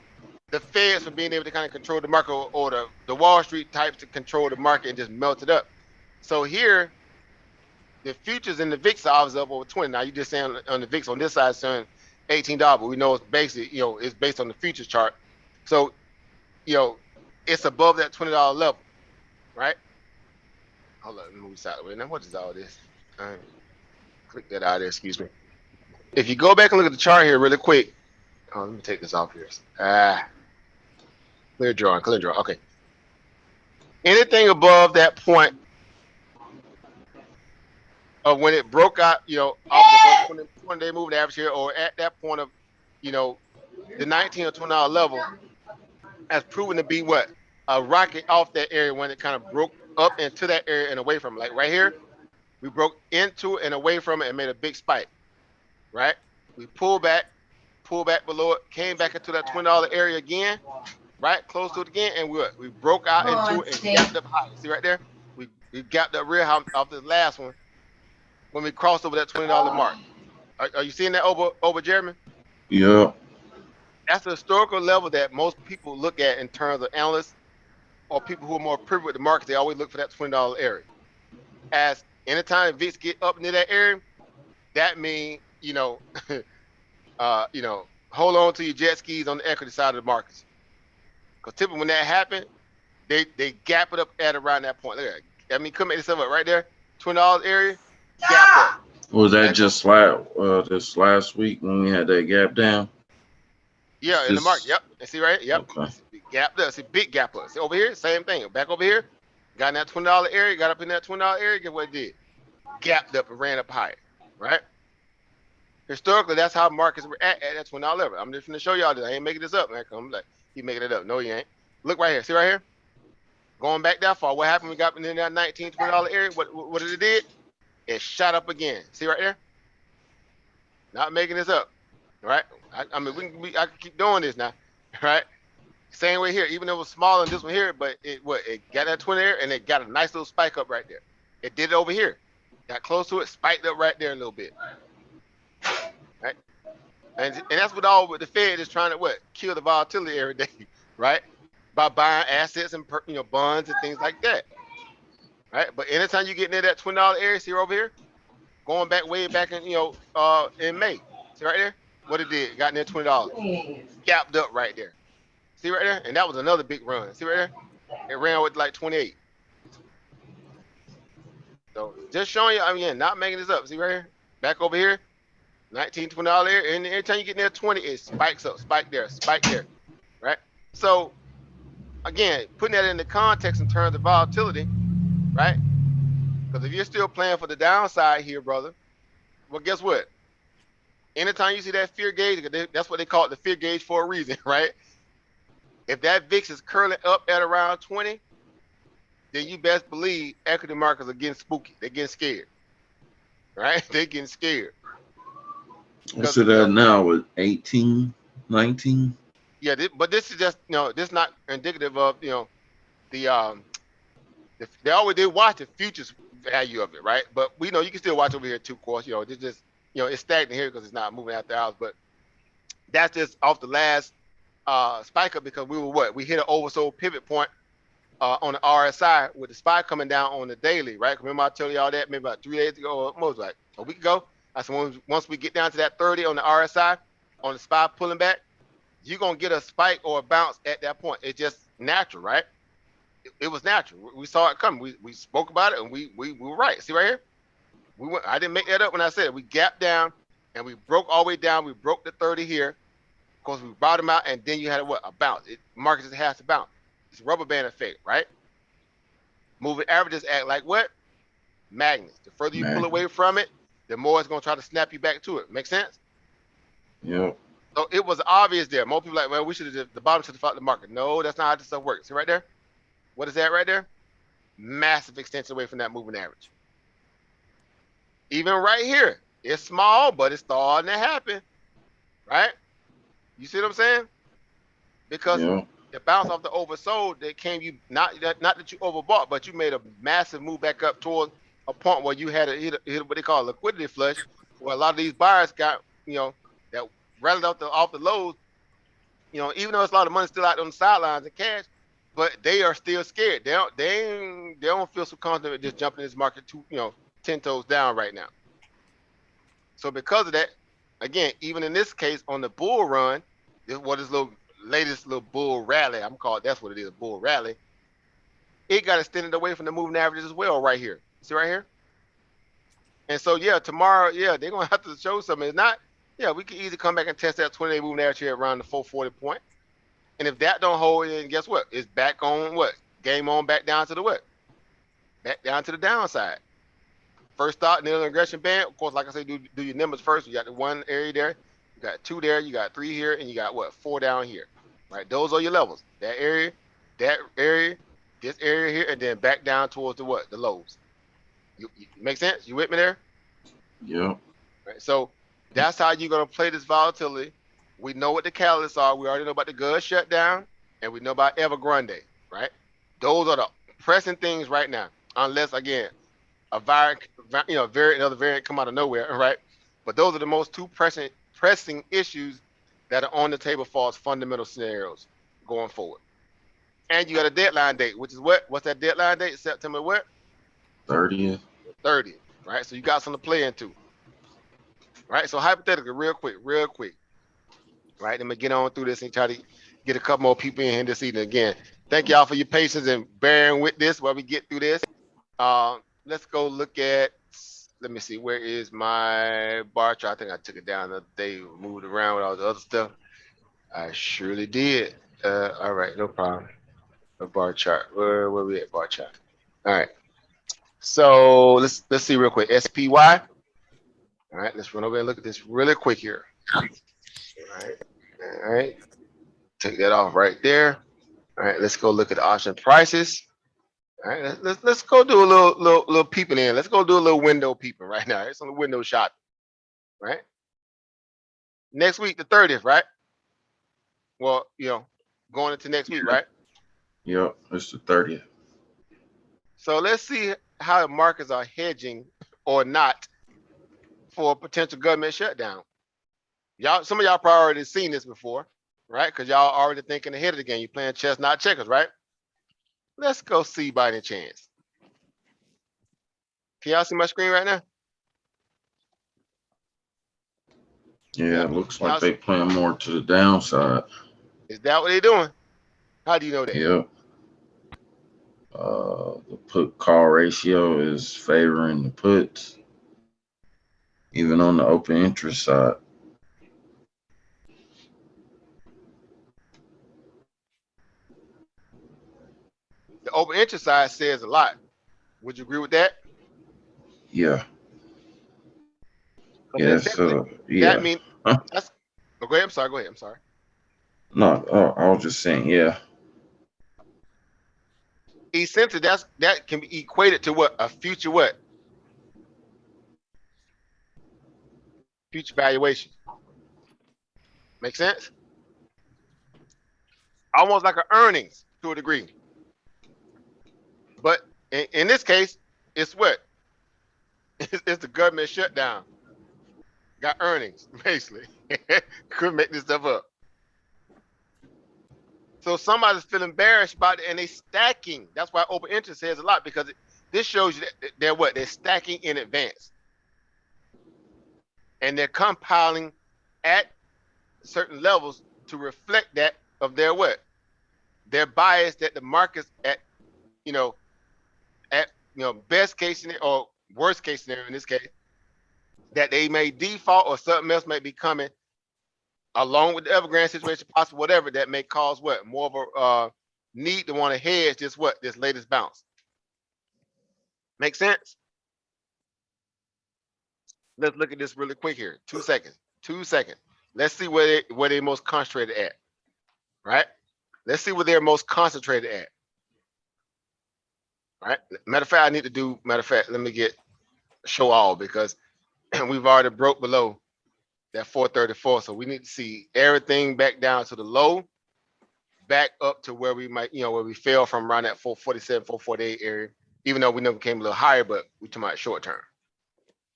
the Feds from being able to kind of control the market, or the Wall Street types to control the market and just melt it up. So here, the futures in the VIX are obviously up over 20. Now you just saying on the VIX on this side, saying $18, but we know it's basically, you know, it's based on the futures chart. So, you know, it's above that $20 level, right? Hold on, let me move sideways. Now, what is all this? Click that out of there, excuse me. If you go back and look at the chart here really quick, oh, let me take this off here. Clear drawing, okay. Anything above that point of when it broke out, you know, off the 20-day moving average here, or at that point of, you know, the 19 or $20 level, has proven to be what? A rocket off that area when it kind of broke up into that area and away from it. Like right here, we broke into and away from it and made a big spike, right? We pulled back below it, came back into that $20 area again, right? Close to it again, and we broke out into it and gapped up high. See right there? We gapped up real high off the last one when we crossed over that $20 mark. Are you seeing that over Jeremy? Yeah. That's the historical level that most people look at in terms of analysts or people who are more privy with the market. They always look for that $20 area. As anytime VIX get up into that area, that means, you know, you know, hold on to your jet skis on the equity side of the markets. Because typically when that happens, they gap it up at around that point. Look at that. I mean, come at yourself up right there, $20 area, gap up. Was that just this last week when we had that gap down? Yeah, in the market. Yep. And see right here? Yep. Okay. Gap up. See, big gap up. See over here, same thing. Back over here, got in that $20 area, got up in that $20 area. Guess what it did? Gapped up and ran up higher, right? Historically, that's how markets were at that $20 level. I'm just going to show y'all this. I ain't making this up, man. I'm like, you making it up. No, you ain't. Look right here. See right here? Going back that far. What happened? We got in that $19, $20 area. What did it did? It shot up again. See right there? Not making this up, right? I mean, I can keep doing this now, right? Same way here. Even though it was smaller than this one here, but it got that 20 there, and it got a nice little spike up right there. It did it over here. Got close to it, spiked up right there a little bit. Right? And that's what all the Fed is trying to kill the volatility every day, right? By buying assets and bonds and things like that. Right? But anytime you get near that $20 area, see over here, going back way back in in May. See right there? What it did, got near $20. Gapped up right there. See right there? And that was another big run. See right there? It ran with like 28. So just showing you, I mean, not making this up. See right here? Back over here, $19, $20 area. And anytime you get near 20, it spikes up, spike there, right? So again, putting that into context in terms of volatility, right? Because if you're still playing for the downside here, brother, well, guess what? Anytime you see that fear gauge, that's what they call it, the fear gauge, for a reason, right? If that VIX is curling up at around 20, then you best believe equity markets are getting spooky. They're getting scared, right? They're getting scared. What's it at now with 18, 19? Yeah, but this is just, this is not indicative of, they watch the futures value of it, right? But we know you can still watch over here too, of course. It's just, it's stagnant here because it's not moving after hours. But that's just off the last spike up because we hit an oversold pivot point on the RSI with the spike coming down on the daily, right? Remember I told y'all that maybe about 3 days ago, or almost like a week ago. I said once we get down to that 30 on the RSI, on the SPY pulling back, you're going to get a spike or a bounce at that point. It's just natural, right? It was natural. We saw it coming. We spoke about it, and we were right. See right here? I didn't make that up when I said it. We gapped down, and we broke all the way down. We broke the 30 here. Of course, we brought them out, and then you had a bounce. Market just has to bounce. It's a rubber band effect, right? Moving averages act like what? Magnets. The further you pull away from it, the more it's going to try to snap you back to it. Make sense? Yep. So it was obvious there. Most people like, well, we should have just, the bottom should have fought the market. No, that's not how this stuff works. See right there? What is that right there? Massive extension away from that moving average. Even right here, it's small, but it's starting to happen, right? You see what I'm saying? Because Yeah. the bounce off the oversold that came you, not that you overbought, but you made a massive move back up toward a point where you had a hit what they call a liquidity flush, where a lot of these buyers got, that rallied off the lows, even though it's a lot of money still out on the sidelines in cash, but they are still scared. They don't feel so confident just jumping in this market 10 toes down right now. So because of that, again, even in this case on the bull run, this latest little bull rally, that's what it is, a bull rally. It got extended away from the moving averages as well right here. See right here? And so yeah, tomorrow, they're gonna have to show something. It's not, we can easily come back and test that 20-day moving average here around the 440 point. And if that don't hold, then guess what? It's back on what? Game on back down to the what? Back down to the downside. First stop, near the aggression band. Of course, like I say, do your numbers first. You got the one area there, you got 2 there, you got 3 here, and you got what? 4 down here. Right? Those are your levels. That area, this area here, and then back down towards the what? The lows. You make sense? You with me there? Yep. Right. So that's how you're gonna play this volatility. We know what the catalysts are. We already know about the GUD shutdown, and we know about Evergrande, right? Those are the pressing things right now. Unless again, a variant, another variant come out of nowhere, right? But those are the most two pressing issues that are on the table for us fundamental scenarios going forward. And you got a deadline date, which is what? What's that deadline date? September what? 30th. 30th, right? So you got something to play into, right? So hypothetically, real quick, right? Let me get on through this and try to get a couple more people in here this evening. Again, thank y'all for your patience and bearing with this while we get through this. Let's go look at, let me see, where is my bar chart? I think I took it down the other day, moved around with all the other stuff. I surely did. All right, no problem. A bar chart. Where we at bar chart? All right. So let's see real quick. SPY. All right, let's run over and look at this really quick here. All right. Take that off right there. All right, let's go look at the option prices. All right, let's go do a little peeping in. Let's go do a little window peeping right now. It's on the window shop, right? Next week, the 30th, right? Well, going into next week, right? Yep, it's the 30th. So let's see how the markets are hedging or not for a potential government shutdown. Some of y'all probably already seen this before, right? Because y'all already thinking ahead of the game. You're playing chess, not checkers, right? Let's go see by any chance. Can y'all see my screen right now? Yeah, it looks like they playing more to the downside. Is that what they're doing? How do you know that? Yep. The put call ratio is favoring the puts, even on the open interest side. The open interest side says a lot. Would you agree with that? Yeah. Yeah. Yeah. That means that's. Oh, go ahead. I'm sorry. Go ahead. I'm sorry. No, I was just saying, yeah. Essentially, that can be equated to what? A future what? Future valuation. Make sense? Almost like an earnings to a degree. But in this case, it's what? It's the government shutdown. Got earnings, basically. Couldn't make this stuff up. So somebody's feeling bearish about it and they stacking. That's why open interest says a lot, because this shows you that they're what? They're stacking in advance. And they're compiling at certain levels to reflect that of their what? Their bias that the market's at best case scenario or worst case scenario in this case, that they may default or something else may be coming along with the Evergrande situation, possible whatever, that may cause what? More of need to want to hedge this latest bounce. Make sense? Let's look at this really quick here. 2 seconds. 2 seconds. Let's see where they're most concentrated at. Right? Let's see where they're most concentrated at. Right? Matter of fact, let me get show all, because we've already broke below that 434. So we need to see everything back down to the low, back up to where we might, where we fell from around that 447, 448 area, even though we never came a little higher, but we're talking about short term.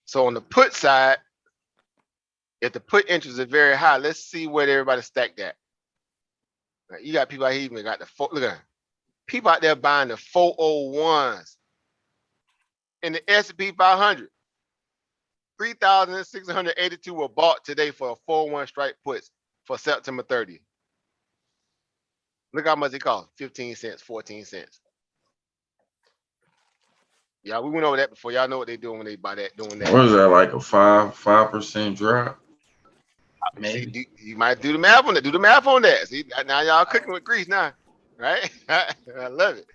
So on the put side, if the put interest is very high, let's see where everybody stacked at. Now, you got people out here even got look at people out there buying the 401s in the S&P 500. 3,682 were bought today for a 401 strike puts for September 30th. Look how much it cost, 15 cents, 14 cents. Yeah, we went over that before. Y'all know what they doing when they buy that, doing that. What is that, like a 5% drop? See, you might do the math on that. Do the math on that. See, now y'all cooking with grease now, right? I love it.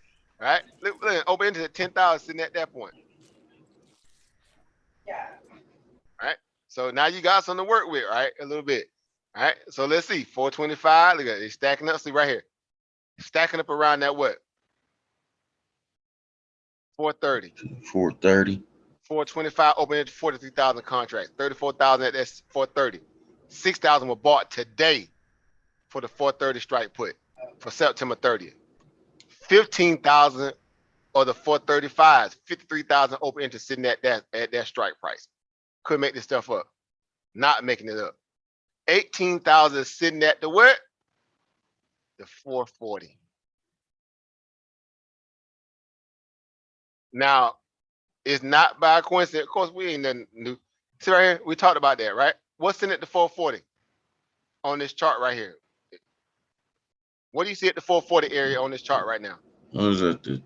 Right? Look, open into the 10,000 sitting at that point. Yeah. Right. So now you got something to work with, right? A little bit. All right. So let's see. 425. Look at it. It's stacking up. See right here. Stacking up around that what? 430. 430. 425 open into 43,000 contracts. 34,000 at that 430. 6,000 were bought today for the 430 strike put for September 30th. 15,000 or the 435s, 53,000 open interest sitting at that strike price. Could make this stuff up. Not making it up. 18,000 sitting at the what? The 440. Now, it's not by coincidence. Of course, we ain't nothing new. See right here, we talked about that, right? What's in at the 440 on this chart right here? What do you see at the 440 area on this chart right now? What is that, the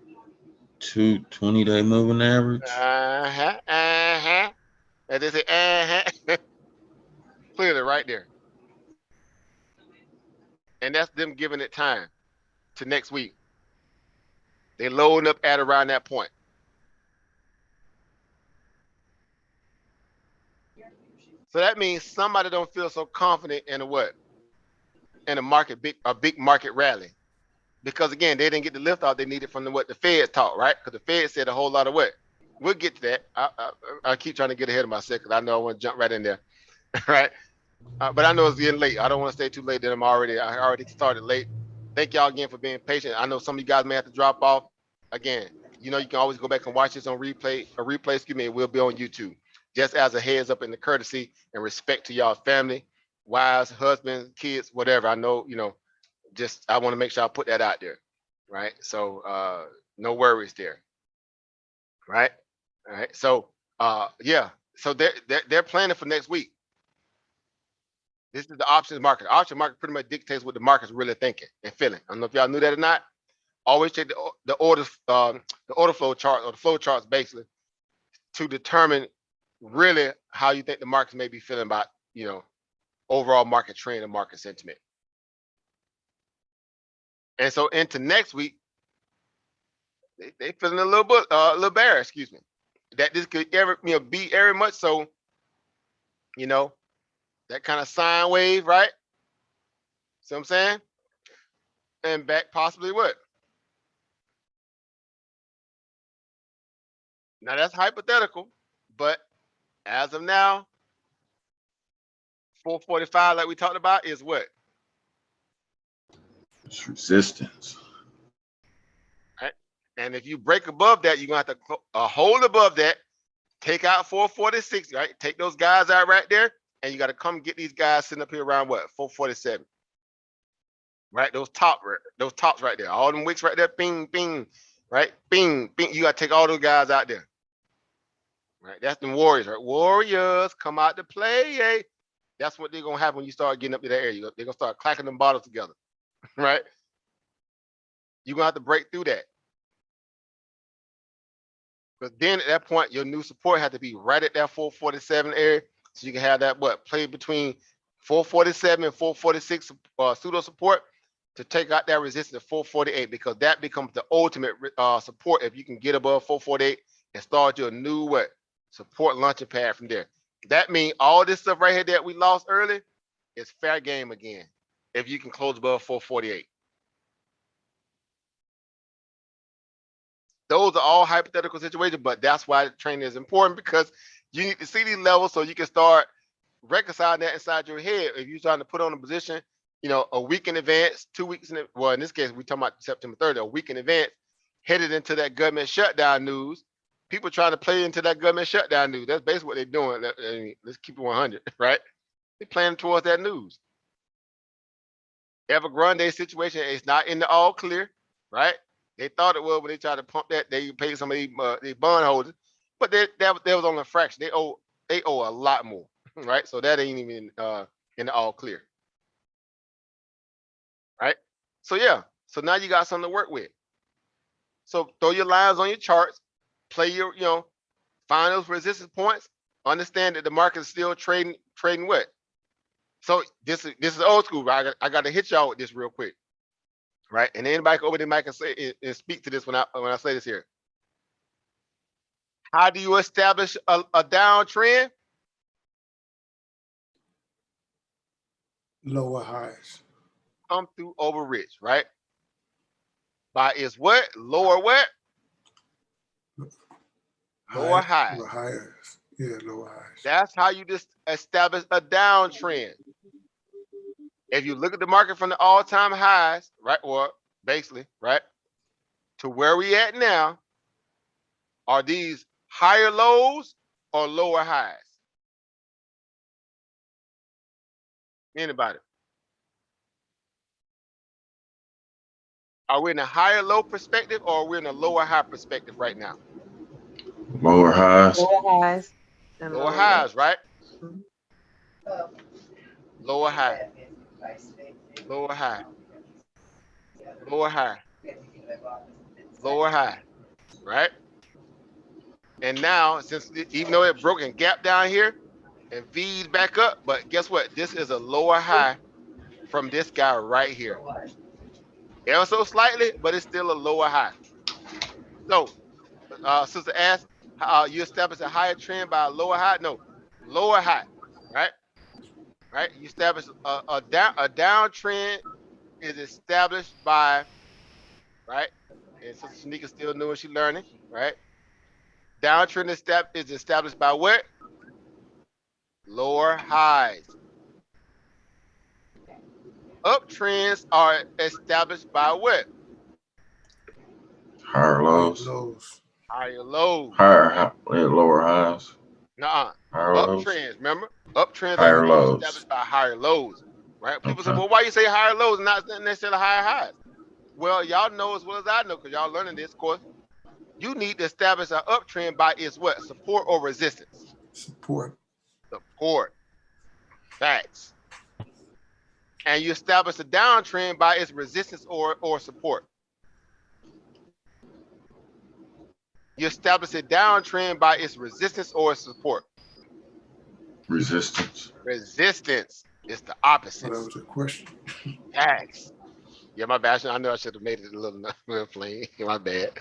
20-day moving average? And they say, clearly right there. And that's them giving it time to next week. They loading up at around that point. So that means somebody don't feel so confident in a what? In a market, a big market rally. Because again, they didn't get the lift out they needed from the Fed taught, right? Because the Fed said a whole lot of what? We'll get to that. I keep trying to get ahead of myself because I know I want to jump right in there, right? But I know it's getting late. I don't want to stay too late. Then I already started late. Thank y'all again for being patient. I know some of you guys may have to drop off. Again, you can always go back and watch this on replay. It will be on YouTube. Just as a heads up and the courtesy and respect to y'all family, wives, husbands, kids, whatever. I know, just I want to make sure I put that out there, right? So no worries there, right? All right. So yeah. So they're planning for next week. This is the options market. The option market pretty much dictates what the market's really thinking and feeling. I don't know if y'all knew that or not. Always check the order flow chart or the flow charts basically to determine really how you think the markets may be feeling about overall market trend and market sentiment. And so into next week, they feeling a little bearish, excuse me. That this could be very much so, that kind of sine wave, right? See what I'm saying? And back possibly what? Now that's hypothetical, but as of now, 445, like we talked about, is what? It's resistance. Right? And if you break above that, you're gonna have to hold above that, take out 446, right? Take those guys out right there, and you got to come get these guys sitting up here around what? 447. Right? Those tops right there. All them wicks right there, bing, bing, right? Bing, bing. You got to take all those guys out there. Right? That's the Warriors, right? Warriors come out to play. Eh? That's what they're gonna have when you start getting up to that area. They're gonna start clacking them bottles together, right? You're gonna have to break through that. Because then at that point, your new support had to be right at that 447 area. So you can have that play between 447 and 446 pseudo support. to take out that resistance at 448 because that becomes the ultimate support if you can get above 448 and start your new what support launching pad from there. That means all this stuff right here that we lost early is fair game again if you can close above 448. Those are all hypothetical situations, but that's why training is important because you need to see these levels so you can start reconciling that inside your head. If you're trying to put on a position, you know, a week in advance, 2 weeks in, well, in this case, we're talking about September 30th, a week in advance, headed into that government shutdown news. People trying to play into that government shutdown news. That's basically what they're doing. I mean, let's keep it 100, right? They're playing towards that news. Evergrande situation is not in the all clear, right? They thought it was when they tried to pump that. They paid some of these bond holders, but that was only a fraction. They owe a lot more, right? So that ain't even in the all clear, right? So yeah, so now you got something to work with. So throw your lines on your charts, play your, you know, find those resistance points. Understand that the market is still trading what. So this is old school, right? I got to hit y'all with this real quick. Right, and anybody over there might can say and speak to this when I say this here. How do you establish a downtrend? Lower highs. Come through over rich, right? By is what? Lower what? Lower highs. Lower highs. Yeah, lower highs. That's how you just establish a downtrend. If you look at the market from the all-time highs, right, or basically, right, to where we at now, are these higher lows or lower highs? Anybody? Are we in a higher low perspective or are we in a lower high perspective right now? Lower highs. Lower highs. And Lower highs, right? Mhm. Lower high. Lower high. Lower high. Lower high, right? And now, since even though it broke and gap down here and V'd back up, but guess what? This is a lower high from this guy right here. Ever so slightly, but it's still a lower high. So, Sister asked, you establish a higher trend by a lower high? No, lower high, right? Right? You establish a downtrend is established by, right? And Sister Shanika's still new and she's learning, right? Downtrend is established by what? Lower highs. Uptrends are established by what? Higher lows. Lows. Higher lows. Lower highs. Nuh-uh. Higher lows. Uptrends, remember? Uptrends Higher are lows. established by higher lows, right? People say, Okay. well, why you say higher lows and not necessarily higher highs? Well, y'all know as well as I know, because y'all learning this course. You need to establish an uptrend by its what? Support or resistance? Support. Support. Facts. And you establish a downtrend by its resistance or support. You establish a downtrend by its resistance or support. Resistance. Resistance is the opposite. Oh, that was a question. Facts. Yeah, my bad. I know I should have made it a little plain. My bad.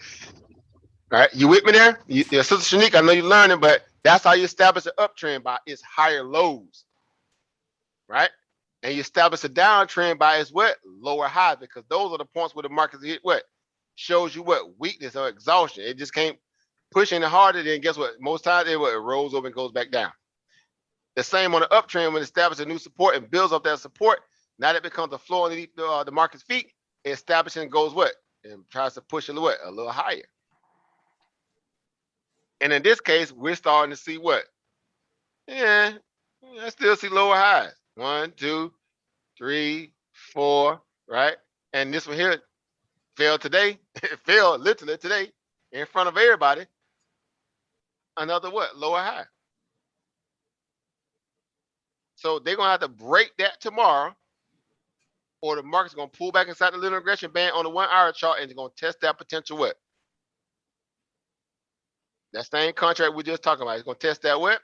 All right, you with me there? Sister Shanique, I know you're learning, but that's how you establish an uptrend by its higher lows, right? And you establish a downtrend by its what? Lower highs, because those are the points where the market hit what? Shows you what? Weakness or exhaustion. It just can't push any harder. Then guess what? Most times it rolls over and goes back down. The same on the uptrend when it establishes a new support and builds up that support. Now that becomes a floor underneath the market's feet, it establishes and goes what? And tries to push it what? A little higher. And in this case, we're starting to see what? Yeah, I still see lower highs. 1, 2, 3, 4, right? And this one here fell today. It fell literally today in front of everybody. Another what? Lower high. So they're gonna have to break that tomorrow, or the market's gonna pull back inside the linear regression band on the 1 hour chart and it's gonna test that potential what? That same contract we just talking about. It's gonna test that what?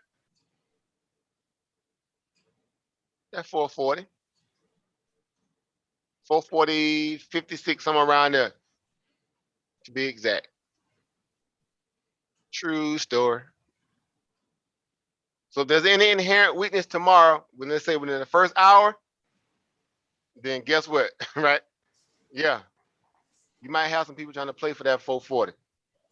That 440. 440, 56, somewhere around there, to be exact. True story. So if there's any inherent weakness tomorrow, when they say within the first hour, then guess what, right? Yeah, you might have some people trying to play for that 440.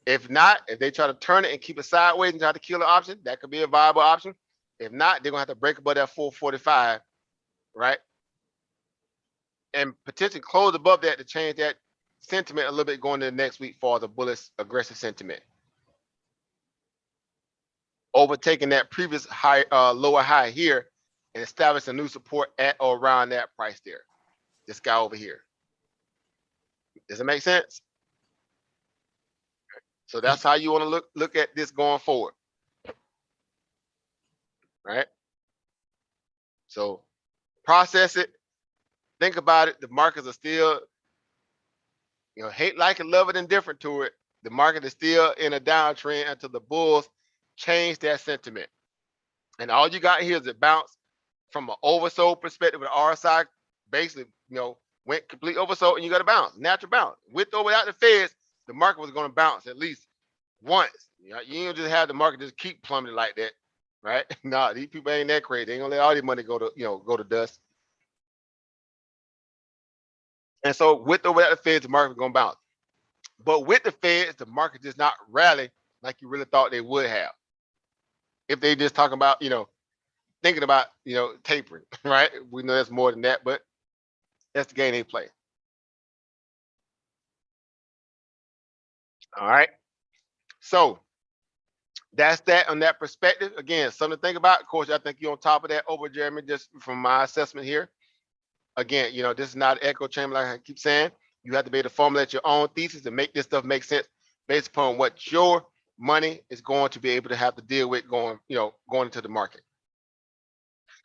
If not, if they try to turn it and keep it sideways and try to kill the option, that could be a viable option. If not, they're gonna have to break above that 445, right? And potentially close above that to change that sentiment a little bit going into next week for the bullish aggressive sentiment. Overtaking that previous high, lower high here and establish a new support at or around that price there. This guy over here. Does it make sense? So that's how you want to look at this going forward. Right? So process it, think about it. The markets are still, hate, like it, love it, indifferent to it. The market is still in a downtrend until the bulls change that sentiment. And all you got here is a bounce from an oversold perspective with RSI, basically, went complete oversold and you got a bounce, natural bounce. With or without the feds, the market was going to bounce at least once. You don't just have the market just keep plummeting like that, right? Nah, these people ain't that crazy. They ain't gonna let all their money go to dust. And so with or without the feds, the market is gonna bounce. But with the feds, the market does not rally like you really thought they would have. If they just talking about, thinking about, tapering, right? We know that's more than that, but that's the game they play. All right. So that's that on that perspective. Again, something to think about. Of course, I think you're on top of that over, Jeremy, just from my assessment here. Again, this is not an echo chamber, like I keep saying. You have to be able to formulate your own thesis and make this stuff make sense based upon what your money is going to be able to have to deal with going into the market.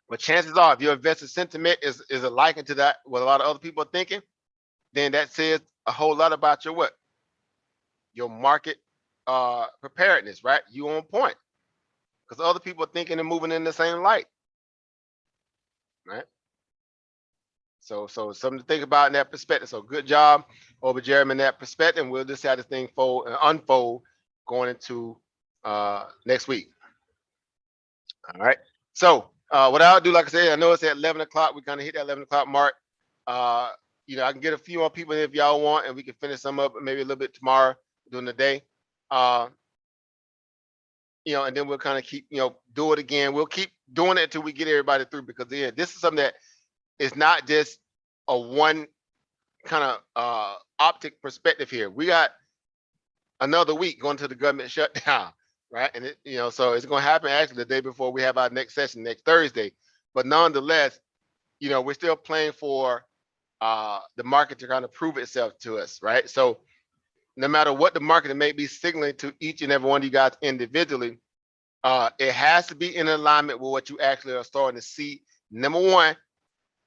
But chances are, if your investor sentiment is a likened to that, what a lot of other people are thinking, then that says a whole lot about your what? Your market preparedness, right? You on point. Because other people are thinking and moving in the same light. Right? So something to think about in that perspective. So good job over Jeremy in that perspective. And we'll just have this thing unfold going into next week. All right. So what I'll do, like I said, I know it's at 11 o'clock. We kind of hit that 11 o'clock mark. I can get a few more people in if y'all want, and we can finish some up maybe a little bit tomorrow during the day. And then we'll kind of keep, do it again. We'll keep doing it until we get everybody through, because this is something that is not just a one kind of optic perspective here. We got another week going to the government shutdown, right? And so it's going to happen actually the day before we have our next session next Thursday. But nonetheless, we're still playing for the market to kind of prove itself to us, right? So no matter what the market may be signaling to each and every one of you guys individually, it has to be in alignment with what you actually are starting to see. Number one,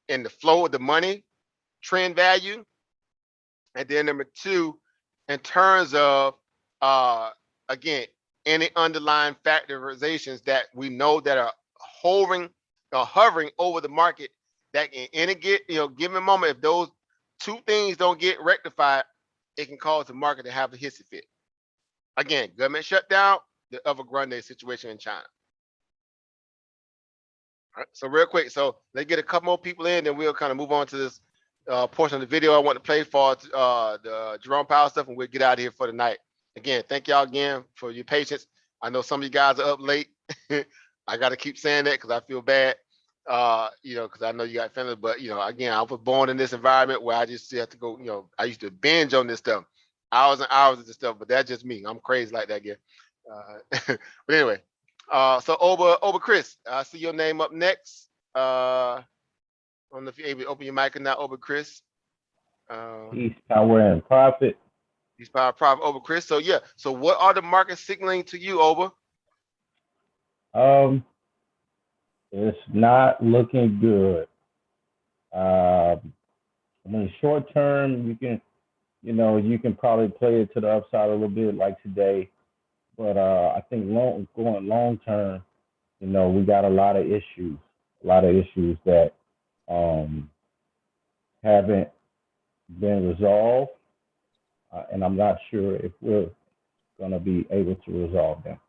in the flow of the money trend value. And then number two, in terms of, again, any underlying factorizations that we know that are hovering over the market, that in any given moment, if those two things don't get rectified, it can cause the market to have a hissy fit. Again, government shutdown, the Evergrande situation in China. All right, so real quick, so let's get a couple more people in, then we'll kind of move on to this portion of the video I want to play for the Jerome Powell stuff, and we'll get out of here for the night. Again, thank y'all again for your patience. I know some of you guys are up late. I got to keep saying that because I feel bad, because I know you got family, but, again, I was born in this environment where I just have to go, I used to binge on this stuff, hours and hours of this stuff, but that's just me. I'm crazy like that, again. But anyway, so over Chris, I see your name up next. I don't know if you're able to open your mic or not, over Chris. Peace, power, and profit. Peace, power, profit, over Chris. So yeah, so what are the markets signaling to you, over? It's not looking good. I mean, short term, you can probably play it to the upside a little bit, like today. But I think going long term, we got a lot of issues that haven't been resolved, and I'm not sure if we're going to be able to resolve them.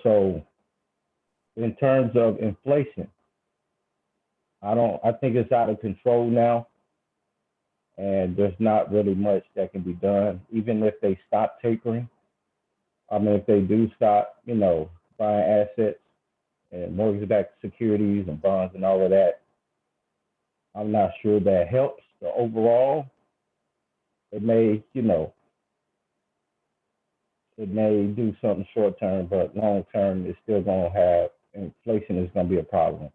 So in terms of inflation, I think it's out of control now, and there's not really much that can be done, even if they stop tapering. I mean, if they do stop, buying assets and mortgage-backed securities and bonds and all of that, I'm not sure that helps the overall. It may, it may do something short term, but long term, it's still going to have inflation is going to be a problem.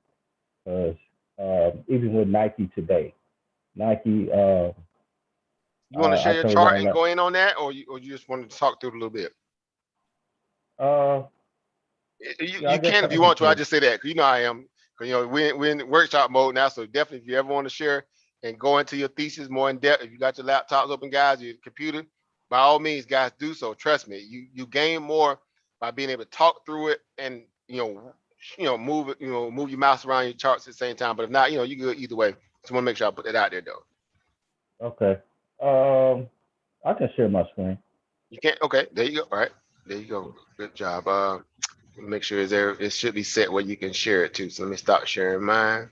Because even with Nike today, Nike. You want to share I your told chart y'all and that. go in on that, or you just wanted to talk through it a little bit? You, Yeah, I you guess can I if you can want to. I share. just say that 'cause you know I am. 'Cause, we're in workshop mode now, so definitely if you ever want to share and go into your thesis more in depth, if you got your laptops open, guys, your computer, by all means, guys, do so. Trust me, you gain more by being able to talk through it and move it, move your mouse around your charts at the same time. But if not, you good either way. Just want to make sure I put that out there though. Okay. I can share my screen. You can't. Okay, there you go. All right, there you go. Good job. Make sure it's there. It should be set where you can share it too. So let me stop sharing mine.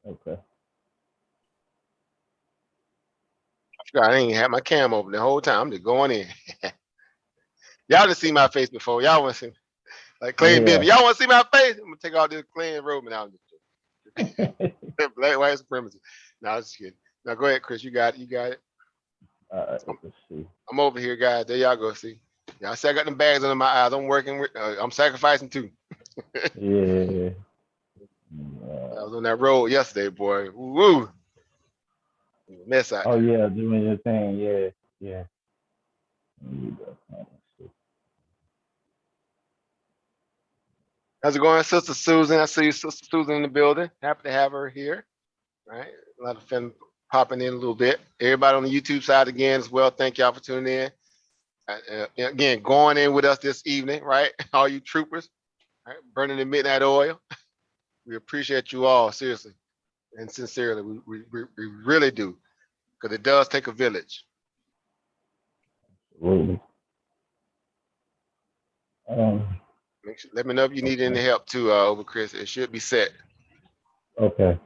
Okay. I ain't had my cam open the whole time. I'm just going in. Y'all done see my face before. Y'all want to see like Clay Yeah. Bibby. Y'all want to see my face? I'm gonna take all this Clay Roman out. Black white supremacy. No, I'm just kidding. Now go ahead, Chris. You got it. You got it. Let's see. I'm over here, guys. There y'all go. See. Y'all see I got them bags under my eyes. I'm working with. I'm sacrificing too. Yeah. I was on that road yesterday, boy. Woo. Mess out Oh there. yeah, doing your thing. Yeah. Yeah. There you go. Let's see. How's it going, Sister Susan? I see you, Sister Susan, in the building. Happy to have her here. Right, a lot of fun popping in a little bit. Everybody on the YouTube side again as well. Thank y'all for tuning in. Again, going in with us this evening, right? All you troopers, right? Burning the midnight oil. We appreciate you all, seriously and sincerely. We really do, because it does take a village. Absolutely. Let me know if you need any help too, over Chris. It should be set. Okay.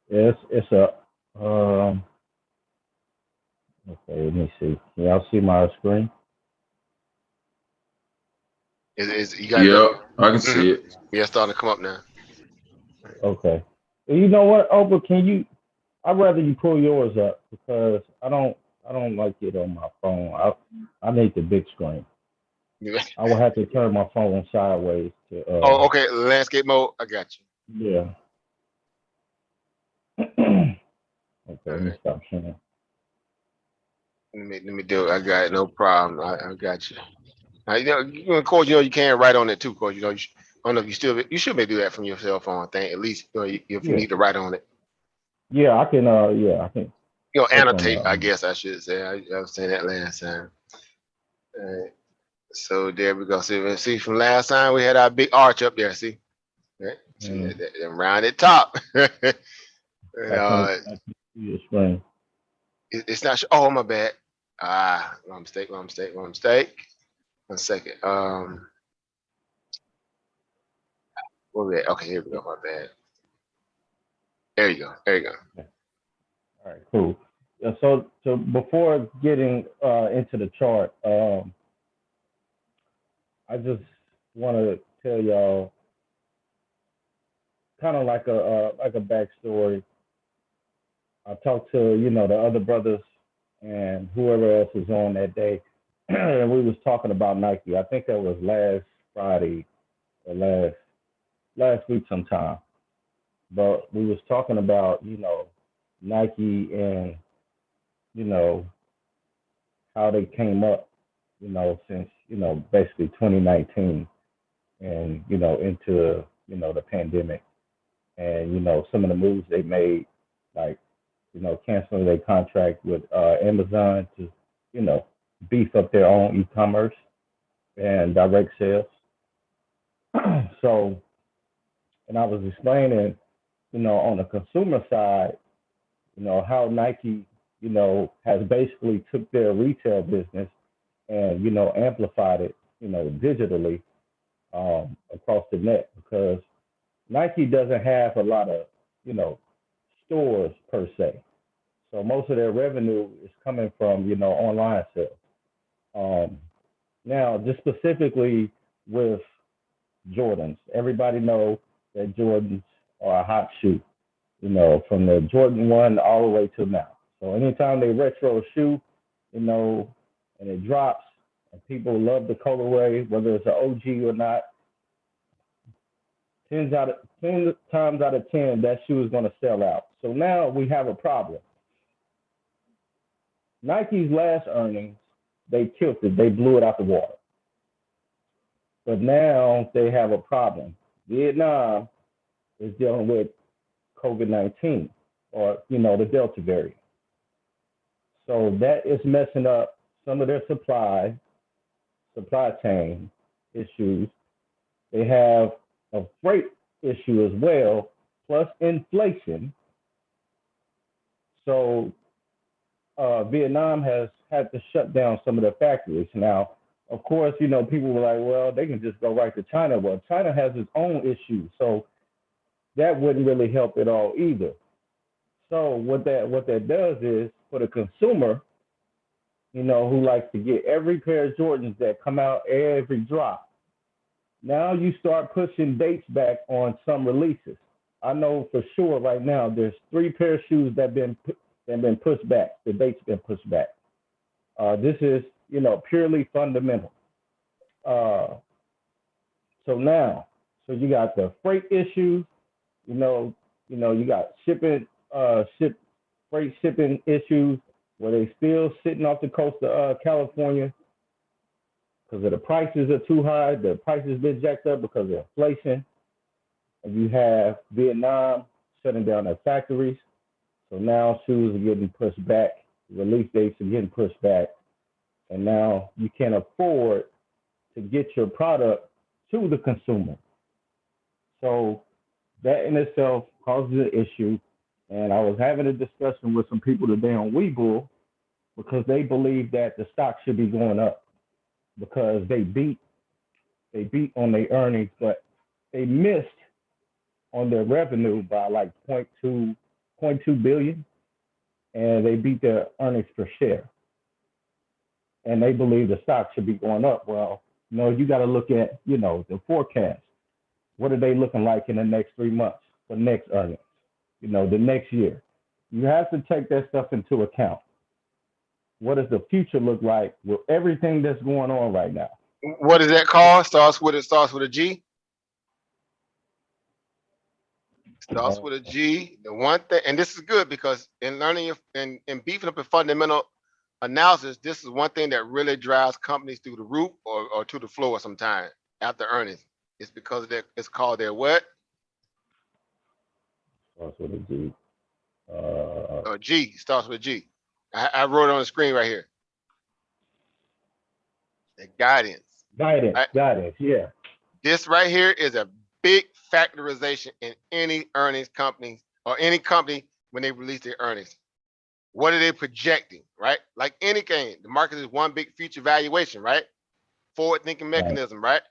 Yes, it's a. Okay, let me see. Can y'all see my screen? You got Yep, I can see it. Yeah, it's starting to come up now. Okay. You know what, Oprah? I'd rather you pull yours up because I don't like it on my phone. I need the big screen. I will have to turn my phone sideways to. Oh, okay. Landscape mode. I got you. Yeah. Okay, let me stop sharing. Let me do it. I got it. No problem. I got you. Of course, you can write on it too. Of course, I don't know if you should maybe do that from your cell phone. I think at least if you need to write on it. Yeah, I can. Yeah, I can. Annotate. I guess I should say. I was saying that last time. So there we go. See from last time we had our big arch up there. See, right? See that rounded top. It's not. Oh, my bad. Wrong mistake. One second. Where we at? Okay, here we go. My bad. There you go. All right, cool. Yeah, so before getting into the chart, I just want to tell y'all kind of like a backstory. I talked to the other brothers and whoever else was on that day, and we was talking about Nike. I think that was last Friday or last week sometime. But we was talking about Nike and how they came up since basically 2019 and into the pandemic and some of the moves they made, like canceling their contract with Amazon to beef up their own e-commerce and direct sales. So, and I was explaining on the consumer side, you know, how Nike, you know, has basically took their retail business and, you know, amplified it, you know, digitally across the net, because Nike doesn't have a lot of, you know, stores per se. So most of their revenue is coming from, you know, online sales. Now, just specifically with Jordans, everybody knows that Jordans are a hot shoe, you know, from the Jordan 1 all the way to now. So anytime they retro a shoe, you know, and it drops and people love the colorway, whether it's an OG or not, 10 times out of 10, that shoe is going to sell out. So now we have a problem. Nike's last earnings, they tilted, they blew it out the water. But now they have a problem. Vietnam is dealing with COVID-19, or, you know, the Delta variant. So that is messing up some of their supply chain issues. They have a freight issue as well, plus inflation. So Vietnam has had to shut down some of their factories. Now, of course, you know, people were like, well, they can just go right to China. Well, China has its own issues, so that wouldn't really help at all either. So what that does is, for the consumer, you know, who likes to get every pair of Jordans that come out every drop, now you start pushing dates back on some releases. I know for sure right now there's 3 pair of shoes that have been pushed back. The date's been pushed back. This is, you know, purely fundamental. So you got the freight issues. You got freight shipping issues where they still sitting off the coast of California because the prices are too high. The prices been jacked up because of inflation. And you have Vietnam shutting down their factories. So now shoes are getting pushed back. Release dates are getting pushed back. And now you can't afford to get your product to the consumer. So that in itself causes an issue. And I was having a discussion with some people today on Webull because they believe that the stock should be going up because they beat on their earnings, but they missed on their revenue by like 0.2 billion, and they beat their earnings per share. And they believe the stock should be going up. Well, no, you got to look at, you know, the forecast. What are they looking like in the next 3 months for next earnings? You know, the next year. You have to take that stuff into account. What does the future look like with everything that's going on right now? What is that called? Starts with a G. Starts with a G. The one thing, and this is good because in learning and beefing up a fundamental analysis, this is one thing that really drives companies through the roof or to the floor sometimes after earnings. It's because it's called their what? Starts with a G. G. Starts with G. I wrote it on the screen right here. The guidance. Right? Guidance, yeah. This right here is a big factorization in any earnings company or any company when they release their earnings. What are they projecting, right? Like anything, the market is one big future valuation, right? Forward-thinking mechanism, right?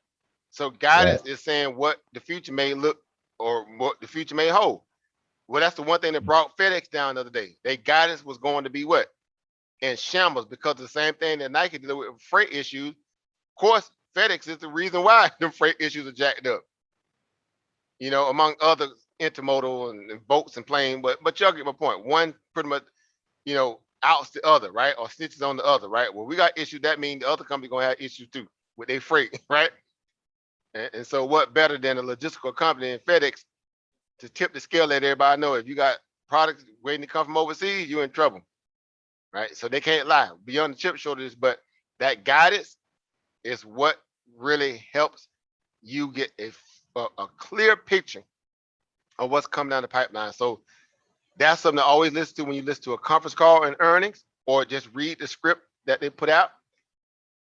So guidance is saying what the future may look or what the future may hold. Well, that's the one thing that brought FedEx down the other day. Their guidance was going to be what? In shambles, because the same thing that Nike did with freight issues. Of course, FedEx is the reason why the freight issues are jacked up. You know, among other intermodal and boats and planes, but y'all get my point. One pretty much, you know, outs the other, right? Or snitches on the other, right? Well, we got issues, that means the other company gonna have issues too with their freight, right? And so what better than a logistical company in FedEx to tip the scale, let everybody know if you got products waiting to come from overseas, you're in trouble, right? So they can't lie beyond the chip shortages, but that guidance is what really helps you get a clear picture of what's coming down the pipeline. So that's something to always listen to when you listen to a conference call and earnings, or just read the script that they put out.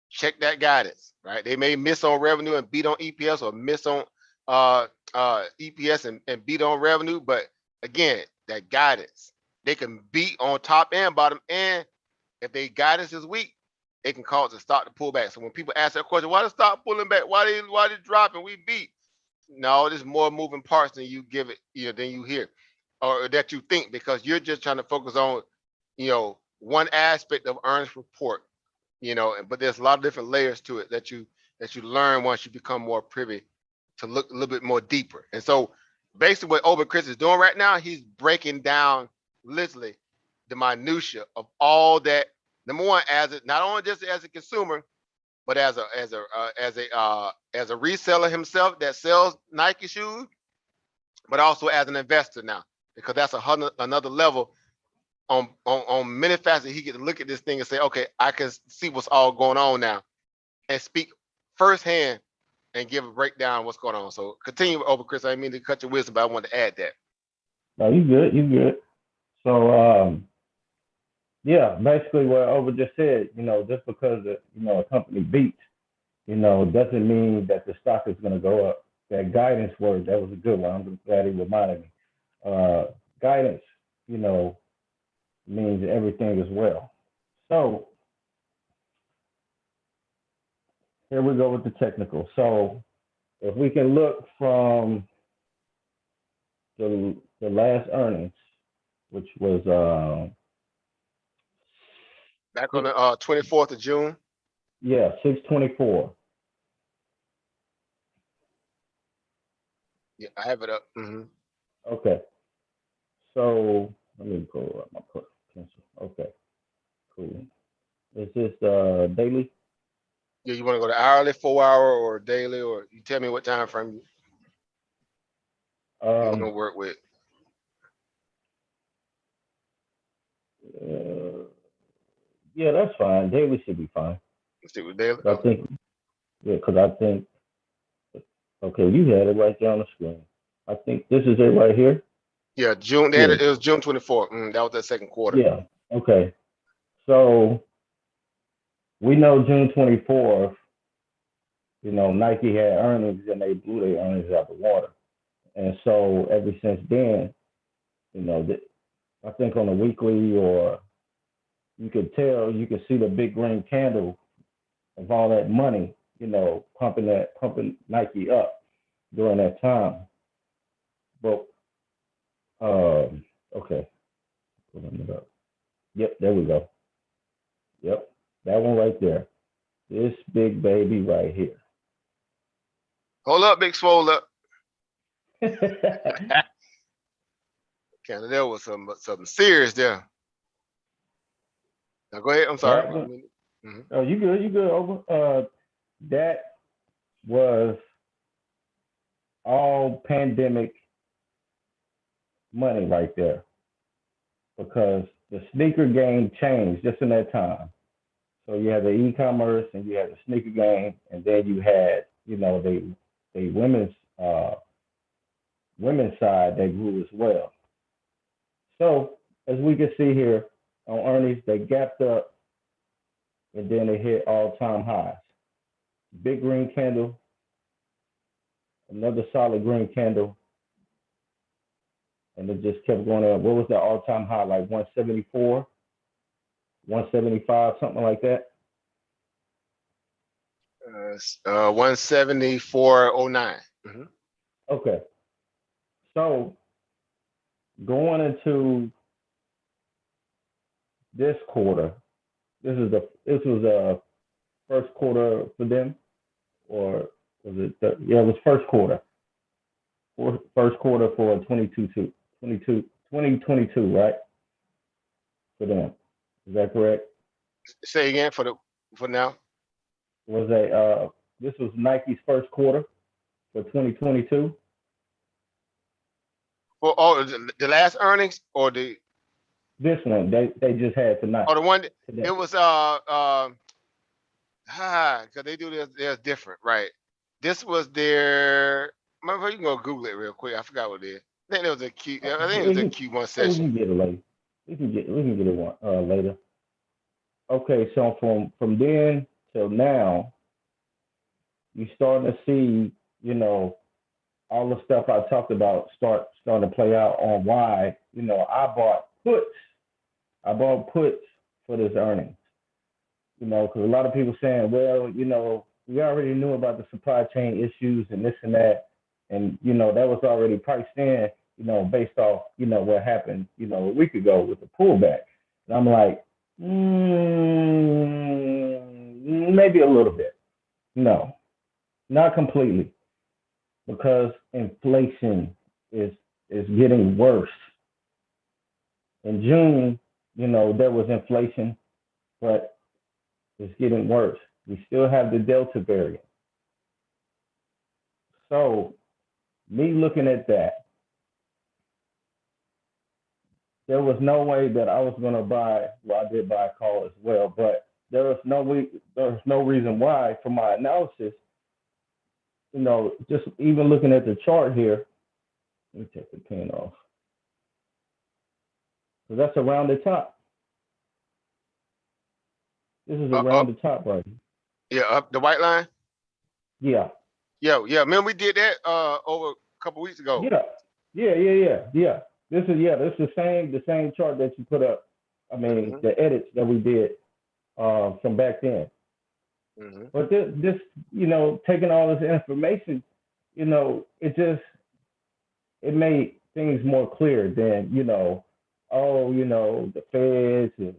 Check that guidance, right? They may miss on revenue and beat on EPS, or miss on EPS and beat on revenue, but again, that guidance they can beat on top and bottom. And if they guidance is weak, it can cause the stock to pull back. So when people ask that question, why the stock pulling back? Why they dropping? We beat. No, there's more moving parts than you give it, than you hear, or that you think, because you're just trying to focus on, one aspect of earnings report, but there's a lot of different layers to it that you learn once you become more privy to look a little bit more deeper. And so basically what Ober Chris is doing right now, he's breaking down literally the minutia of all that. Number one, not only just as a consumer, but as a reseller himself that sells Nike shoes, but also as an investor now, because that's another level on many facets. He get to look at this thing and say, okay, I can see what's all going on now, and speak firsthand and give a breakdown of what's going on. So continue over, Chris. I didn't mean to cut your wisdom, but I wanted to add that. No, you good. You good. So, yeah, basically what Over just said, just because, a company beats, doesn't mean that the stock is going to go up. That guidance word, that was a good one. I'm glad he reminded me. Guidance, means everything as well. So here we go with the technical. So if we can look from the last earnings, which was back on the 24th of June. Yeah, 6/24. Yeah, I have it up. Okay. So let me go up my pencil. Okay, cool. Is this daily? Yeah, you want to go to hourly, 4 hour, or daily, or you tell me what time frame you want to work with. Yeah, that's fine. Daily should be fine. Let's stick with daily. I think, yeah, because I think, okay, you had it right there on the screen. I think this is it right here. Yeah, June. They had it was June 24th. That was the second quarter. Yeah. Okay. So we know June 24th. Nike had earnings and they blew their earnings out the water, and so ever since then, I think on a weekly, or you could see the big green candle of all that money, pumping Nike up during that time. But okay, pulling it up. Yep, there we go. Yep, that one right there. This big baby right here. Hold up, big swole up. There was something serious there. Now go ahead. I'm sorry. Oh, you good? You good? Over. That was all pandemic money right there, because the sneaker game changed just in that time. So you had the e-commerce and you had the sneaker game, and then you had, the women's side that grew as well. So as we can see here on earnings, they gapped up and then they hit all-time highs. Big green candle, another solid green candle, and it just kept going up. What was the all-time high? Like 174, 175, something like that? 174.09. Okay. So going into this quarter, this was a first quarter for them, or was it? Yeah, it was first quarter. First quarter for 2022, right? For them, is that correct? Say again for now. This was Nike's first quarter for 2022. For the last earnings, or this one they just had tonight. Oh, the one today. It was because they do this, they're different, right? This was their. Remember, you can go Google it real quick. I forgot what it is. I think it was a Q. I think it was a Q1 session. We can get it later. We can get it one later. Okay, so from then till now, you're starting to see, all the stuff I talked about starting to play out on why, I bought puts. I bought puts for this earnings. You know, because a lot of people saying, well, you know, we already knew about the supply chain issues and this and that, and you know that was already priced in. You know, based off what happened, a week ago with the pullback. And I'm like, maybe a little bit. No, not completely, because inflation is getting worse. In June, there was inflation, but it's getting worse. We still have the Delta variant. So, me looking at that, there was no way that I was going to buy. Well, I did buy a call as well, but there was no reason why, for my analysis, just even looking at the chart here. Let me take the pen off. So that's around the top. This is around the top right here. Yeah, up the white line. Yeah. Yeah. Remember we did that over a couple weeks ago. Yeah. This is the same chart that you put up. I mean, the edits that we did from back then. But this, taking all this information, it made things more clear than, the Feds is,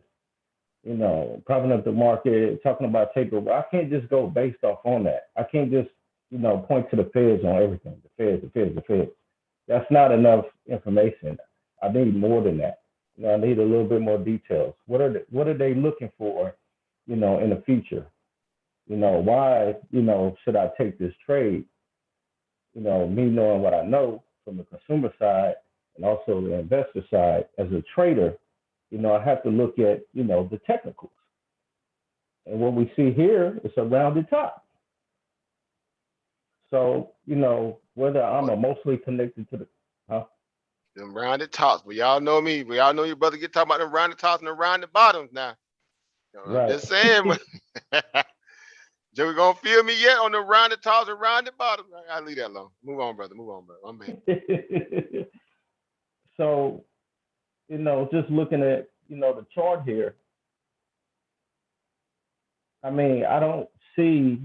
propping up the market, talking about taper. I can't just go based off on that. I can't just, point to the Feds on everything. The Feds. That's not enough information. I need more than that. I need a little bit more details. What are they looking for, in the future? Why, should I take this trade? Me knowing what I know from the consumer side and also the investor side, as a trader, I have to look at, the technicals. And what we see here is a rounded top. So, whether I'm emotionally connected to Them rounded tops. But y'all know me. We all know your brother get talking about them rounded tops and the rounded bottoms now. Right. I'm just saying. Joe, we gonna feel me yet on the rounded tops and rounded bottoms? I'll leave that alone. Move on, brother. I'm bad. So, just looking at, the chart here, I mean, I don't see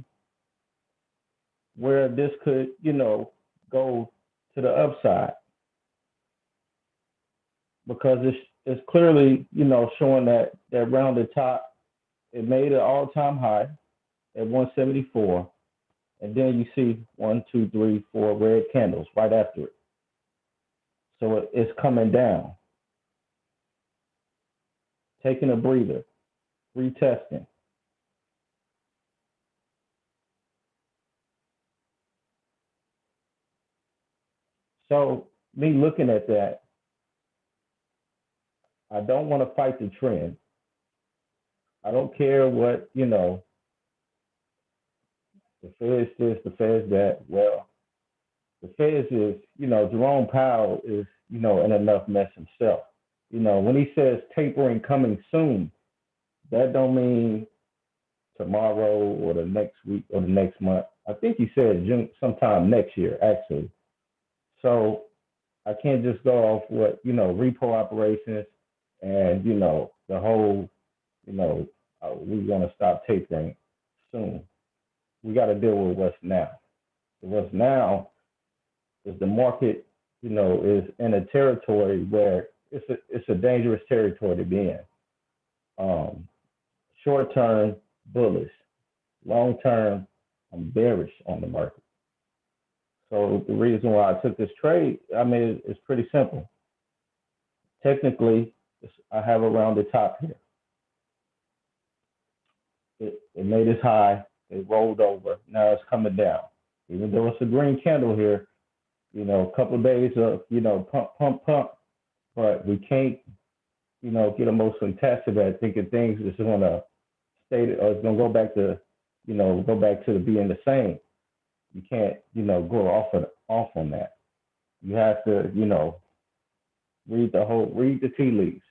where this could, go to the upside, because it's clearly, showing that rounded top. It made an all-time high at 174, and then you see 1, 2, 3, 4 red candles right after it. So it's coming down, taking a breather, retesting. So me looking at that, I don't want to fight the trend. I don't care what, the Feds this, the Feds that. Well, the Feds is, Jerome Powell is, in enough mess himself. When he says tapering coming soon, that don't mean tomorrow or the next week or the next month. I think he said June, sometime next year, actually. So I can't just go off what, repo operations and, the whole, we're going to stop tapering soon. We got to deal with what's now. What's now is the market, is in a territory where it's a dangerous territory to be in. Short term, bullish. Long term, I'm bearish on the market. So the reason why I took this trade, I mean, it's pretty simple. Technically, I have around the top here. It made its high, it rolled over, now it's coming down. Even though it's a green candle here, a couple of days of, pump, but we can't, get emotionally attached to that, thinking things is going to stay, or it's going to go back to being the same. You can't, go off on that. You have to, read the tea leaves.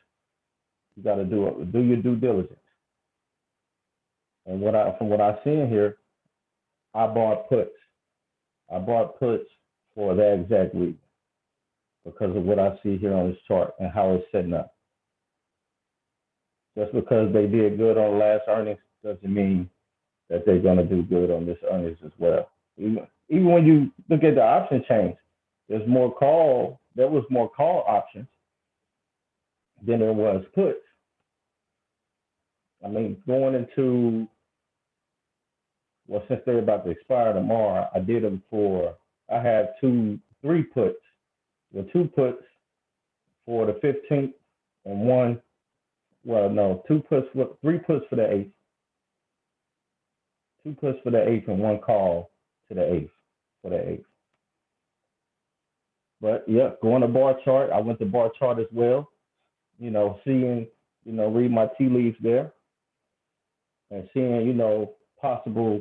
You got to do your due diligence. And from what I see in here, I bought puts. I bought puts for that exact reason, because of what I see here on this chart and how it's setting up. Just because they did good on last earnings doesn't mean that they're going to do good on this earnings as well. Even when you look at the option change, there was more call options than there was puts. I mean, going into, well, since they're about to expire tomorrow, I did them I had three puts. The 2 puts for the 15th and 3 puts for the 8th. 2 puts for the 8th and 1 call to the 8th for the 8th. But yeah, going to bar chart, I went to bar chart as well. Seeing, read my tea leaves there and seeing, possible,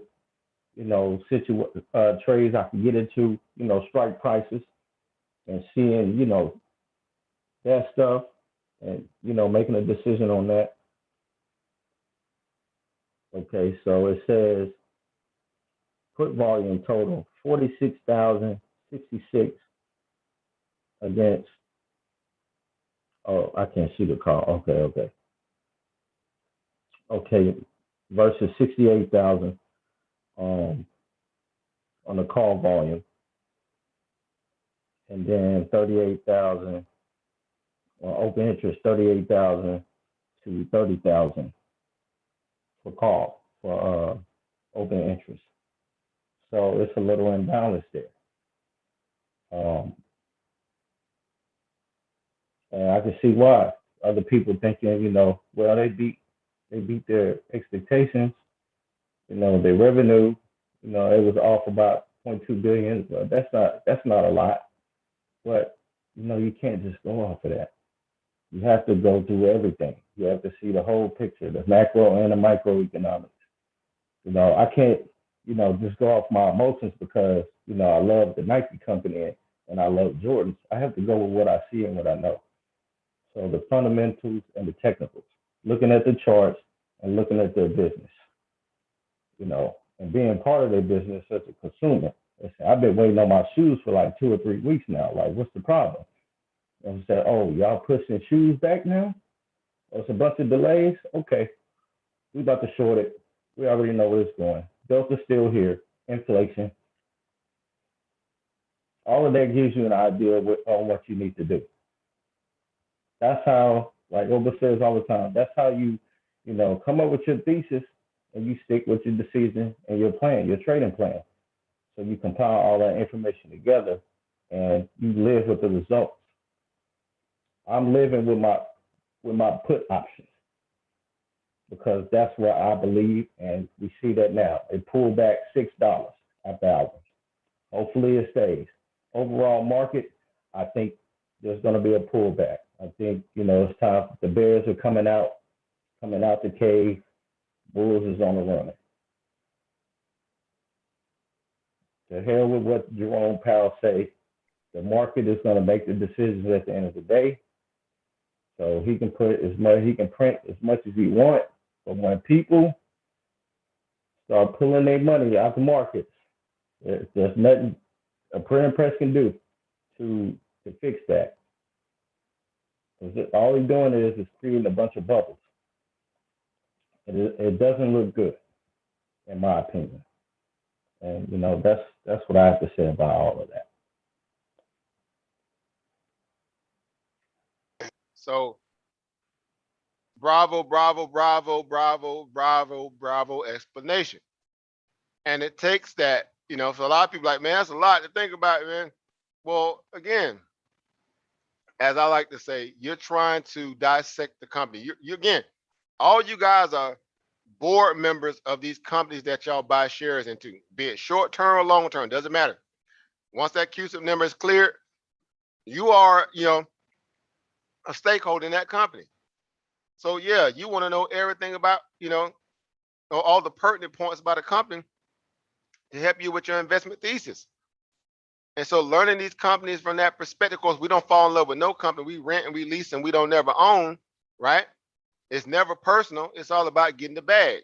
trades I can get into, strike prices and seeing, that stuff and, making a decision on that. Okay, so it says put volume total 46,066 against, oh, I can't see the call. Okay, versus 68,000 on the call volume. And then 38,000 on open interest, 38,000 to 30,000 for call for open interest. So it's a little imbalance there. And I can see why other people thinking, well, they beat their expectations. Their revenue, it was off about 0.2 billion. But that's not a lot. But you can't just go off of that. You have to go through everything. You have to see the whole picture, the macro and the microeconomics. I can't, just go off my emotions because, I love the Nike company and I love Jordans. I have to go with what I see and what I know. So the fundamentals and the technicals, looking at the charts and looking at their business, and being part of their business as a consumer. Listen, I've been waiting on my shoes for like 2 or 3 weeks now. Like, what's the problem? And I said, oh, y'all pushing shoes back now? Oh, it's a bunch of delays? Okay, we about to short it. We already know where it's going. Delta's still here, inflation. All of that gives you an idea on what you need to do. That's how, like Oba says all the time, that's how you come up with your thesis and you stick with your decision and your plan, your trading plan. So you compile all that information together and you live with the results. I'm living with my put options because that's what I believe, and we see that now. It pulled back $6 after hours. Hopefully it stays. Overall market, I think there's going to be a pullback. I think, it's time. The bears are coming out the cave. Bulls is on the run. To hell with what Jerome Powell say. The market is going to make the decisions at the end of the day. So he can print as much as he wants. But when people start pulling their money out the markets, there's nothing a printing press can do to fix that. All he's doing is creating a bunch of bubbles. It doesn't look good, in my opinion. And that's what I have to say about all of that. So bravo explanation. And it takes that, so a lot of people like, man, that's a lot to think about, man. Well, again, as I like to say, you're trying to dissect the company. You again, all you guys are board members of these companies that y'all buy shares into, be it short term or long term, doesn't matter. Once that CUSIP number is cleared, you are, a stakeholder in that company. So yeah, you want to know everything about, all the pertinent points about a company to help you with your investment thesis. And so learning these companies from that perspective, of course, we don't fall in love with no company. We rent and we lease and we don't never own, right? It's never personal. It's all about getting the bag.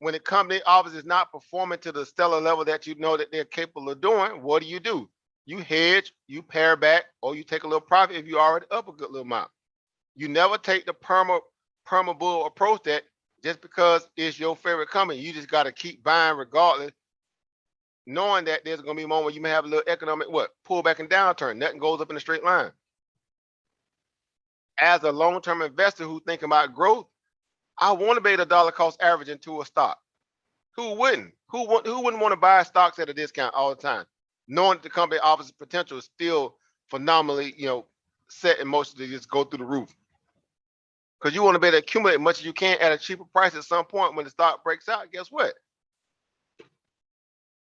When a company obviously is not performing to the stellar level that you know that they're capable of doing, what do? You hedge, you pare back, or you take a little profit if you already up a good little amount. You never take the perma bull approach that just because it's your favorite company, you just got to keep buying regardless, knowing that there's going to be a moment where you may have a little economic pullback and downturn. Nothing goes up in a straight line. As a long-term investor who's thinking about growth, I want to be a dollar cost average into a stock. Who wouldn't? Who wouldn't want to buy stocks at a discount all the time, knowing that the company offers potential is still phenomenally, set in motion to just go through the roof? Because you want to be able to accumulate as much as you can at a cheaper price at some point when the stock breaks out. Guess what?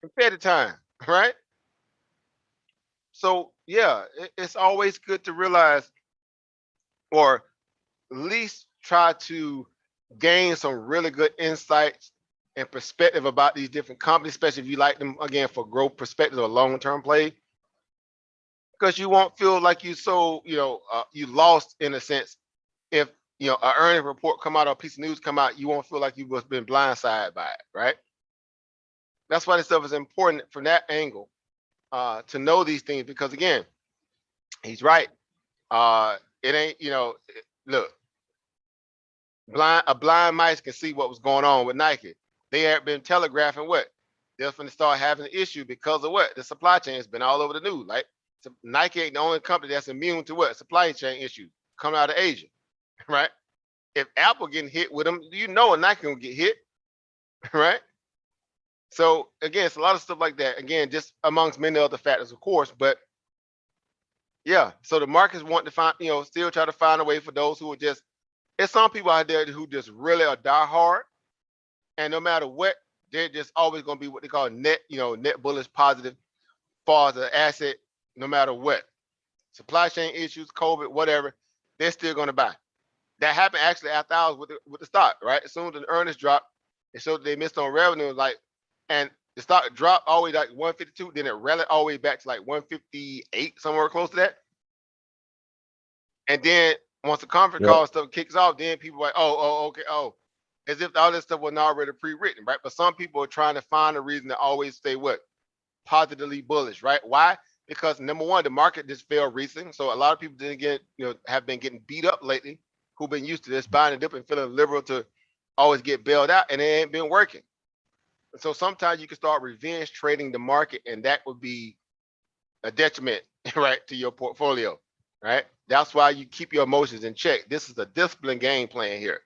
Competitive time, right? So yeah, it's always good to realize, or at least try to gain some really good insights and perspective about these different companies, especially if you like them, again, for growth perspective or long-term play, because you won't feel like you you lost in a sense. If an earnings report come out or a piece of news come out, you won't feel like you've been blindsided by it, right? That's why this stuff is important from that angle, to know these things, because again, he's right. It ain't, look, a blind mice can see what was going on with Nike. They had been telegraphing what? They're going to start having an issue because of what? The supply chain has been all over the news. Like, so Nike ain't the only company that's immune to what? Supply chain issues coming out of Asia, right? If Apple getting hit with them, Nike gonna get hit, right? So again, it's a lot of stuff like that. Again, just amongst many other factors, of course, but yeah. So the markets want to find, still try to find a way for those who are just. There's some people out there who just really are diehard, and no matter what, they're just always going to be what they call net bullish positive, far as the asset, no matter what. Supply chain issues, COVID, whatever, they're still going to buy. That happened actually after hours with the stock, right? As soon as the earnings dropped, it showed they missed on revenue, and the stock dropped all the way like 152, then it rallied all the way back to like 158, somewhere close to that. And then once the conference call stuff kicks off, then people are like, okay, as if all this stuff was already pre-written, right? But some people are trying to find a reason to always stay positively bullish, right? Why? Because number one, the market just fell recently, so a lot of people have been getting beat up lately, who've been used to this buying and dip and feeling liberal to always get bailed out, and it ain't been working. And so sometimes you can start revenge trading the market, and that would be a detriment, right, to your portfolio, right? That's why you keep your emotions in check. This is a discipline game plan here.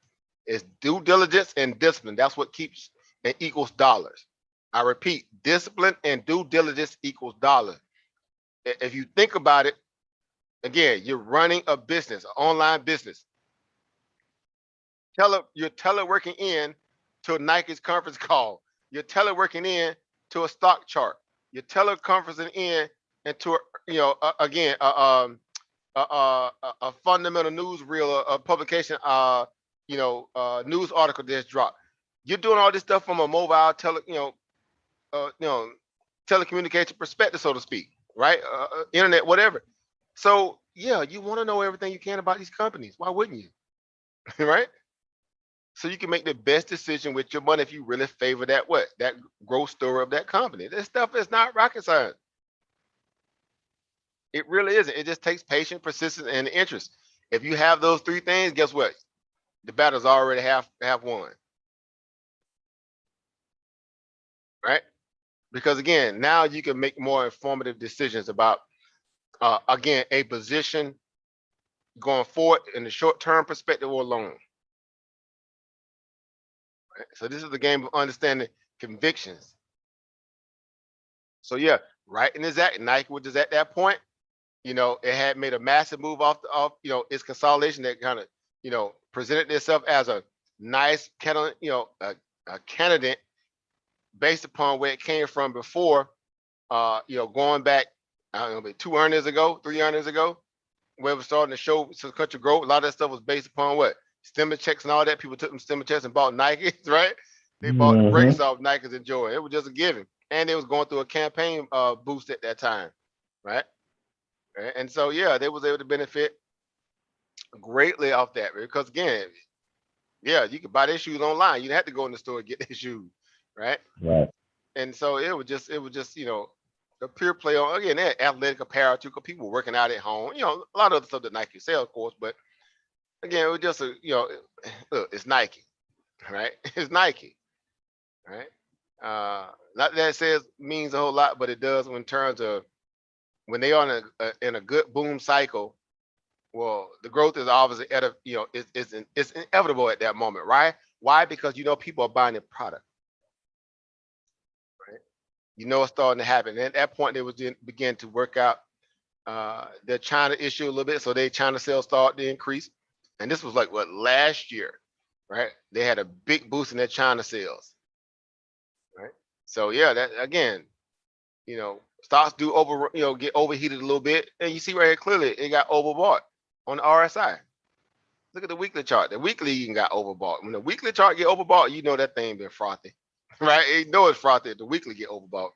It's due diligence and discipline. That's what keeps and equals dollars. I repeat, discipline and due diligence equals dollars. If you think about it, again, you're running a business, an online business. You're teleworking in to Nike's conference call. You're teleworking in to a stock chart. You're teleconferencing in into a fundamental news reel, a publication, news article that's dropped. You're doing all this stuff from a mobile telecommunication perspective, so to speak, right? Internet, whatever. So yeah, you want to know everything you can about these companies. Why wouldn't you? Right? So you can make the best decision with your money if you really favor that growth story of that company. This stuff is not rocket science. It really isn't. It just takes patience, persistence, and interest. If you have those three things, guess what? The battle's already half won. Right? Because again, now you can make more informative decisions about again, a position going forward in the short-term perspective or long. Right? So this is the game of understanding convictions. So yeah, right in that Nike, which is at that point, it had made a massive move off its consolidation that kind of, presented itself as a nice candidate, a candidate based upon where it came from before, going back, I don't know, 3 earnings ago, where it was starting to show some country growth. A lot of that stuff was based upon what? Stimulus checks and all that. People took them stimulus checks and bought Nikes, right? They bought the brakes off Nikes and Jordan. It was just a given. And they was going through a campaign boost at that time, right? And so, yeah, they was able to benefit greatly off that, because again, yeah, you could buy their shoes online. You didn't have to go in the store and get their shoes, right? Right. And so it was just, a pure play on, again, that athletic apparel too, because people working out at home, a lot of other stuff that Nike sells, of course, but again, it was just look, it's Nike, right? It's Nike, right? Not that it says means a whole lot, but it does in terms of when they are in a good boom cycle. Well, the growth is obviously it's inevitable at that moment, right? Why? Because people are buying the product, right? It's starting to happen. And at that point, they was begin to work out their China issue a little bit, so their China sales started to increase. And this was like what last year, right? They had a big boost in their China sales, right? So yeah, that again, stocks do get overheated a little bit, and you see right here clearly it got overbought on the RSI. Look at the weekly chart. The weekly even got overbought. When the weekly chart get overbought, you know that thing been frothy, right? You know it's frothy if the weekly get overbought.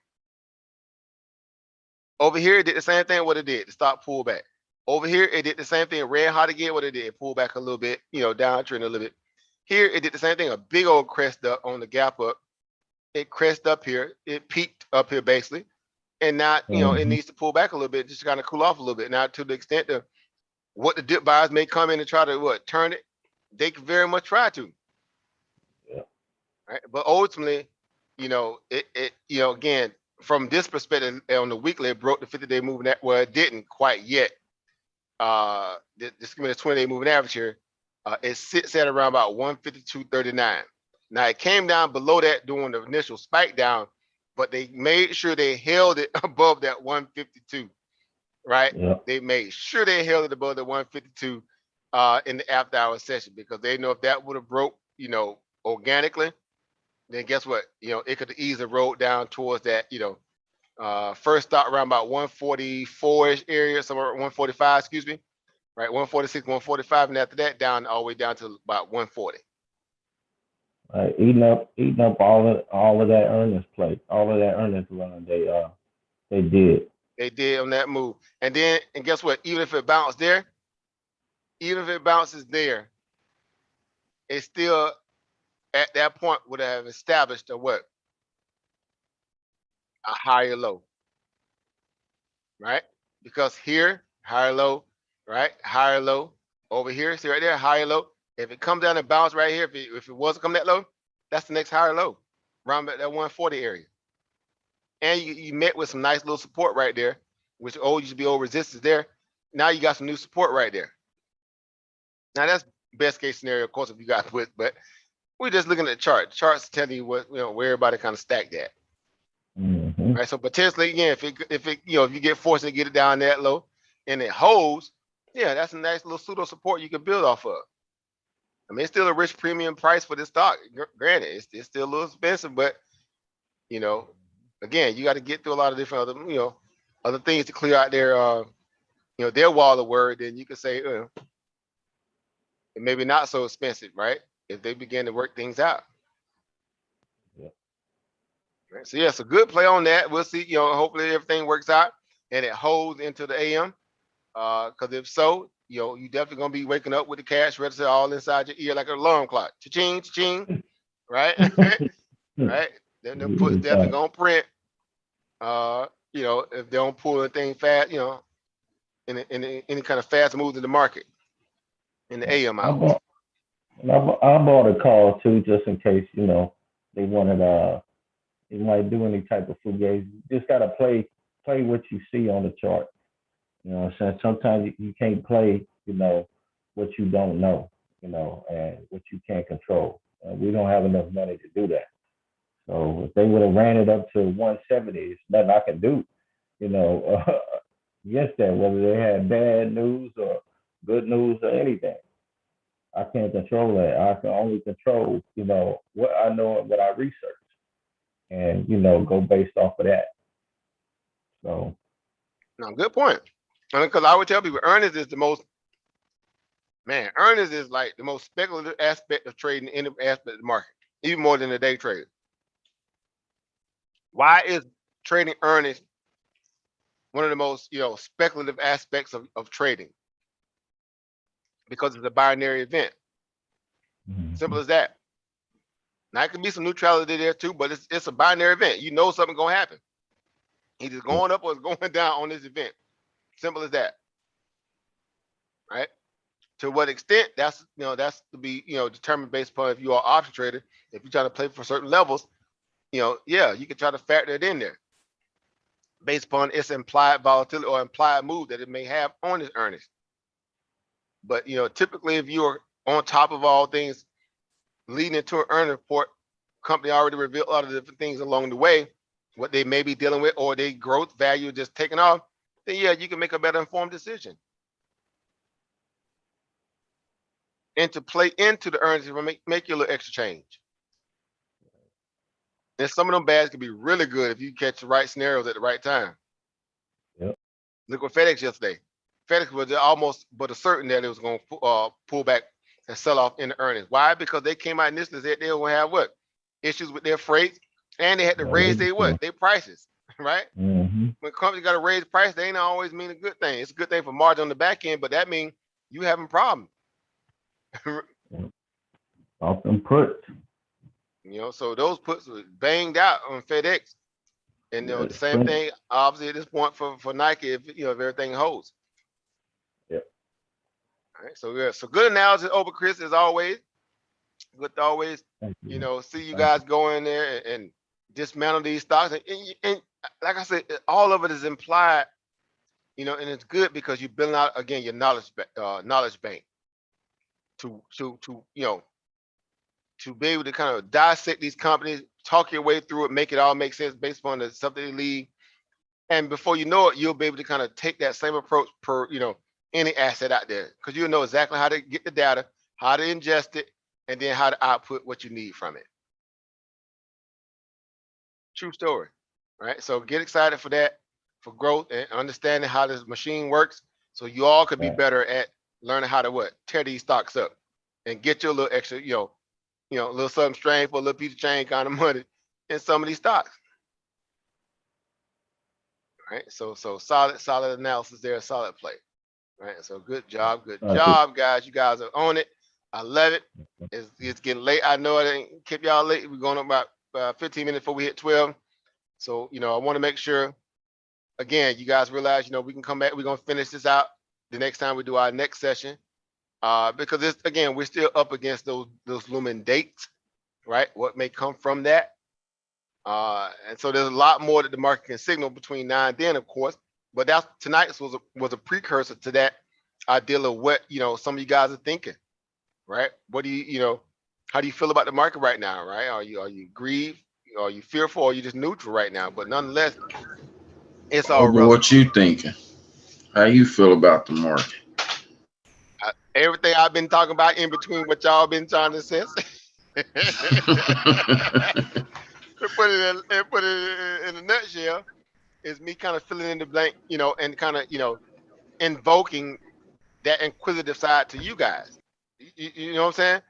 Over here, it did the same thing. What it did, the stock pulled back. Over here, it did the same thing. Red hot again. What it did, it pulled back a little bit. Downtrend a little bit. Here, it did the same thing. A big old crest up on the gap up. It crest up here. It peaked up here basically, and now it needs to pull back a little bit, just kind of cool off a little bit. Now, to the extent of what the dip buyers may come in and try to turn it, they can very much try to. Yeah. Right, but ultimately, again, from this perspective on the weekly, it broke the 50-day moving average. Well, it didn't quite yet. This 20-day moving average here, it sits at around about 152.39. Now it came down below that during the initial spike down, but they made sure they held it above that 152. Right? Yeah. They made sure they held it above the 152 in the after hour session, because they know if that would have broke, organically, then guess what? It could easily roll down towards that, first start around about 144-ish area, somewhere 145, excuse me, right? 146, 145, and after that down all the way down to about 140. Eating up all of that earnings play, all of that earnings run they did. They did on that move. And guess what? Even if it bounced there, even if it bounces there, it still at that point would have established a higher low, right? Because here, higher low, right? Higher low over here. See right there, higher low. If it comes down and bounce right here, if it wasn't coming that low, that's the next higher low, around that 140 area. And you met with some nice little support right there, which used to be old resistance there. Now you got some new support right there. Now that's best case scenario, of course, if you got to put, but we're just looking at the chart. Charts tell you what where everybody kind of stacked at. Mm-hmm. Right. So potentially, again, if you get forced to get it down that low and it holds, yeah, that's a nice little pseudo support you can build off of. I mean, it's still a rich premium price for this stock. Granted, it's still a little expensive, but again, you got to get through a lot of different other things to clear out their wall of word. Then you could say, it maybe not so expensive, right? If they begin to work things out. Yeah. Right. So yeah, it's a good play on that. We'll see. Hopefully everything works out and it holds into the AM. Because if so, you definitely gonna be waking up with the cash register all inside your ear like an alarm clock. Cha-ching, cha-ching, right? Right. Then they'll definitely gonna print. If they don't pull anything fast, in any kind of fast moves in the market in the AM hours. I bought a call too, just in case they wanted they might do any type of fugazi. You just gotta play what you see on the chart. You know what I'm saying? Sometimes you can't play, what you don't know, and what you can't control. We don't have enough money to do that. So if they would have ran it up to 170, there's nothing I can do, against that, whether they had bad news or good news or anything. I can't control that. I can only control, what I know and what I research, and go based off of that. So, No, good point. Because I would tell people, earnings is earnings is like the most speculative aspect of trading in any aspect of the market, even more than the day trade. Why is trading earnings one of the most speculative aspects of trading? Because it's a binary event. Simple as that. Now it can be some neutrality there too, but it's a binary event. Something gonna happen. Either going up or it's going down on this event. Simple as that. Right? To what extent, that's that's to be determined based upon if you are option trader. If you're trying to play for certain levels, yeah, you can try to factor it in there based upon its implied volatility or implied move that it may have on its earnings. But typically, if you are on top of all things leading into an earning report, company already revealed a lot of different things along the way, what they may be dealing with, or their growth value just taking off, then yeah, you can make a better informed decision. And to play into the earnings, make you a little extra change. And some of them bads can be really good if you catch the right scenarios at the right time. Yep. Look at FedEx yesterday. FedEx was almost but a certain that it was going to pull back and sell off in the earnings. Why? Because they came out initially said they were going to have what? Issues with their freight, and they had to raise their prices, right? Mm-hmm. When companies got to raise price, they ain't always mean a good thing. It's a good thing for margin on the back end, but that means you having problems. Off them puts. So those puts were banged out on FedEx. And the same thing, obviously, at this point for Nike, if everything holds. Yep. All right. So yeah. So good analysis over Chris as always. Good to always, see you guys go in there and dismantle these stocks. And like I said, all of it is implied, and it's good because you're building out again your knowledge bank to be able to kind of dissect these companies, talk your way through it, make it all make sense based upon the stuff that they lead. And before you know it, you'll be able to kind of take that same approach per, any asset out there, because you'll know exactly how to get the data, how to ingest it, and then how to output what you need from it. True story, right? So get excited for that, for growth and understanding how this machine works, so you all could be better at learning how to tear these stocks up and get your little extra, a little something strange for a little piece of chain kind of money in some of these stocks. Right. So solid analysis there, solid play. Right. So good job, guys. You guys are on it. I love it. It's getting late. I know I didn't keep y'all late. We're going about 15 minutes before we hit 12. So, I want to make sure, again, you guys realize, we can come back. We're going to finish this out the next time we do our next session. Because we're still up against those looming dates, right? What may come from that. And so there's a lot more that the market can signal between now and then, of course. But tonight's was a precursor to that idea of what some of you guys are thinking, right? What do how do you feel about the market right now, right? Are you grieved? Are you fearful? Or are you just neutral right now? But nonetheless, it's all relevant. What you thinking? How you feel about the market? Everything I've been talking about in between what y'all been trying to assess. Put it in a nutshell, is me kind of filling in the blank, and kind of, invoking that inquisitive side to you guys. You know what I'm saying?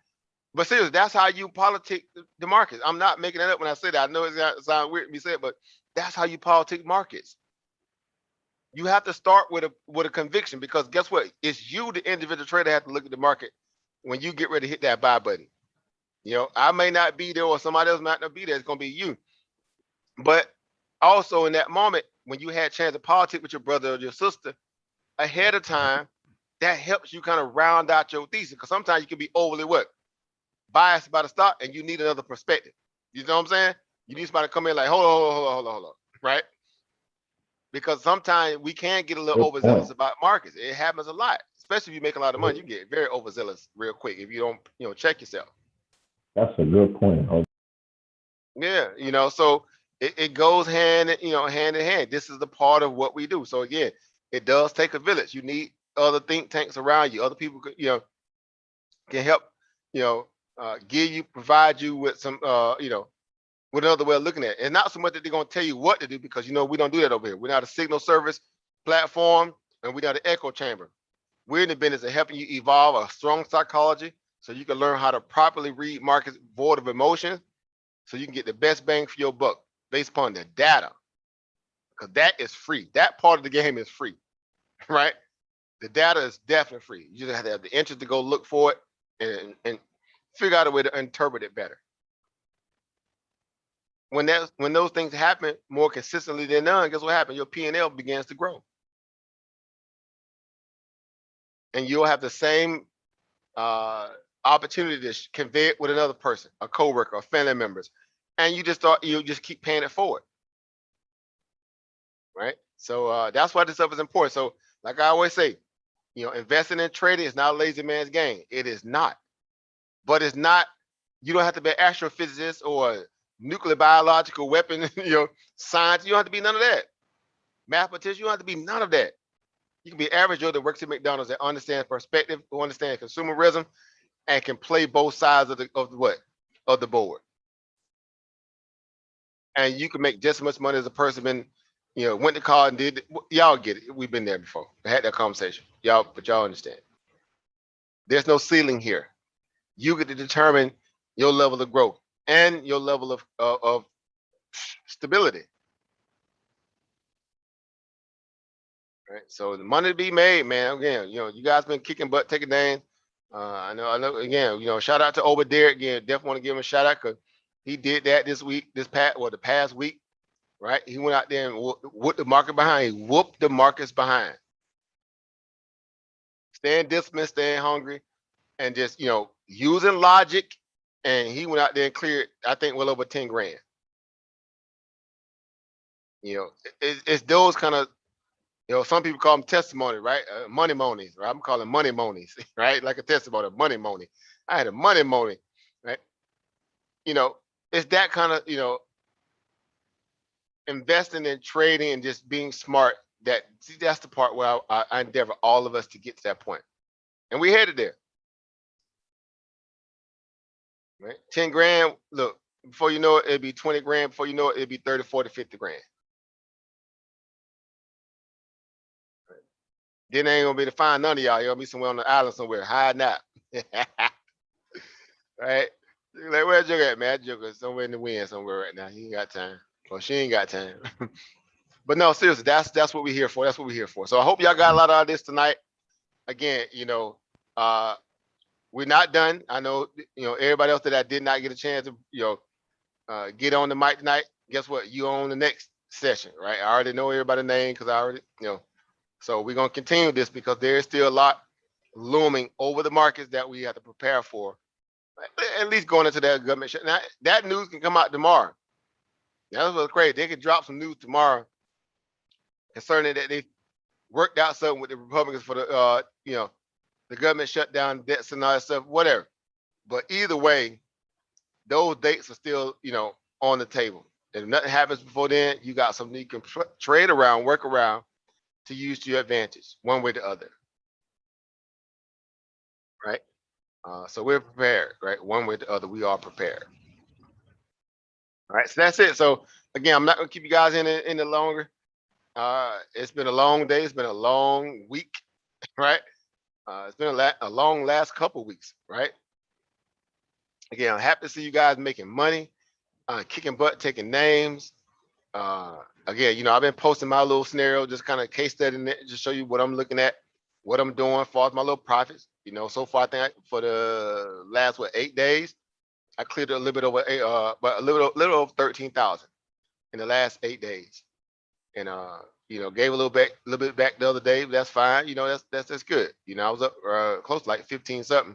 But seriously, that's how you politic the markets. I'm not making it up when I say that. I know it sounds weird to me say it, but that's how you politic markets. You have to start with a conviction, because guess what? It's you, the individual trader, have to look at the market when you get ready to hit that buy button. I may not be there, or somebody else might not be there. It's going to be you. But also in that moment, when you had a chance to politic with your brother or your sister ahead of time, that helps you kind of round out your thesis. Because sometimes you can be overly biased by the stock, and you need another perspective. You know what I'm saying? You need somebody to come in like, hold on, right? Because sometimes we can get a little overzealous about markets. It happens a lot, especially if you make a lot of money. You get very overzealous real quick if you don't, check yourself. That's a good point. Yeah, so it goes hand in hand. This is the part of what we do. So again, it does take a village. You need other think tanks around you. Other people could, can help, provide you with some, with another way of looking at it. And not so much that they're going to tell you what to do, because, we don't do that over here. We're not a signal service platform, and we're not an echo chamber. We're in the business of helping you evolve a strong psychology so you can learn how to properly read markets void of emotions, so you can get the best bang for your buck based upon the data. Because that is free. That part of the game is free, right? The data is definitely free. You just have to have the interest to go look for it and figure out a way to interpret it better. When those things happen more consistently than none, guess what happens? Your P&L begins to grow. And you'll have the same opportunity to convey it with another person, a coworker, or family members, and you just keep paying it forward, right? So that's why this stuff is important. So, like I always say, investing in trading is not a lazy man's game. It is not, but it's not. You don't have to be an astrophysicist or nuclear biological weapon, science. You don't have to be none of that. Mathematician, you don't have to be none of that. You can be average Joe that works at McDonald's that understands perspective, who understands consumerism, and can play both sides of the board. And you can make just as much money as a person been, went to college and did. Y'all get it. We've been there before. I had that conversation. But y'all understand. There's no ceiling here. You get to determine your level of growth and your level of stability. Right. So the money to be made, man. Again, you guys been kicking butt, taking names. I know. Again, shout out to Ober Derek. Again, definitely want to give him a shout out because he did that the past week, right? He went out there and whooped the market behind. He whooped the markets behind. Staying disciplined, staying hungry, and just using logic. And he went out there and cleared, I think, well over 10 grand. It's those kind of. Some people call them testimony, right? Money monies, right? I'm calling money monies, right? Like a testimony, money money. I had a money money, right? It's that kind of, investing in trading and just being smart. That's the part where I endeavor all of us to get to that point. And we headed there, right? 10 grand, look, before you know it, it'd be 20 grand. Before you know it, it'd be 30, 40, 50 grand. Then they ain't gonna be to find none of y'all. You'll be somewhere on the island somewhere, hiding out. Right? Like, where's Joker at, man? Joker somewhere in the wind somewhere right now. He ain't got time. Well, she ain't got time. But no, seriously, that's what we're here for. That's what we're here for. So I hope y'all got a lot out of this tonight. Again, we're not done. I know, everybody else that I did not get a chance to, get on the mic tonight. Guess what? You on the next session, right? I already know everybody's name because I already, So we're going to continue this because there is still a lot looming over the markets that we have to prepare for, at least going into that government shut. Now, that news can come out tomorrow. That's what's crazy. They could drop some news tomorrow concerning that they worked out something with the Republicans for the government shutdown, debts and all that stuff, whatever. But either way, those dates are still, on the table. And if nothing happens before then, you got something you can trade around, work around, to use to your advantage, one way or the other, right? So we're prepared, right? One way or the other, we are prepared. All right, so that's it. So again, I'm not gonna keep you guys in it longer. It's been a long day. It's been a long week, right? It's been a long last couple weeks, right? Again, I'm happy to see you guys making money, kicking butt, taking names. Again, I've been posting my little scenario, just kind of case studying it, just show you what I'm looking at, what I'm doing as far as my little profits. So far, I think for the last 8 days, I cleared a little bit over but a little over 13,000 in the last 8 days, and gave a little bit back the other day. But that's fine. That's good. I was up close to like 15 something,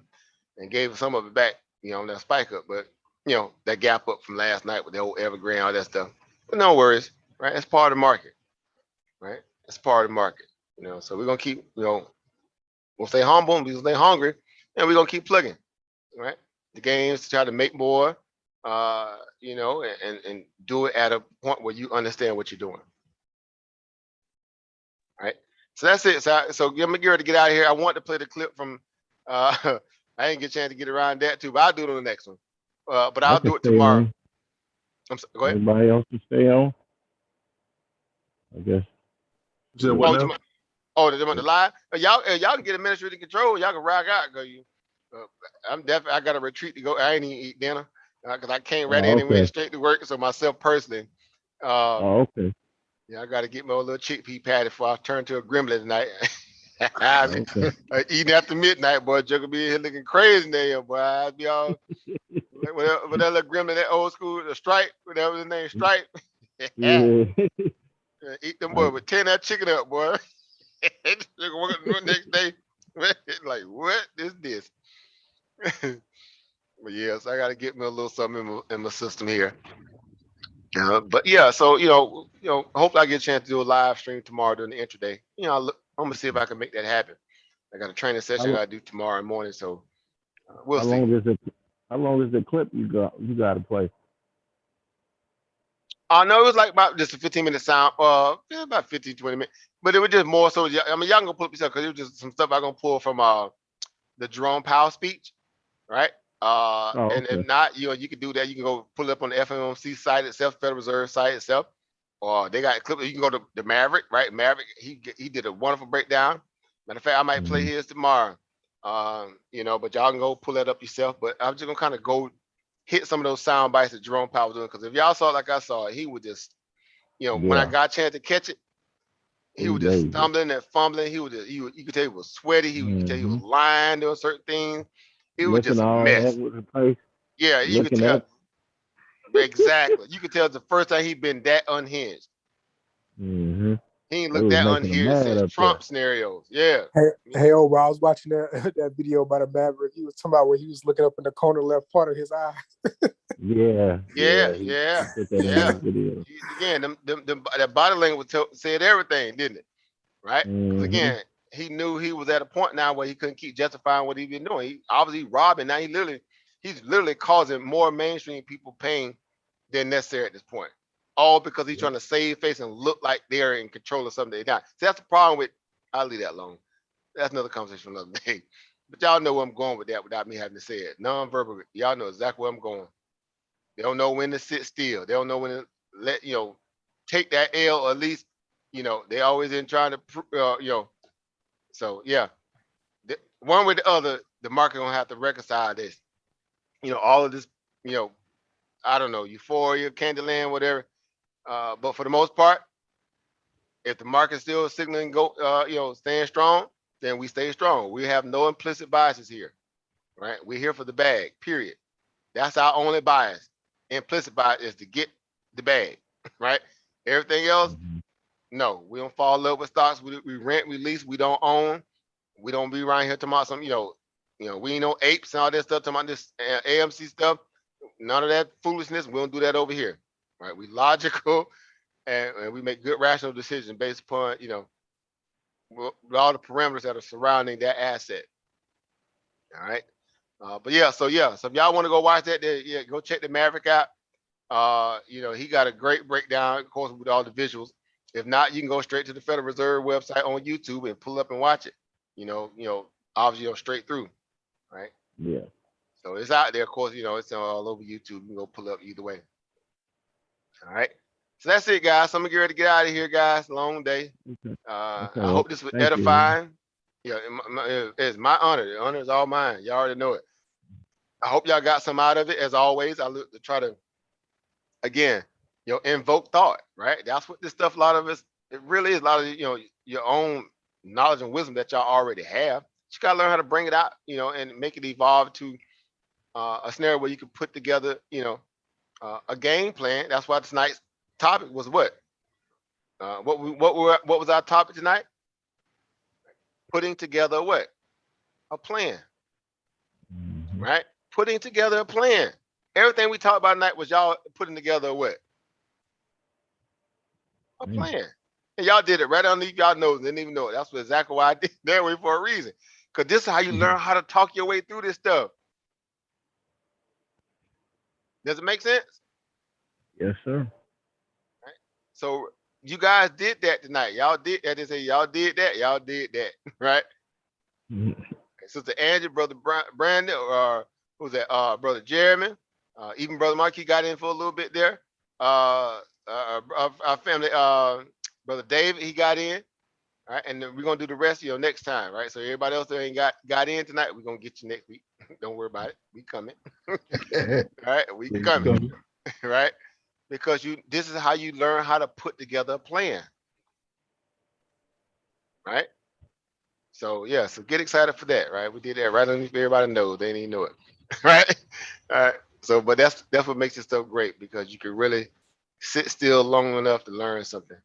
and gave some of it back. On that spike up, but that gap up from last night with the old Evergrande, all that stuff. But no worries. Right, that's part of the market, right? That's part of the market, So we're gonna keep, we'll stay humble and we'll stay hungry, and we're gonna keep plugging, right? The games to try to make more, and do it at a point where you understand what you're doing, right? So that's it. So give me to get out of here. I want to play the clip from. I didn't get a chance to get around that too, but I'll do it on the next one. But I'll do it tomorrow. Go ahead. Everybody else can stay on, I guess. So what now? They want the live? Y'all can get administrative control. Y'all can rock out. I got a retreat to go. I ain't even eat dinner because I came right in and went straight to work. So myself personally, okay. Yeah, I got to get my little chickpea patty before I turn to a gremlin tonight. Eating after midnight, boy. Joker be here looking crazy there, boy. I'd be all with that little gremlin, that old school, the Stripe, whatever his name, Stripe. Yeah. Eat them, boy, with 10 that chicken up, boy. Next day, like, what is this? But yeah, so I got to get me a little something in my system here. But yeah, so hopefully I get a chance to do a live stream tomorrow during the intraday. I'm gonna see if I can make that happen. I got a training session I How, gotta do tomorrow morning, so we'll how see. long is it? How long is the clip you got to play? I know it was like about just a 15-minute sound, yeah, about 15, 20 minutes. But it was just more so. I mean, y'all can go pull up yourself because it was just some stuff I'm gonna pull from the Jerome Powell speech, right? Oh, And if okay. not, you can do that. You can go pull it up on the FOMC site itself, Federal Reserve site itself, or they got a clip. You can go to the Maverick, right? Maverick, he did a wonderful breakdown. Matter of fact, I might play Mhm. his tomorrow. But y'all can go pull that up yourself. But I'm just gonna kind of go hit some of those sound bites that Jerome Powell was doing because if y'all saw it like I saw it, he would just, when I Yeah, got a chance to catch it, he he's was just lazy. stumbling and fumbling. You could tell he was sweaty. You could tell he was Hmm. lying doing certain things. It was Looking just a all mess. over the place, Yeah, you could looking tell. up. Exactly. You could tell it's the first time he been that unhinged. Hmm. He ain't They looked was that making him unhinged mad since up there. Trump scenarios. Yeah. Hey, when I was watching that video about a Maverick, he was talking about where he was looking up in the corner left part of his eye. Yeah, Yeah, he yeah, put that in yeah. his video. Again, that body language said everything, didn't it? Right? Because Hmm. again, he knew he was at a point now where he couldn't keep justifying what he been doing. He obviously robbing. Now he's literally causing more mainstream people pain than necessary at this point. All because he's trying to save face and look like they're in control of something they're not. See, that's the problem with. I'll leave that alone. That's another conversation for another day. But y'all know where I'm going with that without me having to say it. Non-verbal. Y'all know exactly where I'm going. They don't know when to sit still. They don't know when to take that L, or at least, they always in trying to, So yeah, one with the other, the market gonna have to reconcile this. All of this, you know, I don't know, euphoria, Candyland, whatever. But for the most part, if the market's still signaling staying strong, then we stay strong. We have no implicit biases here, right? We're here for the bag, period. That's our only bias. Implicit bias is to get the bag, right? Everything else, no, we don't fall in love with stocks. We rent, we lease, we don't own. We don't be around here talking about some, we ain't no apes and all that stuff, talking about this AMC stuff. None of that foolishness. We don't do that over here, right? We logical and we make good rational decisions based upon, all the parameters that are surrounding that asset. All right. But yeah, so if y'all want to go watch that, yeah, go check the Maverick out. He got a great breakdown, of course, with all the visuals. If not, you can go straight to the Federal Reserve website on YouTube and pull up and watch it. Obviously straight through, right? Yeah. So it's out there, of course. It's all over YouTube. You can go pull up either way. All right. So that's it, guys. So I'm gonna get ready to get out of here, guys. Long day. Okay. I Okay. hope this was Thank you. edifying. Yeah, it's my honor. The honor is all mine. Y'all already know it. I hope y'all got some out of it. As always, I look to try to, again, invoke thought, right? That's what this stuff, a lot of us, it really is a lot of, your own knowledge and wisdom that y'all already have. You gotta learn how to bring it out, and make it evolve to a scenario where you can put together, a game plan. That's why tonight's topic was what? What was our topic tonight? Putting together what? A plan, Mhm. right? Putting together a plan. Everything we talked about tonight was y'all putting together a what? A plan. And y'all did it right underneath y'all nose. Didn't even know it. That's exactly why I did that way for a reason. Because this is how you learn how to talk your way through this stuff. Does it make sense? Yes, sir. So you guys did that tonight. Y'all did that. They say y'all did that. Y'all did that, right? Mhm. Sister Angie, brother Brandon, or who's that? Brother Jeremy, even brother Markey got in for a little bit there. Our family, brother David, he got in. All right, and then we're gonna do the rest, next time, right? So everybody else that ain't got in tonight, we're gonna get you next week. Don't worry about it. We coming. All right, we coming, right? Because this is how you learn how to put together a plan, right? So yeah, so get excited for that, right? We did that right underneath everybody knows. They didn't even know it. Right? All right. So but that's what makes this stuff great because you can really sit still long enough to learn something.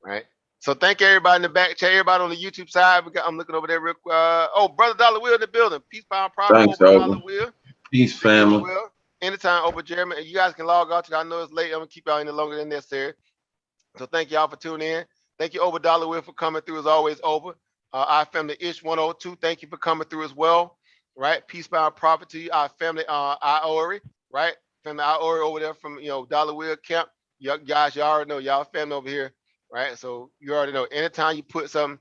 Right? So thank everybody in the back chat, everybody on the YouTube side. I'm looking over there real quick. Oh, Brother Dollar Will in the building. Peace, power, profit. Thanks, Over Oba. Dollar Will. Peace, See you as family. well. Anytime, over Jeremy. And you guys can log on to. I know it's late. I'm gonna keep y'all any longer than necessary. So thank y'all for tuning in. Thank you, Over Dollar Will, for coming through as always. Over our family Ish 102. Thank you for coming through as well. Right. Peace, power, profit to you. Our family Iori. Right. Family Iori over there from Dollar Will Camp. You guys, you already know y'all family over here. Right. So you already know. Anytime you put something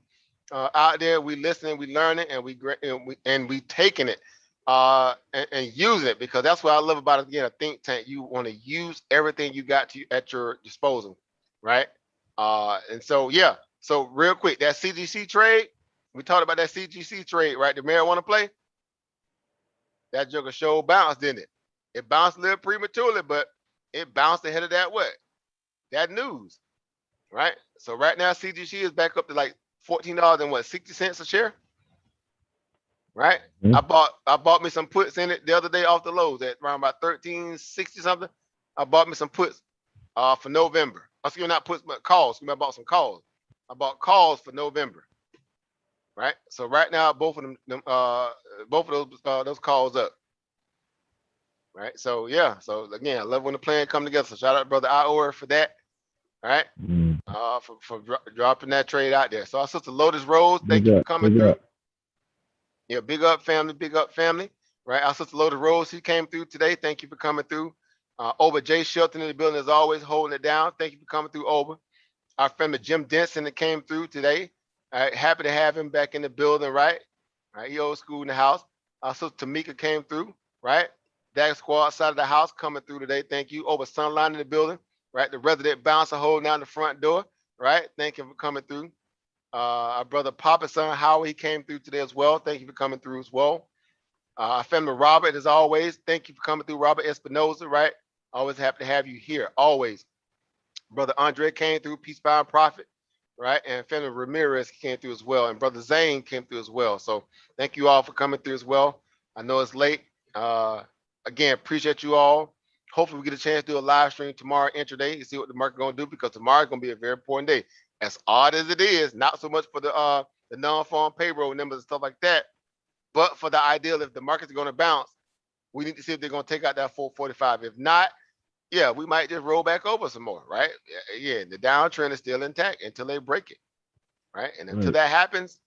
out there, we listening, we learning, and we taking it and using it, because that's what I love about it. Again, a think tank. You want to use everything you got at your disposal, right? And so yeah. So real quick, that CGC trade, we talked about that CGC trade, right? The marijuana play. That joker show bounced, didn't it? It bounced a little prematurely, but it bounced ahead of that what? That news, right? So right now CGC is back up to like $14 and what, 60 cents a share, right? Mhm. I bought me some puts in it the other day off the lows at around about 1360 something. I bought me some puts for November. Excuse me, not puts, but calls. I bought some calls. I bought calls for November, right? So right now both of those calls up, right? So yeah. So again, I love when the plan come together. So shout out to Brother Ior for that, right? Mm. For dropping that trade out there. So our sister Lotus Rose, thank Big you for up, coming big through. up. Yeah, big up family, right? Our sister Lotus Rose, she came through today. Thank you for coming through. Oba J Shelton in the building, as always, holding it down. Thank you for coming through, Oba. Our friend Jim Denson that came through today. All right, happy to have him back in the building, right? All right, he old school in the house. Our sister Tamika came through, right? Dag Squad side of the house coming through today. Thank you. Over Sunline in the building, right? The resident bouncer holding down the front door, right? Thank you for coming through. Our brother Papa son Howard, he came through today as well. Thank you for coming through as well. Our family Robert, as always, thank you for coming through. Robert Espinoza, right? Always happy to have you here, always. Brother Andre came through, Peace, Power, and Profit, right? And family Ramirez came through as well. And Brother Zane came through as well. So thank you all for coming through as well. I know it's late. Again, appreciate you all. Hopefully we get a chance to do a live stream tomorrow, intraday, to see what the market gonna do, because tomorrow is gonna be a very important day. As odd as it is, not so much for the non-farm payroll numbers and stuff like that, but for the ideal, if the markets are gonna bounce, we need to see if they're gonna take out that 445. If not, yeah, we might just roll back over some more, right? Yeah, the downtrend is still intact until they break it, right? And until Right. that happens,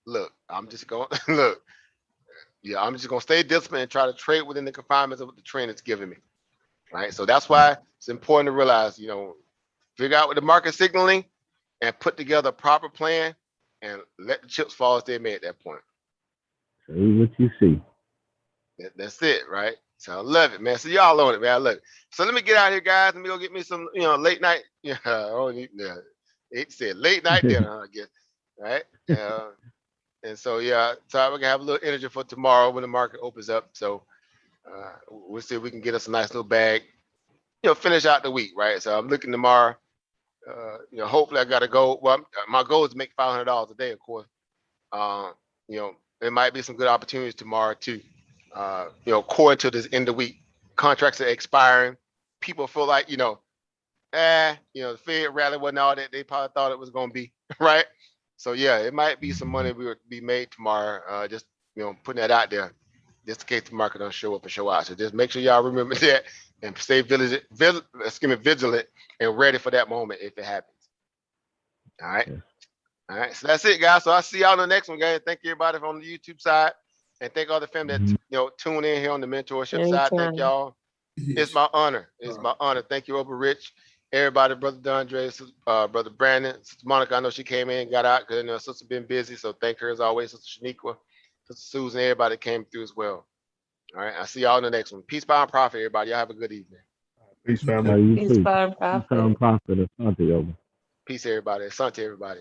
look, I'm just going look. Yeah, I'm just gonna stay disciplined and try to trade within the confinements of what the trend is giving me, right? So that's why it's important to realize, figure out what the market signaling and put together a proper plan and let the chips fall as they may at that point. Say what you see. That's it, right? So I love it, man. So y'all on it, man. I love it. So let me get out here, guys. Let me go get me some, late night. Yeah, it said late night dinner, I guess, right? And so yeah, so we can have a little energy for tomorrow when the market opens up. So we'll see if we can get us a nice little bag, finish out the week, right? So I'm looking tomorrow. Hopefully I got to go. Well, my goal is to make $500 a day, of course. There might be some good opportunities tomorrow too. According to this end of week, contracts are expiring. People feel like, the Fed rally wasn't all that they probably thought it was going to be, right? So yeah, it might be some money we would be made tomorrow. Just putting that out there, just in case the market don't show up and show out. So just make sure y'all remember that and stay vigilant and ready for that moment if it happens. All right. Yeah. All right. So that's it, guys. So I'll see y'all on the next one, guys. Thank you everybody from the YouTube side. And thank all the family that tune in here on the mentorship side. Thank Anytime. y'all. It's my honor. It's my honor. Thank you, Oba Rich. Everybody, Brother DeAndre, Brother Brandon, Sister Monica. I know she came in and got out because her sister been busy. So thank her as always, Sister Shaniqua, Sister Susan, everybody came through as well. All right. I'll see y'all in the next one. Peace, power, and profit, everybody. Y'all have a good evening. Peace, How family. you Peace, see? power, and Peace, power, profit. and profit. Asante, over. Peace, everybody. Asante, everybody.